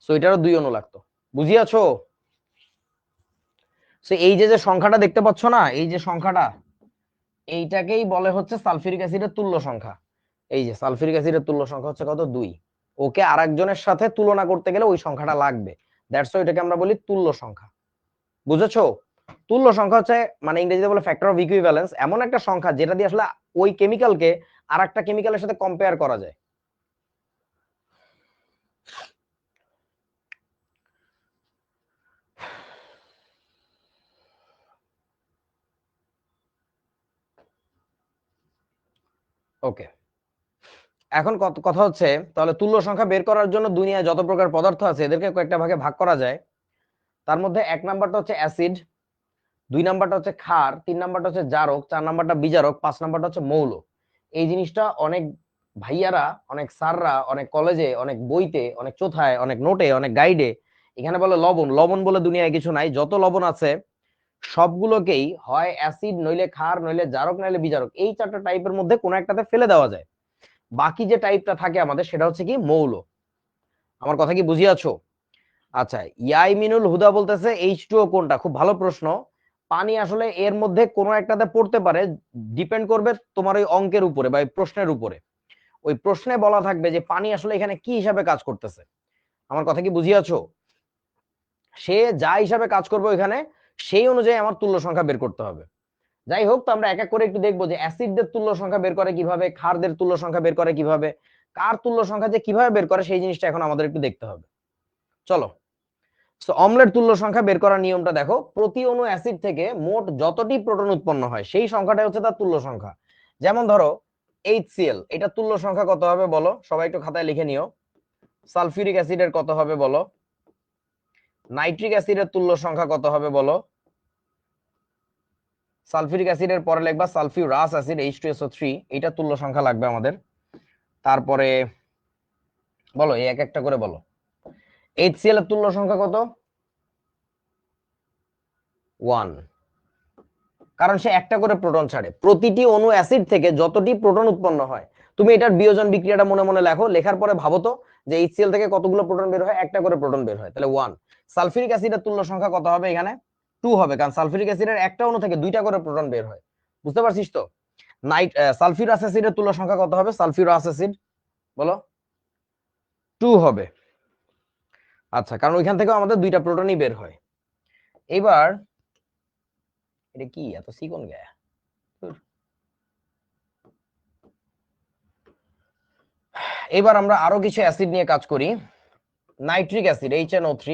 সো এটারও 2 অণু লাগতো। বুঝিয়াছো? সো এই যে যে সংখ্যাটা দেখতে পাচ্ছ না, এই যে সংখ্যাটা, এইটাকেই বলে হচ্ছে সালফিউরিক অ্যাসিডের তুল্য সংখ্যা। এই যে সালফিউরিক অ্যাসিডের তুল্য সংখ্যা হচ্ছে কত? 2। ওকে আরেকজনের সাথে তুলনা করতে গেলে ওই সংখ্যাটা লাগবে। দ্যাটস ওয়াই এটাকে আমরা বলি তুল্য সংখ্যা। বুঝেছো? তুল্য সংখ্যা হচ্ছে মানে ইংরেজিতে বলে ফ্যাক্টর অফ ইকুইভ্যালেন্স, এমন একটা সংখ্যা যেটা দিয়ে আসলে ওই কেমিক্যালকে আরেকটা কেমিক্যালের সাথে কম্পেয়ার করা যায়। ওকে, এখন কথা হচ্ছে তাহলে তুল্য সংখ্যা বের করার জন্য দুনিয়ায় যত প্রকার পদার্থ আছে এদেরকে কয়েকটা ভাগে ভাগ করা যায়। তার মধ্যে 1 নাম্বারটা হচ্ছে অ্যাসিড, 2 নাম্বারটা হচ্ছে ক্ষার, 3 নাম্বারটা হচ্ছে জারক, 4 নাম্বারটা বিজারক, 5 নাম্বারটা হচ্ছে মৌল। এই জিনিসটা অনেক ভাইয়ারা, অনেক স্যাররা, অনেক কলেজে, অনেক বইতে, অনেক চোথায়, অনেক নোটে, অনেক গাইডে এখানে বলে লবণ। লবণ বলে দুনিয়ায় কিছু নাই, যত লবণ আছে সবগুলোকেই হয় অ্যাসিড, নইলে ক্ষার, নইলে জারক, নইলে বিজারক, এই 4টা টাইপের মধ্যে কোনো একটাতে ফেলে দেওয়া যায়। বাকি যে টাইপটা থাকে আমাদের সেটা হচ্ছে কি? মৌল। আমার কথা কি বুঝিয়াছো? আচ্ছা, ইয়াইমিনুল হুদা বলতেছে H2O কোনটা? খুব ভালো প্রশ্ন। পানি আসলে এর মধ্যে কোনো একটাতে পড়তে পারে, ডিপেন্ড করবে তোমার ওই অঙ্কের উপরে বা প্রশ্নের উপরে। ওই প্রশ্নে বলা থাকবে যে পানি আসলে এখানে কি হিসাবে কাজ করতেছে। আমার কথা কি বুঝিয়াছো? সে যা হিসাবে কাজ করবে ওইখানে সেই অনুযায়ী আমার তুল্য সংখ্যা বের করতে হবে। যাই হোক, তো আমরা এক এক করে একটু দেখবো যে অ্যাসিডদের তুল্য সংখ্যা বের করে কিভাবে, ক্ষারদের তুল্য সংখ্যা বের করে কিভাবে, কার তুল্য সংখ্যা যে কিভাবে বের করে সেই জিনিসটা এখন আমাদের একটু দেখতে হবে। চলো, তো অম্লের তুল্য সংখ্যা বের করার নিয়মটা দেখো, প্রতি অণু অ্যাসিড থেকে মোট যতটি প্রোটন উৎপন্ন হয় সেই সংখ্যাটাই হচ্ছে তার তুল্য সংখ্যা। যেমন ধরো HCl, এটা তুল্য সংখ্যা কত হবে বলো, সবাই একটু খাতায় লিখে নিও। সালফিউরিক অ্যাসিডের কত হবে বলো, নাইট্রিক অ্যাসিডের তুল্য সংখ্যা কত হবে বলো, সালফিউরিক অ্যাসিডের পরে লিখবা সালফিউরাস অ্যাসিড H2SO3, এটা তুল্য সংখ্যা লাগবে আমাদের। তারপরে বলো, এই এক একটা করে বলো। HCl এর তুল্য সংখ্যা কত? 1, কারণ সে একটা করে প্রোটন ছাড়ে। প্রতিটি অণু অ্যাসিড থেকে যতটি প্রোটন উৎপন্ন হয়, তুমি এটার বিয়োজন বিক্রিয়াটা মনে মনে লেখো, লেখার পরে ভাবো তো যে HCl থেকে কতগুলো প্রোটন বের হয়, একটা করে প্রোটন বের হয়, তাহলে 1। সালফিউরিক অ্যাসিডের তুল্য সংখ্যা কত হবে এখানে? 2 হবে, কারণ সালফিউরিক অ্যাসিডের একটা অণু থেকে দুইটা করে প্রোটন বের হয়। বুঝতে পারছিস তো? সালফিউরাস অ্যাসিডের তুল্য সংখ্যা কত হবে? সালফিউরাস অ্যাসিড বলো, 2 হবে। আচ্ছা, কারণ ওইখান থেকে আমাদের দুইটা প্রোটনই বের হয়। এবার এটা কি এত চিকন গায়া? এবার আমরা আরো কিছু অ্যাসিড নিয়ে কাজ করি। নাইট্রিক অ্যাসিড HNO3,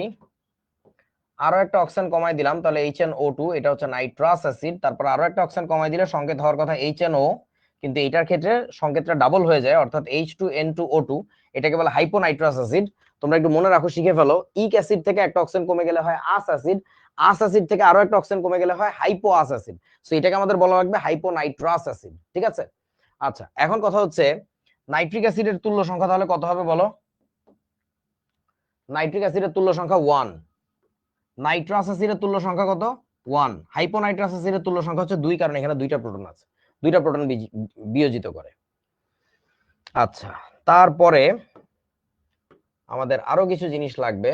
আরো একটা অক্সিজেন কমাই দিলাম, তাহলে HNO2, এটা হচ্ছে নাইট্রাস অ্যাসিড। তারপর আরো একটা অক্সিজেন কমাই দিলে সংকেত হওয়ার কথা HNO, কিন্তু এটার ক্ষেত্রে সংকেতটা ডাবল হয়ে যায়, অর্থাৎ H2N2O2, এটাকে বলে হাইপোনাইট্রাস অ্যাসিড। তোমরা একটু মনে রাখো, শিখে ফেলো, ইক অ্যাসিড থেকে একটা অক্সিজেন কমে গেলে হয় আস অ্যাসিড, আস অ্যাসিড থেকে আরো একটা অক্সিজেন কমে গেলে হয় হাইপো আস অ্যাসিড। সো এটাকে আমাদের বলা লাগবে হাইপোনাইট্রাস অ্যাসিড, ঠিক আছে? আচ্ছা, এখন কথা হচ্ছে নাইট্রিক অ্যাসিডের তুল্য সংখ্যা তাহলে কত হবে বলো? নাইট্রিক অ্যাসিডের তুল্য সংখ্যা 1, নাইট্রাস অ্যাসিডের তুল্য সংখ্যা কত? 1। হাইপোনাইট্রাস অ্যাসিডের তুল্য সংখ্যা হচ্ছে 2, কারণ এখানে দুইটা প্রোটন আছে, দুইটা প্রোটন বিয়োজিত করে। আচ্ছা, তারপরে আমাদের আরো কিছু জিনিস লাগবে,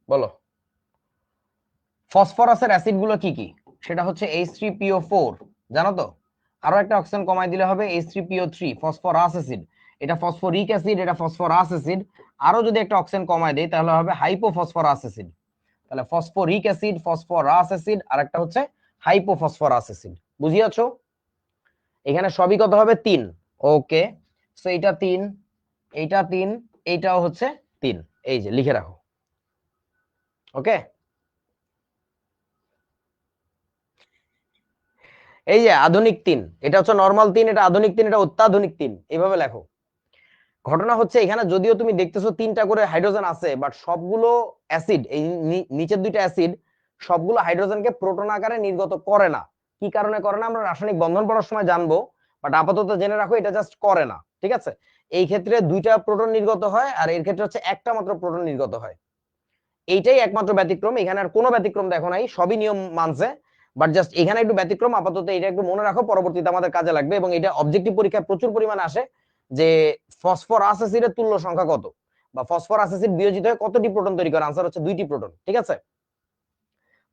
বলো। ফসফরাসের অ্যাসিড গুলো কি কি? সেটা হচ্ছে H3PO4, জানো তো? আরো একটা অক্সিজেন কমাই দিলে হবে H3PO3, ফসফরাস অ্যাসিড। এটা ফসফরিক অ্যাসিড, এটা ফসফরাস অ্যাসিড। আরো যদি একটা অক্সিজেন কমাই দেই তাহলে হবে হাইপোফসফরাস অ্যাসিড। তাহলে ফসফরিক অ্যাসিড, ফসফরাস অ্যাসিড, আর একটা হচ্ছে হাইপোফসফরাস অ্যাসিড। বুঝিয়াছো? এখানে সবই কত হবে? 3। ওকে, সো এটা 3, এইটা 3, এইটাও হচ্ছে 3। এই যে লিখে রাখো। ওকে, এই যে আধুনিক 3, এটা হচ্ছে নরমাল 3, এটা আধুনিক 3, এটা অত্যাধুনিক 3, এইভাবে লেখো। ঘটনা হচ্ছে এখানে যদিও তুমি দেখতেছো 3টা করে হাইড্রোজেন আছে, বাট সবগুলো অ্যাসিড, এই নিচের দুইটা অ্যাসিড সবগুলো হাইড্রোজেনকে প্রোটন আকারে নির্গত করে না। কি কারণে করে না আমরা রাসায়নিক বন্ধন পড়ার সময় জানবো, বাট আপাতত জেনে রাখো এটা জাস্ট করে না, ঠিক আছে? এই ক্ষেত্রে দুইটা প্রোটন নির্গত হয়, আর এর ক্ষেত্রে হচ্ছে একটা মাত্র প্রোটন নির্গত হয়। এইটাই একমাত্র ব্যতিক্রম, এখানে আর কোনো ব্যতিক্রম দেখো নাই, সবই নিয়ম মানছে, বাট জাস্ট এখানে একটু ব্যতিক্রম। আপাতত এটা একটু মনে রাখো, পরবর্তীতে আমাদের কাজে লাগবে, এবং এটা অবজেক্টিভ পরীক্ষায় প্রচুর পরিমাণে আসে যে ফসফরাস অ্যাসিডের তুল্য সংখ্যা কত, বা ফসফরাস অ্যাসিড বিয়োজিত হয়ে কতটি প্রোটন তৈরি করে? আনসার হচ্ছে 2টি প্রোটন, ঠিক আছে?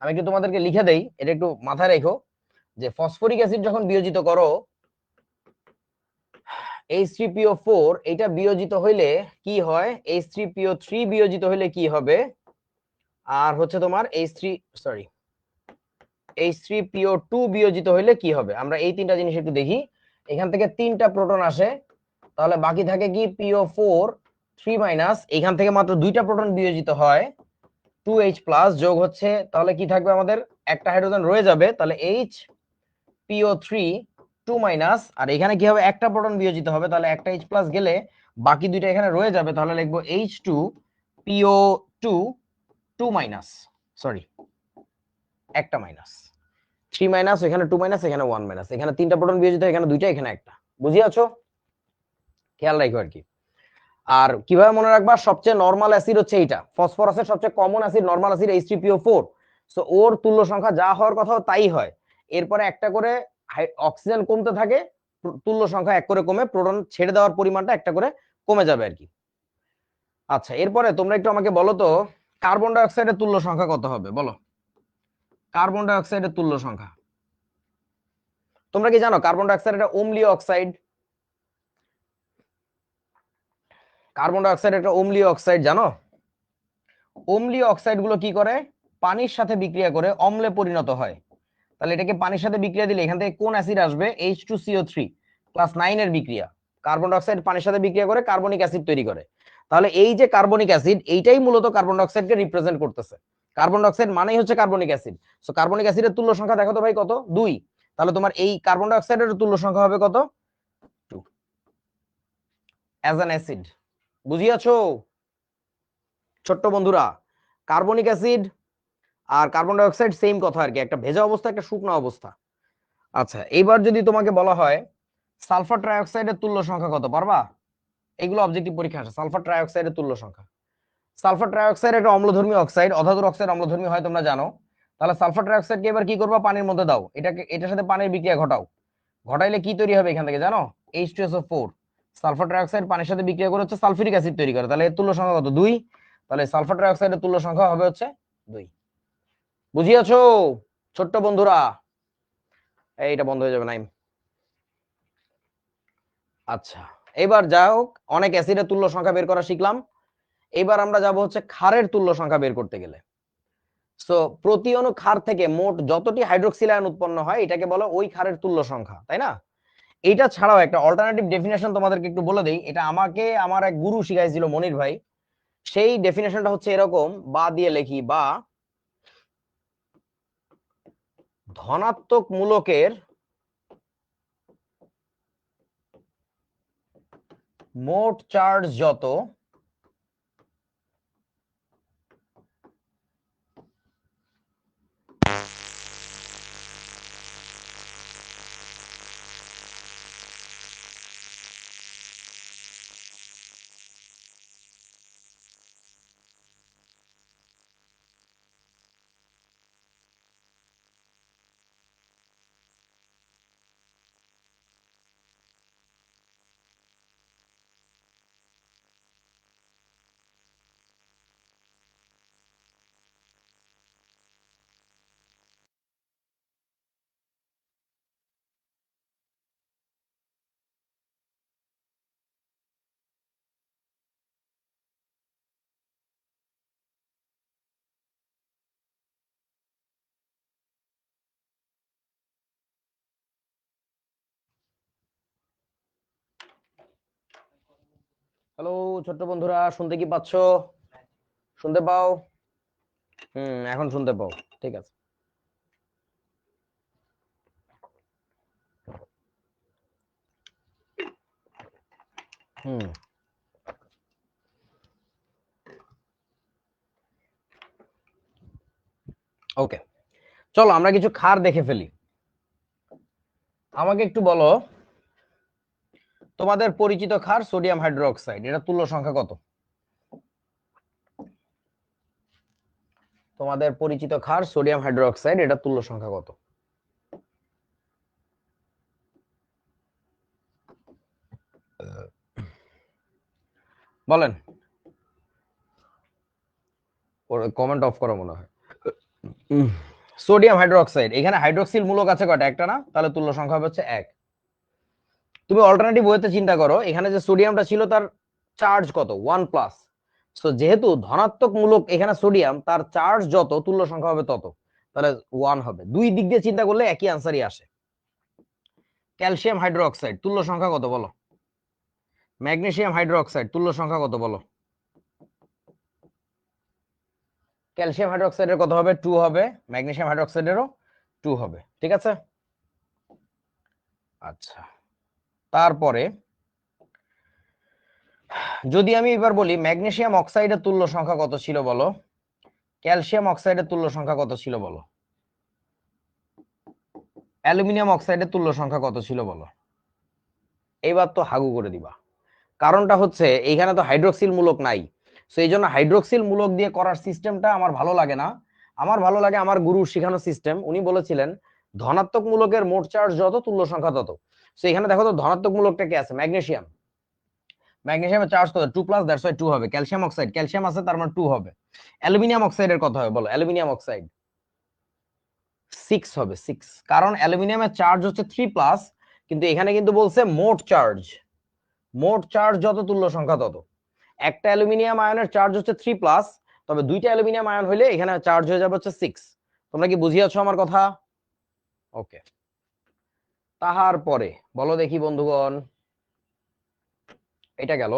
আমি একটু তোমাদেরকে লিখে দেই, এটা একটু মাথায় রেখো, যে ফসফরিক অ্যাসিড যখন বিয়োজিত করো H3PO4, এটা বিয়োজিত হইলে কি হয়, H3PO3 বিয়োজিত হইলে কি হবে, আর হচ্ছে তোমার H3PO2 বিয়োজিত হইলে কি হবে, আমরা এই 3টা জিনিস একটু দেখি। এখান থেকে 3টা প্রোটন আসে, তাহলে বাকি থাকে কি PO4 3-, এখান থেকে মাত্র 2টা প্রোটন বিয়োজিত হয়, 2H+ যোগ হচ্ছে, তাহলে কি থাকবে আমাদের? একটা হাইড্রোজেন রয়ে যাবে, তাহলে HPO3 2-, আর এখানে কি হবে? একটা প্রোটন বিয়োজিত হবে, তাহলে একটা H+ গেলে বাকি দুইটা এখানে রয়ে যাবে, তাহলে লিখবো H2PO2 2-, সরি, একটা মাইনাস, 3-, এখানে 2-, এখানে 1-, এখানে 3টা প্রোটন বিয়োজিত, এখানে দুইটা, এখানে একটা। বুঝিয়াছো? খেয়াল রাখো আর কি। আর কিভাবে মনে রাখবা? সবচেয়ে নরমাল অ্যাসিড হচ্ছে এইটা, ফসফরাসের সবচেয়ে common acid normal acid H3PO4। So ওর তুল্য সংখ্যা যা হওয়ার কথা তাই হয়, এরপরে একটা করে অক্সিজেন কমতে থাকে, তুল্য সংখ্যা এক করে কমে, প্রোটন ছেড়ে দেওয়ার পরিমাণটা একটা করে কমে যাবে আর কি। আচ্ছা, এরপরে তোমরা একটু আমাকে বলো তো, কার্বন ডাই অক্সাইডের তুল্য সংখ্যা কত হবে বলো? কার্বন ডাই অক্সাইডের তুল্য সংখ্যা তোমরা কি জানো? কার্বন ডাই অক্সাইড একটা অম্লীয় অক্সাইড, কার্বন ডাই অক্সাইড একটা অম্লীয় অক্সাইড, জানো? অম্লীয় অক্সাইড গুলো কি করে? পানির সাথে বিক্রিয়া করে অম্লে পরিণত হয়, তাহলে এটাকে পানির সাথে বিক্রিয়া দিলে এখান থেকে কোন অ্যাসিড আসবে? H2CO3 ক্লাস 9 এর বিক্রিয়া। কার্বন ডাইঅক্সাইড পানির সাথে বিক্রিয়া করে কার্বনিক অ্যাসিড তৈরি করে। তাহলে এই যে কার্বনিক অ্যাসিড, এইটাই মূলত কার্বন ডাইঅক্সাইডকে রিপ্রেজেন্ট করতেছে। কার্বন ডাইঅক্সাইড মানেই হচ্ছে কার্বনিক অ্যাসিড। সো কার্বনিক অ্যাসিডের তুল্য সংখ্যা দেখো তো ভাই কত? 2। তাহলে তোমার এই কার্বন ডাইঅক্সাইডের তুল্য সংখ্যা হবে কত? 2 অ্যাজ অ্যান অ্যাসিড। বুঝিয়াছো ছোট্ট বন্ধুরা? কার্বনিক অ্যাসিড আর কার্বন ডাইঅক্সাইড সেম কথা আর কি, একটা ভেজা অবস্থা একটা শুকনো অবস্থা। আচ্ছা, এবার যদি তোমাকে বলা হয় সালফার ট্রাইঅক্সাইডের তুল্য সংখ্যা কত, পারবা? এগুলো অবজেক্টিভ পরীক্ষা আসে। সালফার ট্রাইঅক্সাইডের তুল্য সংখ্যা। সালফার ট্রাইঅক্সাইড একটা অম্লধর্মী অক্সাইড, অধাতুর অক্সাইড অম্লধর্মী হয় তোমরা জানো। তাহলে সালফার ট্রাইঅক্সাইডকে এবার কি করবা? পানির মধ্যে দাও, এটাকে এটার সাথে পানির বিক্রিয়া ঘটাও। ঘটাইলে কি তৈরি হবে এখান থেকে জানো? H2SO4। সালফার ট্রাইঅক্সাইড পানির সাথে বিক্রিয়া করে হচ্ছে সালফিউরিক অ্যাসিড তৈরি করে। তাহলে এর তুল্য সংখ্যা কত? 2। তাহলে সালফার ট্রাইঅক্সাইডের তুল্য সংখ্যা হবে হচ্ছে 2। বুঝিয়াছো ছোট্ট বন্ধুরা? এইটা বন্ধ হয়ে যাবে নাইম। আচ্ছা, এবার যাও, অনেক অ্যাসিডের তুল্য সংখ্যা বের করা শিখলাম। এবার আমরা যাব হচ্ছে ক্ষারের তুল্য সংখ্যা বের করতে গেলে। সো প্রতি অণু ক্ষার থেকে মোট যতটি হাইড্রোক্সিল আয়ন উৎপন্ন হয় এটাকে বলে ওই ক্ষারের তুল্য সংখ্যা, তাই না? এটা ছাড়াও একটা অল্টারনেটিভ ডেফিনেশন তোমাদেরকে একটু বলে দেই। এটা আমাকে আমার এক গুরু শিখাইছিল, মনির ভাই। সেই ডেফিনেশনটা হচ্ছে এরকম, বা দিয়ে লিখি, বা ধনাত্মক মূলকের মোট চার্জ যত হ্যালো ছোট্ট বন্ধুরা, শুনতে কি পাচ্ছ? শুনতে পাও? এখন শুনতে পাও, ঠিক আছে। হুম, ওকে, চলো আমরা কিছু ক্ষার দেখে ফেলি। আমাকে একটু বলো, তোমাদের পরিচিত ক্ষার সোডিয়াম হাইড্রোক্সাইড, এটা তুল্য সংখ্যা কত? তোমাদের পরিচিত ক্ষার সোডিয়াম হাইড্রোক্সাইড, এটা তুল্য সংখ্যা কত? বলেন। ওর কমেন্ট অফ করো মনে হয়। সোডিয়াম হাইড্রোক্সাইড, এখানে হাইড্রোক্সিল মূলক আছে কয়টা? একটা না? তাহলে তুল্য সংখ্যা হবে হচ্ছে 1। তুমি অল্টারনেটিভ ওয়েতে চিন্তা করো, এখানে যে সোডিয়ামটা ছিল তার চার্জ কত? 1+। সো যেহেতু ধনাত্মক মূলক এখানে সোডিয়াম, তার চার্জ যত তুল্য সংখ্যা হবে তত, তাহলে 1 হবে। দুই দিক দিয়ে চিন্তা করলে একই আনসারই আসে। ক্যালসিয়াম হাইড্রোক্সাইড তুল্য সংখ্যা কত বলো? ম্যাগনেসিয়াম হাইড্রোক্সাইড তুল্য সংখ্যা কত বলো? ক্যালসিয়াম হাইড্রোক্সাইডের কত হবে? 2 হবে। ম্যাগনেসিয়াম হাইড্রোক্সাইডেরও 2 হবে, ঠিক আছে। আচ্ছা, তারপরে যদি আমি এবার বলি ম্যাগনেসিয়াম অক্সাইডের তুল্য সংখ্যা কত ছিল বলো? ক্যালসিয়াম অক্সাইডের তুল্য সংখ্যা কত ছিল বলো? অ্যালুমিনিয়াম অক্সাইডের তুল্য সংখ্যা কত ছিল বলো? এইবার তো হাগু করে দিবা। কারণটা হচ্ছে এইখানে তো হাইড্রোক্সিল মূলক নাই। সো এই জন্য হাইড্রোক্সিল মূলক দিয়ে করার সিস্টেমটা আমার ভালো লাগে না। আমার ভালো লাগে আমার গুরুর শেখানো সিস্টেম। উনি বলেছিলেন ধনাত্মক মূলকের মোট চার্জ যত তুল্য সংখ্যা তত। সো এখানে দেখো তো ধনাত্মক মূলকটা কি আছে? ম্যাগনেসিয়াম। ম্যাগনেসিয়ামের চার্জ কত? 2+, দ্যাটস ওয়াই 2 হবে। ক্যালসিয়াম অক্সাইড, ক্যালসিয়াম আছে তার মানে 2 হবে। অ্যালুমিনিয়াম অক্সাইডের কত হবে বলো? অ্যালুমিনিয়াম অক্সাইড 6 হবে, 6। কারণ অ্যালুমিনিয়ামের চার্জ হচ্ছে 3+, কিন্তু এখানে কিন্তু বলছে মোট চার্জ। মোট চার্জ যত তুল্য সংখ্যা তত। একটা অ্যালুমিনিয়াম আয়নের চার্জ হচ্ছে 3+, তবে দুইটা অ্যালুমিনিয়াম আয়ন হইলে এখানে চার্জ হয়ে যাবে হচ্ছে 6। তোমরা কি বুঝিয়েছো আমার কথা? ওকে, তাহার পরে বলো দেখি বন্ধুগণ, এটা গেল।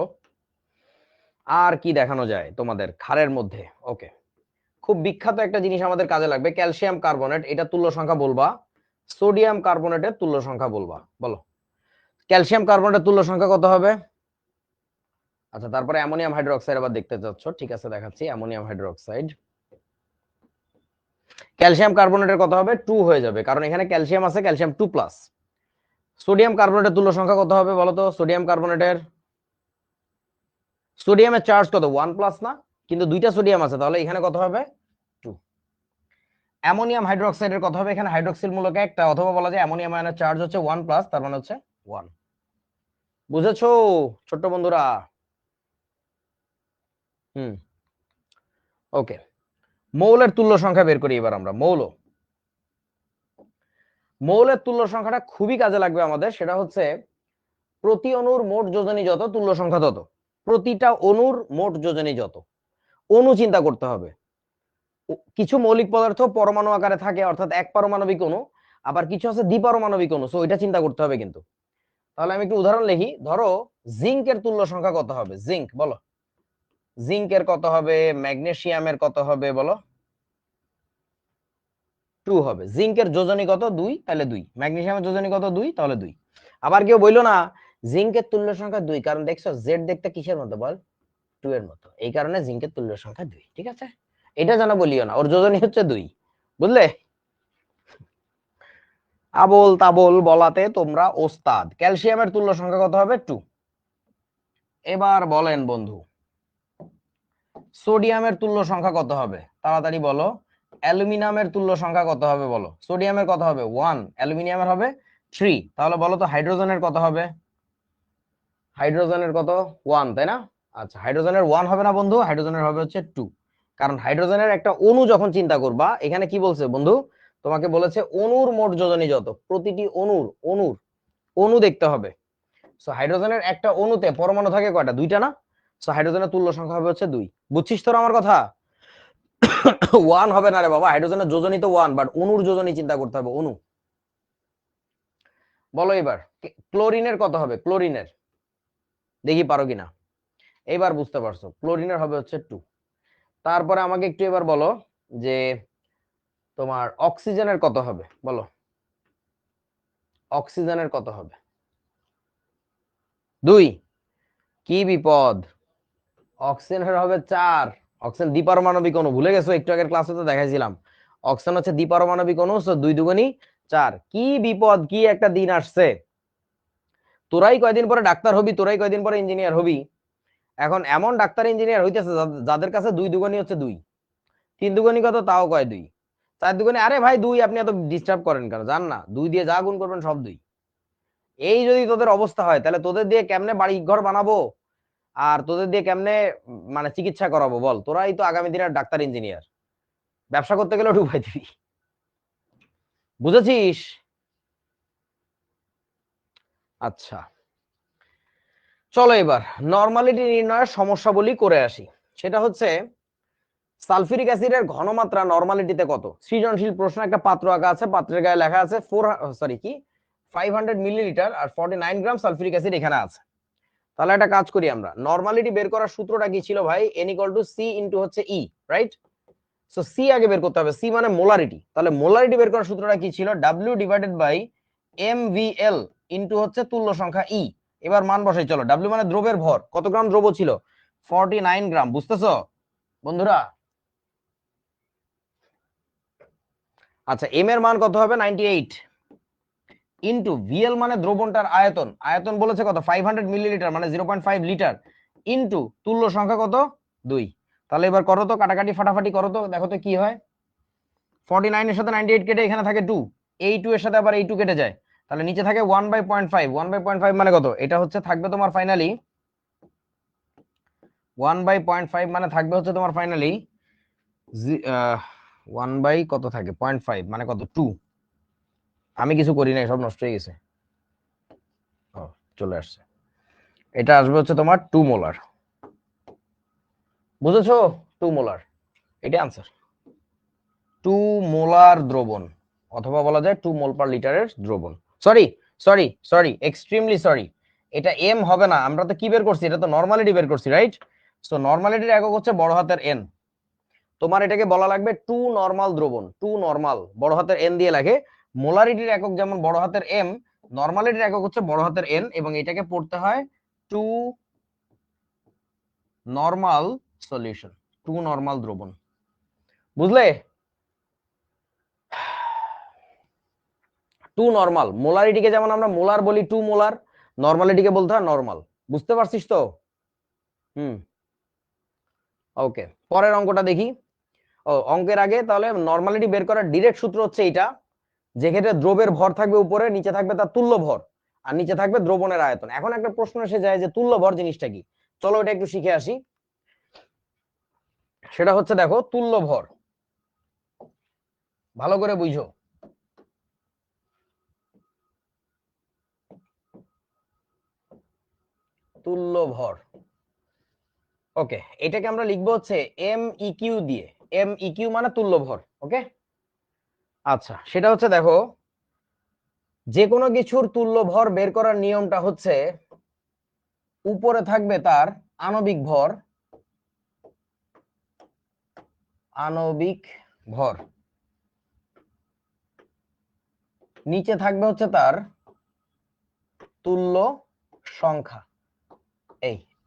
আর কি দেখানো যায় তোমাদের ক্ষারের মধ্যে? ওকে, খুব বিখ্যাত একটা জিনিস আমাদের কাজে লাগবে, ক্যালসিয়াম কার্বনেট। এটা তুল্য সংখ্যা বলবা, সোডিয়াম কার্বনেটের তুল্য সংখ্যা বলবা। বলো ক্যালসিয়াম কার্বনেটের তুল্য সংখ্যা কত হবে? আচ্ছা, তারপরে অ্যামোনিয়াম হাইড্রোক্সাইড আবার দেখতে চাচ্ছ, ঠিক আছে দেখাচ্ছি। অ্যামোনিয়াম হাইড্রোক্সাইড, ক্যালসিয়াম কার্বনেটের কত হবে? 2 হয়ে যাবে, কারণ এখানে ক্যালসিয়াম আছে, ক্যালসিয়াম 2+। সোডিয়াম কার্বনেটের তুল্য সংখ্যা কত হবে বলো তো? সোডিয়াম কার্বনেটের, সোডিয়ামের চার্জ কত? 1+ না, কিন্তু দুইটা সোডিয়াম আছে, তাহলে এখানে কত হবে? 2। অ্যামোনিয়াম হাইড্রোক্সাইডের কত হবে? এখানে হাইড্রোক্সিল মূলক একটা, অথবা বলা যায় অ্যামোনিয়াম আয়নের চার্জ হচ্ছে 1+, তার মানে হচ্ছে 1। বুঝেছো ছোট্ট বন্ধুরা? হুম, ওকে। মৌলের তুল্য সংখ্যা বের করি এবার আমরা। মৌলের তুল্য সংখ্যাটা খুবই কাজে লাগবে আমাদের, সেটা হচ্ছে প্রতি অণুর মোট যোজনী যত, তুল্য সংখ্যা তত। প্রতিটা অণুর মোট যোজনী যত, অণু চিন্তা করতে হবে। কিছু মৌলিক পদার্থ পরমাণু আকারে থাকে, অর্থাৎ এক পারমাণবিক অণু, আবার কিছু আছে দ্বিপারমাণবিক অণু, সো এটা চিন্তা করতে হবে কিন্তু। তাহলে আমি একটু উদাহরণ লিখি। ধরো জিঙ্কের তুল্য সংখ্যা কত হবে? জিঙ্ক, বলো জিঙ্কের কত হবে? ম্যাগনেসিয়ামের কত হবে বলো? 2 হবে। জিঙ্কের যোজনী কত? 2, তাহলে 2। ম্যাগনেসিয়ামের যোজনী কত? 2, তাহলে 2। আবার কেউ বললো না জিঙ্কের তুল্য সংখ্যা 2, কারণ দেখছো জেড দেখতে কিসের মতো বল? 2 এর মতো, এই কারণে জিঙ্কের তুল্য সংখ্যা 2। ঠিক আছে, এটা জানা বলিও না, ওর যোজনী হচ্ছে 2, বুঝলে? আবোল তাবোল বলাতে তোমরা ওস্তাদ। ক্যালসিয়ামের তুল্য সংখ্যা কত হবে? 2। এবার বলেন বন্ধু, সোডিয়ামের তুল্য সংখ্যা কত হবে? তাড়াতাড়ি বলো। অ্যালুমিনিয়ামের তুল্য সংখ্যা কত হবে বলো? সোডিয়ামের কত হবে? 1, অ্যালুমিনিয়ামের হবে 3। তাহলে বলো তো হাইড্রোজেনের কত হবে? হাইড্রোজেনের কত? 1, তাই না? আচ্ছা, হাইড্রোজেনের 1 হবে না বন্ধু, হাইড্রোজেনের হবে হচ্ছে 2। কারণ হাইড্রোজেনের একটা অণু যখন চিন্তা করবা, এখানে কি বলছে বন্ধু? তোমাকে বলেছে অণুর মোট যোজনী যত, প্রতিটি অণু দেখতে হবে। সো হাইড্রোজেনের একটা অণুতে পরমাণু থাকে কয়টা? 2টা না? সো হাইড্রোজেনের তুল্য সংখ্যা হবে হচ্ছে 2। বুঝছিস তোরা আমার কথা? 1 হবে না রে বাবা, হাইড্রোজেনের যোজনী তো 1, বাট অণুর যোজনী চিন্তা করতে হবে, অণু। বলো এবার ক্লোরিনের কত হবে? ক্লোরিনের দেখি পারো কিনা। এবার বুঝতে পারছো, ক্লোরিনের হবে হচ্ছে 2। তারপরে আমাকে একটু এবার বলো যে তোমার অক্সিজেনের কত হবে বলো? অক্সিজেনের কত হবে? 2। কি বিপদ, অক্সিজেনের হবে 4। অক্সিজেন দ্বিপারমাণবিক অণু, ভুলে গেছো? একটু আগের ক্লাসে তো দেখাইছিলাম অক্সিজেন হচ্ছে দ্বিপারমাণবিক অণু, সো 2 দুগুণী 4। কি বিপদ, কি একটা দিন আসছে। তোরাই কয়দিন পরে ডাক্তার হবি, তোরাই কয়দিন পরে ইঞ্জিনিয়ার হবি। এখন এমন ডাক্তার ইঞ্জিনিয়ার হইতেছে যাদের কাছে 2 দুগুণী হচ্ছে 2, 3 দুগুণী কত? তাও কয় 2, 4 দুগুণী, আরে ভাই 2, আপনি এত ডিস্টার্ব করেন কেন? জান না 2 দিয়ে যা গুণ করবেন সব 2। এই যদি তোদের অবস্থা হয়, তাহলে তোদের দিয়ে কেমনে বাড়ি ঘর বানাবো, আর তোদের দিয়ে কেমনে মানে চিকিৎসা করাবো বল? তোরাই তো আগামী দিনের ডাক্তার ইঞ্জিনিয়ার, ব্যবসা করতে গেলে ঢুকাই দিবি। বুঝেছিস? আচ্ছা, চলো এবার নরমালিটি নির্ণয়ের সমস্যাবলী করে আসি। সেটা হচ্ছে সালফিউরিক অ্যাসিডের ঘনমাত্রা নরমালিটিতে কত? সৃজনশীল প্রশ্ন, একটা পাত্র আঁকা আছে, পাত্রের গায়ে লেখা আছে 500 মিলিলিটার আর 49 গ্রাম সালফিউরিক অ্যাসিড এখানে আছে। তাহলে একটা কাজ করি আমরা, নরমালিটি বের করার সূত্রটা কি ছিল ভাই? N = C ইনটু হচ্ছে E, রাইট? সো সি আগে বের করতে হবে, সি মানে মোলারিটি। তাহলে মোলারিটি বের করার সূত্রটা কি ছিল? W divided by MVL into হচ্ছে তুল্য সংখ্যা E। এবার মান বসাই চলো। W মানে দ্রবের ভর, কত গ্রাম দ্রব ছিল? 49 গ্রাম। বুঝতেছো বন্ধুরা? আচ্ছা, এম এর মান কত হবে? 98 ইনটু ভিএল মানে দ্রবণটার আয়তন, আয়তন বলেছে কত? 500 মিলিলিটার মানে 0.5 লিটার, ইনটু তুল্য সংখ্যা কত? 2। তাহলে এবার করো তো, কাটাকাটি ফাটাফাটি করো তো, দেখো তো কি হয়। 49 এর সাথে 98 কেটে এখানে থাকে 2, এই 2 এর সাথে আবার এই 2 কেটে যায়, তাহলে নিচে থাকে 1/0.5। 1/0.5 মানে কত? এটা হচ্ছে থাকবে তোমার ফাইনালি 1/0.5 মানে থাকবে হচ্ছে তোমার ফাইনালি 1 বাই কত থাকে 0.5 মানে কত? 2। আমি কিছু করি নাই, সব নষ্ট হয়ে গেছে। ও, চলে আসছে। এটা আসবে হচ্ছে তোমার 2 মোলার। বুঝেছো? 2 মোলার। এটা আনসার। 2 মোলার দ্রবণ, অথবা বলা যায় 2 মোল পার লিটারের দ্রবণ। Sorry sorry sorry, extremely sorry, এটা এম হবে না, আমরা তো কি বের করছি, এটা তো নর্মালিটি বের করছি, রাইট? সো নর্মালিটির একক হচ্ছে বড় হাতের এন। তোমার এটাকে বলা লাগবে 2 নরমাল দ্রবণ। 2 নরমাল বড় হাতের এন দিয়ে লাগে। মোলারিটির একক যেমন বড় হাতের এম, নরমালিটির একক হচ্ছে বড় হাতের এন, এবং এটাকে পড়তে হয় 2 নরমাল সলিউশন, 2 নরমাল দ্রবণ। বুঝলে? 2 নরমাল, মোলারিটিকে যেমন আমরা মোলার বলি 2 মোলার, নরমালিটিকে বলতে হয় নরমাল। বুঝতে পারছিস তো? ওকে, পরের অঙ্কটা দেখি। ও, অঙ্কের আগে তাহলে নরমালিটি বের করার ডিরেক্ট সূত্র হচ্ছে এইটা, যেক্ষেত্রে দ্রবের ভর থাকবে উপরে, নিচে থাকবে তার তুল্য ভর, আর নিচে থাকবে দ্রবণের আয়তন। এখন একটা প্রশ্ন এসে যায় যে তুল্য ভর জিনিসটা কি? চলো এটা একটু শিখে আসি। সেটা হচ্ছে, দেখো, তুল্য ভর ভালো করে বুঝো। তুল্য ভর, ওকে, এটাকে আমরা লিখবো হচ্ছে এম ই কিউ দিয়ে। এম ই কিউ মানে তুল্য ভর, ওকে? আচ্ছা, সেটা হচ্ছে, দেখো, যে কোনো কিছুর তুল্য ভর বের করার নিয়মটা হচ্ছে উপরে থাকবে তার আণবিক ভর, আণবিক ভর, নিচে থাকবে হচ্ছে তার তুল্য সংখ্যা।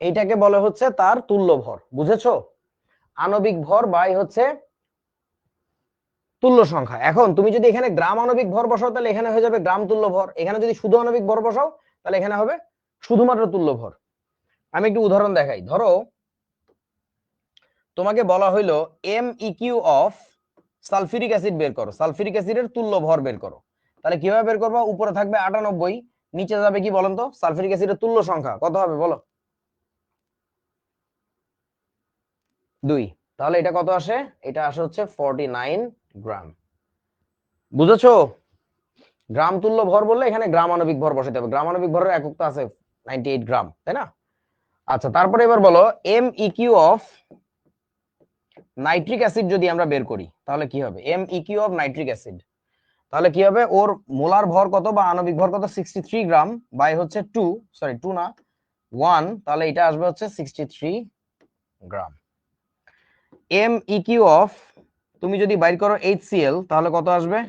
এইটাকে বলে হচ্ছে তার তুল্য ভর, বুঝেছো? আণবিক ভর বাই হচ্ছে তুল্য সংখ্যা। এখন তুমি যদি এখানে গ্রাম আণবিক ভর বসাও তাহলে এখানে হয়ে যাবে গ্রাম তুল্য ভর, এখানে যদি শুধু আণবিক ভর বসাও তাহলে এখানে হবে শুধুমাত্র তুল্য ভর। আমি একটু উদাহরণ দেখাই। ধরো তোমাকে বলা হইলো M EQ of sulphuric acid বের করো, সালফিউরিক অ্যাসিডের তুল্য ভর বের করো। তাহলে কিভাবে বের করবো? উপরে থাকবে 98, নিচে যাবে কি বলেন তো? সালফিউরিক অ্যাসিডের তুল্য সংখ্যা কত হবে বলো? 2। তাহলে এটা কত আসে? এটা আসে হচ্ছে 49 গ্রাম। বুঝেছো? গ্রাম তুল্য ভর বললে এখানে গ্রাম আণবিক ভর বসাতে হবে, গ্রাম আণবিক ভরের একক তো আছে 98 গ্রাম, তাই না? আচ্ছা, তারপরে এবার বলো M EQ of nitric acid যদি আমরা বের করি তাহলে কি হবে? M EQ of nitric acid, তাহলে কি হবে? ওর মোলার ভর কত বা আণবিক ভর কত? 63 গ্রাম বাই হচ্ছে 2, সরি 2 না 1, তাহলে এটা আসবে হচ্ছে 63 গ্রাম। এম ইকিউ অফ, তুমি যদি বাইর করো HCl তাহলে কত আসবে?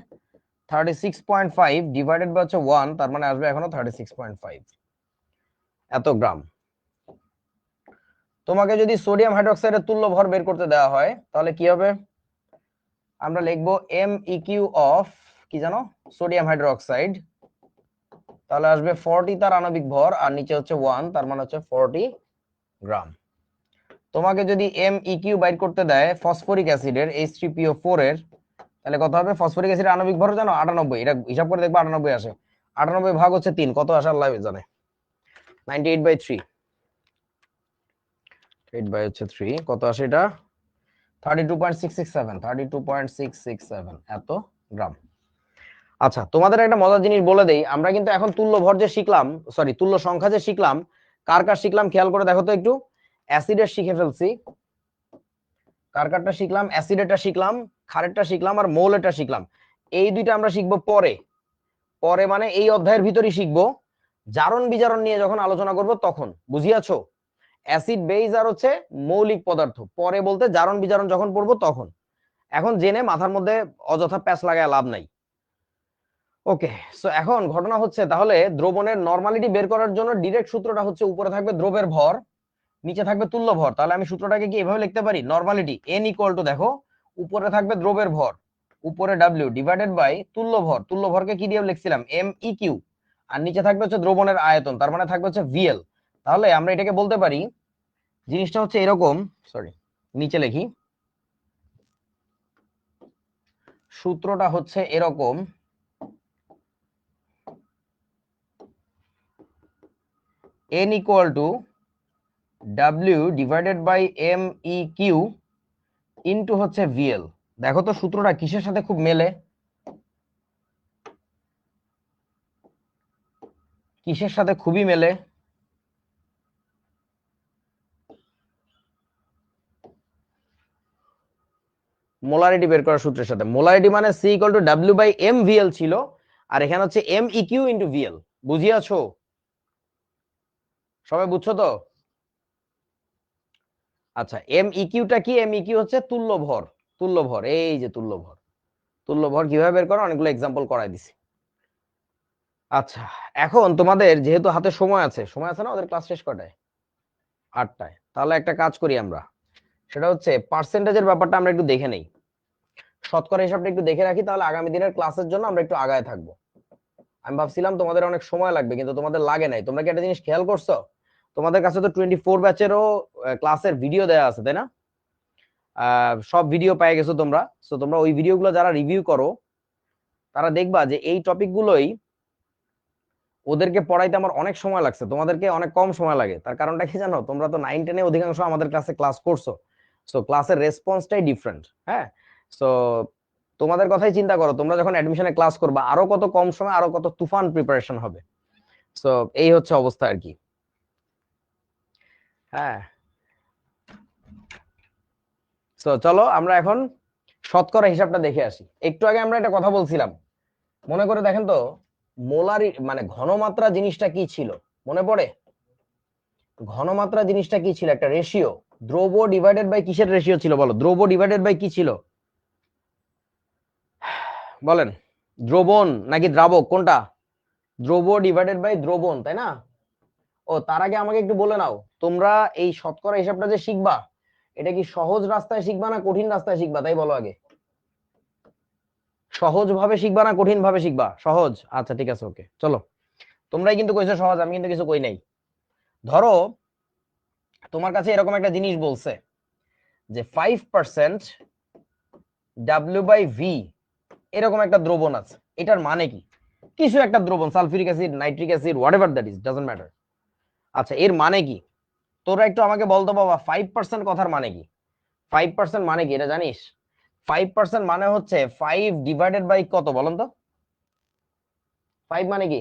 36.5 ডিভাইডেড বাই হচ্ছে 1, তার মানে আসবে এখনো 36.5 এত গ্রাম। তোমাকে যদি সোডিয়াম হাইড্রোক্সাইডের তুল্য ভর বের করতে দেওয়া হয় তাহলে কি হবে? আমরা লিখবো এম ইকিউ অফ কি জানো? সোডিয়াম হাইড্রোক্সাইড, তাহলে আসবে 40 তার আণবিক ভর, আর নিচে হচ্ছে 1, তার মানে হচ্ছে 40 গ্রাম। তোমাকে যদি এম ইকিউ বাইর করতে দেয় ফসফরিক অ্যাসিডের H3PO4 এর, তাহলে কত হবে? ফসফরিক অ্যাসিডের আণবিক ভর জানো? 98। এটা হিসাব করে দেখবো 98 আসে। 98 ভাগ হচ্ছে 3, কত আসে আল্লাহ জানে। 98/3, 8/3 কত আসে? এটা 32.667, 32.667 এত গ্রাম। আচ্ছা, তোমাদের একটা মজার জিনিস বলে দেই, আমরা কিন্তু এখন তুল্য ভর যে শিখলাম, সরি তুল্য সংখ্যা যে শিখলাম, কার কার শিখলাম খেয়াল করে দেখো তো একটু। অ্যাসিডের শিখে ফেলছি, কার কারটা শিখলাম? অ্যাসিডেরটা শিখলাম, ক্ষারেরটা শিখলাম, আর মৌলেরটা শিখলাম। এই দুইটা আমরা শিখবো পরে, পরে মানে এই অধ্যায়ের ভিতরই শিখবো। জারণ বিজারণ নিয়ে যখন আলোচনা করব তখন, বুঝিয়াছো? অ্যাসিড বেজ আর হচ্ছে মৌলিক পদার্থ পরে বলতে, জারণ বিজারণ যখন পড়বো তখন। এখন জেনে মাথার মধ্যে অযথা প্যাচ লাগায় লাভ নাই। ওকে, সো এখন ঘটনা হচ্ছে, তাহলে দ্রবণের নরমালিটি বের করার জন্য ডিরেক্ট সূত্রটা হচ্ছে উপরে থাকবে দ্রবের ভর, নিচে থাকবে তুল্য ভর। তাহলে আমি সূত্রটাকে কি এভাবে লিখতে পারি? নরমালিটি এন ইকুয়াল টু, দেখো, উপরে থাকবে দ্রবের ভর, উপরে ডাব্লিউ ডিভাইডেড বাই তুল্য ভর, তুল্য ভরকে কি দিয়ে লিখছিলাম? এম ই কিউ, আর নিচে থাকবে হচ্ছে দ্রবণের আয়তন, তার মানে থাকবে হচ্ছে ভিএল। তাহলে আমরা এটাকে বলতে পারি, জিনিসটা হচ্ছে এরকম, সরি নিচে লিখি, সূত্রটা হচ্ছে এরকম, n equal to W divided by M E Q into হচ্ছে ভিএল। দেখো তো সূত্রটা কিসের সাথে খুব মেলে? কিসের সাথে খুবই মেলে? মোলারিটি বের করার সূত্রের সাথে। মোলারিটি মানে C equal to W by M VL ছিল, আর এখানে হচ্ছে এম ইকিউ ইন্টু ভিএল। বুঝিয়াছো? সবাই বুঝছো তো? আচ্ছা, এম ইকিউটা কি? এম ইকিউ হচ্ছে তুল্য ভর। তুল্য ভর, এই যে তুল্য ভর। তুল্য ভর কিভাবে বের করো অনেকগুলো এক্সাম্পল করাই দিছি। আচ্ছা, এখন তোমাদের যেহেতু হাতে সময় আছে, সময় আছে না? ওদের ক্লাস শেষ কটায়? 8টায়। তাহলে একটা কাজ করি আমরা, সেটা হচ্ছে পার্সেন্টেজের ব্যাপারটা আমরা একটু দেখে নেই, শতকরা হিসাবটা একটু দেখে রাখি, তাহলে আগামী দিনের ক্লাসের জন্য আমরা একটু আগায় থাকবো। আমি ভাবছিলাম তোমাদের অনেক সময় লাগবে, কিন্তু তোমাদের লাগে নাই। তোমরা কি একটা জিনিস খেয়াল করছো? তোমাদের কাছে তো 24 ব্যাচেরও ক্লাসের ভিডিও দেওয়া আছে, তাই না? সব ভিডিও পেয়ে গেছো তোমরা। তো তোমরা ওই ভিডিওগুলো যারা রিভিউ করো, তারা দেখবা যে এই টপিকগুলোই ওদেরকে পড়াইতে আমার অনেক সময় লাগছে, তোমাদেরকে অনেক কম সময় লাগে। তার কারণটা কি জানো? তোমরা তো 9-10 অধিকাংশ আমাদের ক্লাসে ক্লাস করছো, সো ক্লাসের রেসপন্সটাই ডিফারেন্ট। হ্যাঁ, সো তোমাদের কথাই চিন্তা করো, তোমরা যখন অ্যাডমিশনে ক্লাস করবা আরো কত কম সময়, আরো কত তুফান প্রিপারেশন হবে। সো এই হচ্ছে অবস্থা আর কি। হ্যাঁ, সো চলো আমরা এখন শতকরা হিসাবটা দেখে আসি। একটু আগে আমরা একটা কথা বলছিলাম, মনে করে দেখেন তো, মোলারি মানে ঘনমাত্রা জিনিসটা কি ছিল? মনে পড়ে? ঘনমাত্রা জিনিসটা কি ছিল? একটা রেশিও। দ্রব্য ডিভাইডেড বাই কিসের রেশিও ছিল বলো? দ্রব্য ডিভাইডেড বাই কি ছিল বলেন? দ্রবণ নাকি দ্রাবক, কোনটা? দ্রব্য ডিভাইডেড বাই দ্রবণ, তাই না? ও, তার আগে আমাকে একটু বলে নাও, তোমরা এই শতকরা হিসাবটা যে শিখবা, এটা কি সহজ রাস্তায় শিখবা না কঠিন রাস্তায় শিখবা, তাই বলো আগে। সহজ ভাবে শিখবা না কঠিন ভাবে শিখবা? সহজ। আচ্ছা ঠিক আছে, ওকে চলো। তোমরাই কিন্তু কইছো সহজ, আমি কিন্তু কিছু কই নাই। ধরো তোমার কাছে এরকম একটা জিনিস বলছে যে 5% ডাব্লিউ বাই ভি এরকম একটা দ্রবণ আছে। এটার মানে কি? কিছু একটা দ্রবণ, sulphuric acid, nitric acid, whatever that is, doesn't matter. আচ্ছা, এর মানে কি? তোরা একটু আমাকে বলতো বাবা, 5% কথার মানে কি? 5% মানে কি এটা জানিস? 5% মানে হচ্ছে 5 ডিভাইডেড বাই কত বলেন তো? 5 মানে কি?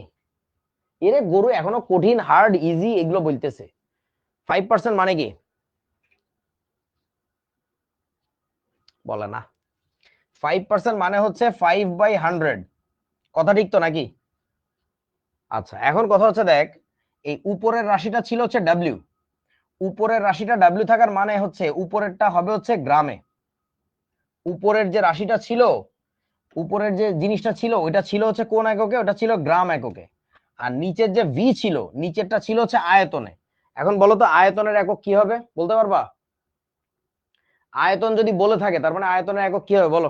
এরে গরু এখনো কঠিন হার্ড ইজি এগুলো বলতেছে। 5% মানে কি? বলে না। 5% মানে হচ্ছে 5/100। কথা ঠিক তো নাকি? আচ্ছা, এখন কথা হচ্ছে দেখ, এই উপরের রাশিটা ছিল হচ্ছে ডাব্লিউ। উপরের রাশিটা ডাব্লিউ থাকার মানে হচ্ছে উপরেরটা হবে হচ্ছে গ্রামে। উপরের যে রাশিটা ছিল, উপরের যে জিনিসটা ছিল, ওইটা ছিল হচ্ছে কোন এককে? ওটা ছিল গ্রাম এককে। আর নিচের যে ভি ছিল, নিচেরটা ছিল হচ্ছে আয়তনে। এখন বলো তো আয়তনের একক কি হবে, বলতে পারবা? আয়তন যদি বলে থাকে তার মানে আয়তনের একক কি হবে বলো?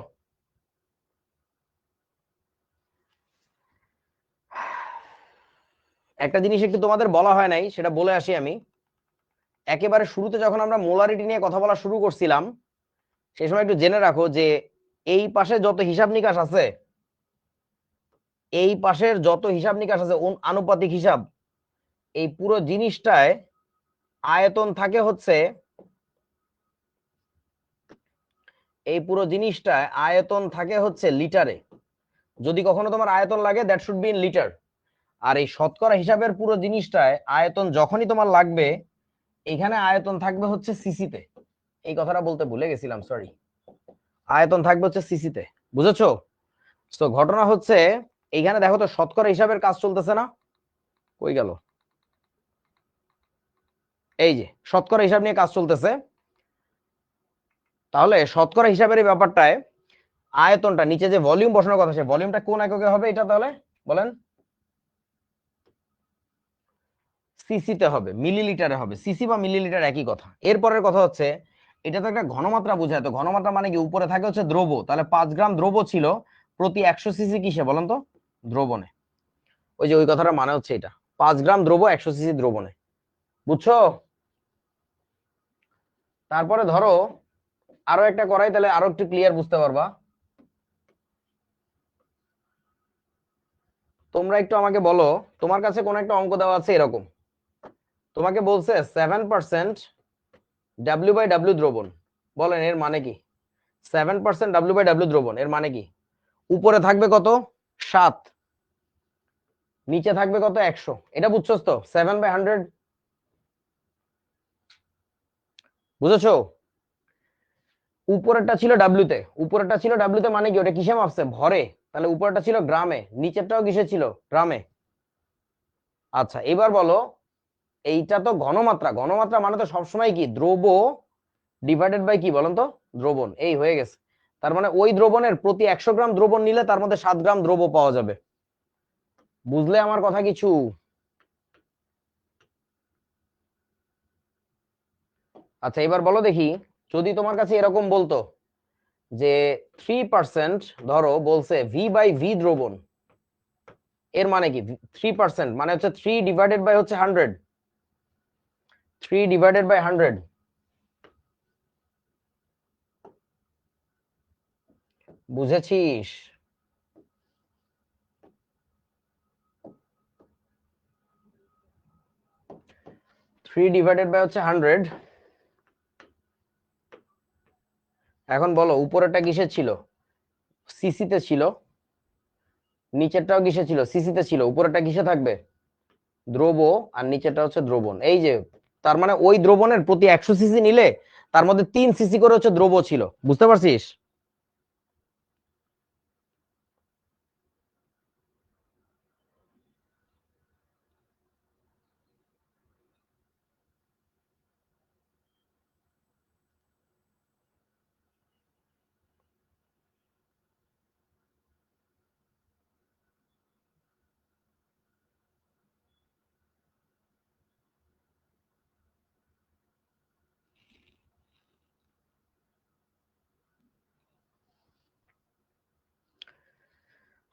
একটা জিনিস একটু তোমাদের বলা হয় নাই, সেটা বলে আসি আমি। একেবারে শুরুতে যখন আমরা মোলারিটি নিয়ে কথা বলা শুরু করছিলাম, সেই সময় একটু জেনে রাখো যে এই পাশে যত হিসাব নিকাশ আছে, এই পাশের যত হিসাব নিকাশ আছে আনুপাতিক হিসাব, এই পুরো জিনিসটায় আয়তন থাকে হচ্ছে, এই পুরো জিনিসটায় আয়তন থাকে হচ্ছে লিটারে। যদি কখনো তোমার আয়তন লাগে, that should be in litre. আর এই শতকরা হিসাবের পুরো জিনিসটায় আয়তন যখনই তোমার লাগবে, এখানে আয়তন থাকবে হচ্ছে সিসিতে। এই কথাটা বলতে ভুলে গেছিলাম, সরি। আয়তন থাকবে হচ্ছে সিসিতে, বুঝেছো? তো ঘটনা হচ্ছে এইখানে দেখো তো, শতকরা হিসাবের কাজ চলতেছে না? কই গেল? এই যে শতকরা হিসাব নিয়ে কাজ চলতেছে। তাহলে শতকরা হিসাবের এই ব্যাপারটায় আয়তনটা, নিচে যে ভলিউম বসানোর কথা, সে ভলিউমটা কোন এককে হবে এটা তাহলে বলেন? সিসিতে হবে, মিলিলিটারে হবে। সিসি বা মিলিলিটার একই কথা। এরপরের কথা হচ্ছে, এটা তো একটা ঘনমাত্রা বোঝায়। তো ঘনমাত্রা মানে কি? উপরে থাকে হচ্ছে দ্রব্য, তাহলে 5 গ্রাম দ্রব্য ছিল প্রতি 100 সিসি কিসে বলেন তো? দ্রবণে। ওই যে ওই কথাটা মানে হচ্ছে এটা, 5 গ্রাম দ্রব্য 100 সিসি দ্রবণে। বুঝছো? তারপরে ধরো আরো একটা করাই, তাহলে আরো একটু ক্লিয়ার বুঝতে পারবা। তোমরা একটু আমাকে বলো, তোমার কাছে কোন একটা অঙ্ক দেওয়া আছে এরকম, তোমাকে বলছে 7% ডাব্লিউ বাই ডাব্লিউ দ্রবণ, বলেন এর মানে কি? 7% ডাব্লিউ বাই ডাব্লিউ দ্রবণ, এর মানে কি? উপরে থাকবে কত? 7, নিচে থাকবে কত? 100। এটা বুঝছো তো? 7/100, বুঝেছো? উপরেরটা ছিল ডাব্লিউতে, উপরেরটা ছিল ডাব্লিউতে মানে কি ওটা কিসে মাপছে? ভরে। তাহলে উপরেরটা ছিল গ্রামে, নিচেরটাও কিসে ছিল? গ্রামে। আচ্ছা এবার বলো, এইটা তো ঘনমাত্রা, ঘনমাত্রা মানে তো সবসময় কি দ্রব ডিভাইডেড বাই কি বলেন তো? দ্রবণ। এই হয়ে গেছে। তার মানে ওই দ্রবণের প্রতি 100 গ্রাম দ্রবণ নিলে তার মধ্যে 7 গ্রাম দ্রব পাওয়া যাবে। বুঝলে আমার কথা কিছু? আচ্ছা এবার বলো দেখি, যদি তোমার কাছে এরকম বলতো যে 3% ধরো বলছে ভি বাই ভি দ্রবণ, এর মানে কি? 3% মানে হচ্ছে 3 ডিভাইডেড বাই হচ্ছে 100, 3 ডিভাইডেড বাই 100। বুঝেছিস? 3 ডিভাইডেড বাই হচ্ছে 100। এখন বলো উপরেরটা কিসের ছিল? সিসিতে ছিল। নিচেরটাও কিসে ছিল? সিসিতে ছিল। উপরেরটা কিসে থাকবে? দ্রব। আর নিচেরটা হচ্ছে দ্রবণ। এই যে, তার মানে ওই দ্রবণের প্রতি 100 সিসি নিলে তার মধ্যে 3 সিসি করে হচ্ছে দ্রব ছিল। বুঝতে পারছিস?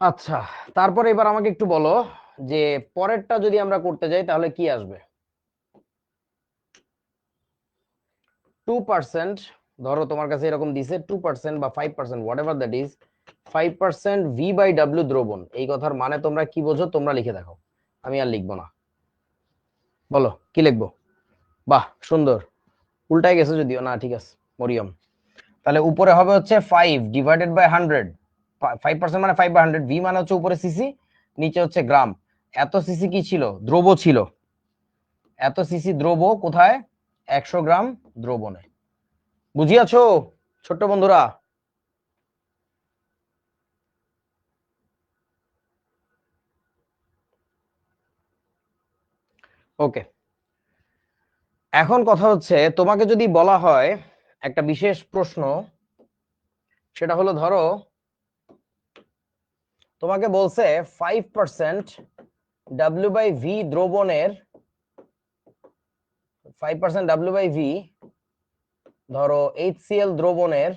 আচ্ছা, তারপরে এবার আমাকে একটু বলো যে পরেরটা যদি আমরা করতে যাই তাহলে কি আসবে? 2%, ধরো তোমার কাছে এরকম দিছে 2% বা 5%, whatever that is, 5% V by W দ্রবণ। এই কথার মানে তোমরা কি বোঝো তোমরা লিখে দেখো, আমি আর লিখবো না। বলো কি লিখবো? বাহ সুন্দর, উল্টাই গেছে যদিও, না ঠিক আছে মরিয়ম। তাহলে উপরে হবে হচ্ছে 5 ডিভাইডেড বাই 100, 5% মানে 5/100, ভি মানে হচ্ছে উপরে সিসি, নিচে হচ্ছে গ্রাম। এত সিসি কি ছিল? দ্রব ছিল। এত সিসি দ্রব কোথায়? 100 গ্রাম দ্রবণে। বুঝিয়াছো ছোট্ট বন্ধুরা? ওকে, এখন কথা হচ্ছে তোমাকে যদি বলা হয় একটা বিশেষ প্রশ্ন, সেটা হলো ধরো তোমাকে বলছে 5% ডাব্লিউ বাই ভি দ্রবণের, 5% ডাব্লিউ বাই ভি ধরো HCl দ্রবণের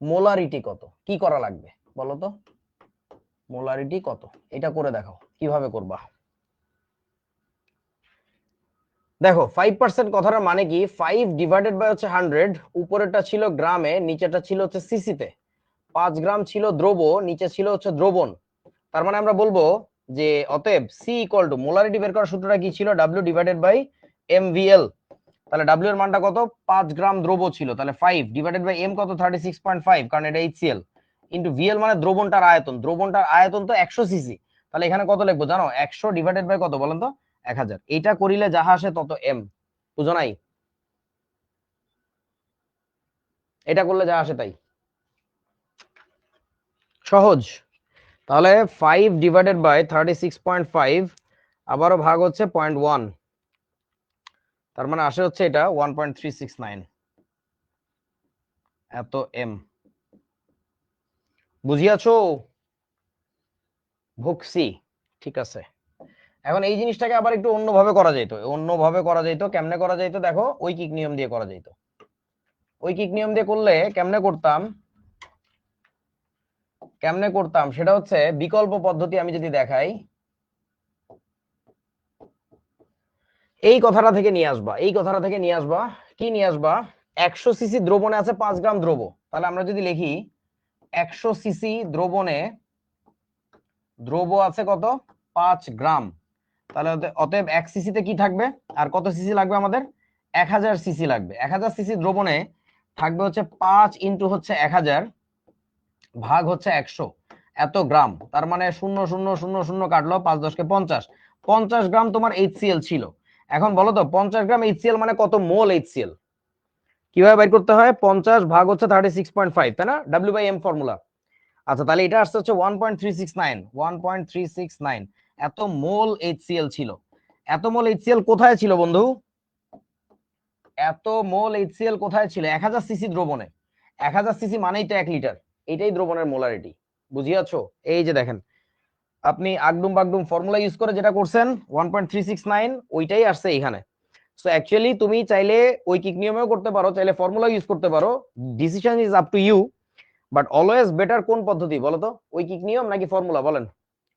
মোলারিটি কত? কি করা লাগবে বলো তো? মোলারিটি কত? এটা করে দেখাও, কিভাবে করবা? দেখো 5% কথাটার মানে কি? 5 ডিভাইডেড বাই হচ্ছে 100, উপরেরটা ছিল গ্রামে, নিচেটা ছিল হচ্ছে সিসিতে। 5 গ্রাম ছিল দ্রব, নিচে ছিল হচ্ছে দ্রবণ। তার মানে আমরা বলবো যে অতএব সি ইকুয়াল টু, মোলারিটি বের করার সূত্রটা কি ছিল? W divided by MVL. তাহলে ডাব্লিউ এর মানটা কত? 5 গ্রাম দ্রব ছিল, তাহলে 5 ডিভাইডেড বাই এম কত? 36.5, কারণ এটা এইচসিএল, ইনটু ভিএল মানে দ্রবণটার আয়তন। দ্রবণটার আয়তন তো 100 সিসি। তাহলে এখানে কত লিখবো জানো? 100 ডিভাইডেড বাই কত বলেন তো? 1000। এইটা করিলে যাহা আসে তত এম। বুঝো নাই? এটা করলে যা আসে তাই। সহজ। তাহলে 5 ডিভাইডেড বাই 36.5 আবারও ভাগ হচ্ছে 0.1, তার মানে আসে হচ্ছে এটা 1.369 এত এম। বুঝিয়াছো? ভুকসি? ঠিক আছে। এখন এই জিনিসটাকে আবার একটু অন্যভাবে করা যেত। অন্যভাবে করা যেত, কেমনে করা যেত দেখো, ঐকিক নিয়ম দিয়ে করা যেত। ঐকিক নিয়ম দিয়ে করলে কেমনে করতাম, কেমনে করতাম সেটা হচ্ছে বিকল্প পদ্ধতি। আমি যদি দেখাই, এই কথাটা থেকে নিয়ে আসবা, এই কথাটা থেকে নিয়ে আসবা। কি নিয়ে আসবা? 100 সিসি দ্রবণে আছে 5 গ্রাম দ্রব। তাহলে আমরা যদি লিখি 100 সিসি দ্রবণে দ্রব আছে কত? 5 গ্রাম। তাহলে অতএব 1 সিসিতে কি থাকবে? আর কত সিসি লাগবে আমাদের? 1000 সিসি লাগবে। 1000 সিসি দ্রবণে থাকবে হচ্ছে 5 ইন্টু হচ্ছে 1000 ভাগ হচ্ছে 100 এত গ্রাম। তার মানে 0,0,0,0 কাটলো, 5 10 কে 50, 50 গ্রাম তোমার HCl ছিল। এখন বলো তো 50 গ্রাম HCl মানে কত মোল HCl? কিভাবে বের করতে হয়? 50 ভাগ হচ্ছে 36.5, তাই না? W/M formula. আচ্ছা, তাহলে এটা আসছে হচ্ছে 1.369 এত মোল HCl ছিল। এত মোল HCl কোথায় ছিল বন্ধু? এত মোল HCl কোথায় ছিল? 1000 সিসি দ্রবণে। 1000 সিসি মানেই তো 1 লিটার। এটাই দ্রবণের মোলারিটি, বুঝিয়াছো? এই যে দেখেন, আপনি আগডুম বাগডুম ফর্মুলা ইউজ করে যেটা করছেন 1.369, ওইটাই আসছে এখানে। সো অ্যাকচুয়ালি তুমি চাইলে ঐকিক নিয়মেও করতে পারো, চাইলে ফর্মুলা ইউজ করতে পারো, decision is up to you. But always better কোন পদ্ধতি বলো তো? ঐকিক নিয়ম নাকি ফর্মুলা? বলেন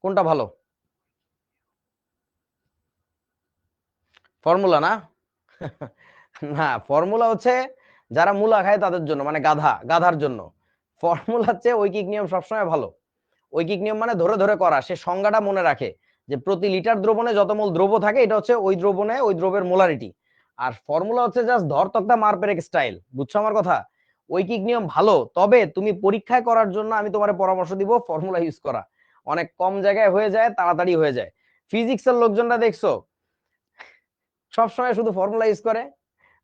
কোনটা ভালো? ফর্মুলা না? না, ফর্মুলা হচ্ছে যারা মূলা খায় তাদের জন্য, মানে গাধার জন্য। ফর্মুলা হচ্ছে ঐকিক নিয়ম সবসময় ভালো। ঐকিক নিয়ম মানে ধরে ধরে করা, সে সংজ্ঞাটা মনে রাখে যে প্রতি লিটার দ্রবণে যত মোল দ্রব্য থাকে এটা হচ্ছে ওই দ্রবণে ওই দ্রব্যের মোলারিটি। আর ফর্মুলা হচ্ছে জাস্ট ধর তক্তা মার পেরেক স্টাইল, বুঝছো আমার কথা? ঐকিক নিয়ম ভালো, তবে তুমি পরীক্ষায় করার জন্য আমি তোমার পরামর্শ দিব ফর্মুলা ইউজ করা। অনেক কম জায়গায় হয়ে যায়, তাড়াতাড়ি হয়ে যায়। ফিজিক্সের লোকজনরা দেখছো সবসময় শুধু ফর্মুলা ইউজ করে,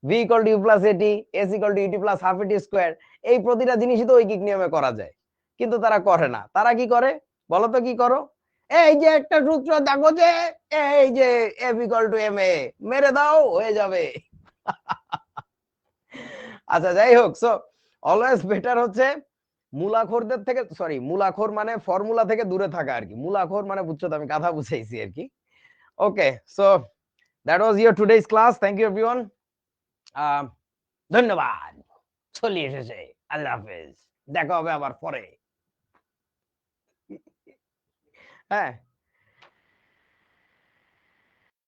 v equal to U plus AT, S equal to UT plus half AT square. এই প্রতিটা জিনিসই তো ঐকিক নিয়মে করা যায়, কিন্তু তারা করে না। তারা কি করে বলো তো? কি করো? এই যে একটা সূত্র দেখো, যে এই যে F equal to M A, মেরে দাও হয়ে যাবে। আচ্ছা, যাই হোক, সো অলওয়েজ বেটার হচ্ছে মূলাখোরদের থেকে, সরি মূলাখোর মানে ফর্মুলা থেকে দূরে থাকা আর কি। মূলাখোর মানে বুঝছো তো, আমি গাধা বুঝাইছি আর কি। Okay, so that was your today's class. Thank you everyone. ধন্যবাদ। চলে এসেছে। আল্লাহ হাফেজ। দেখা হবে আবার পরে। হ্যাঁ।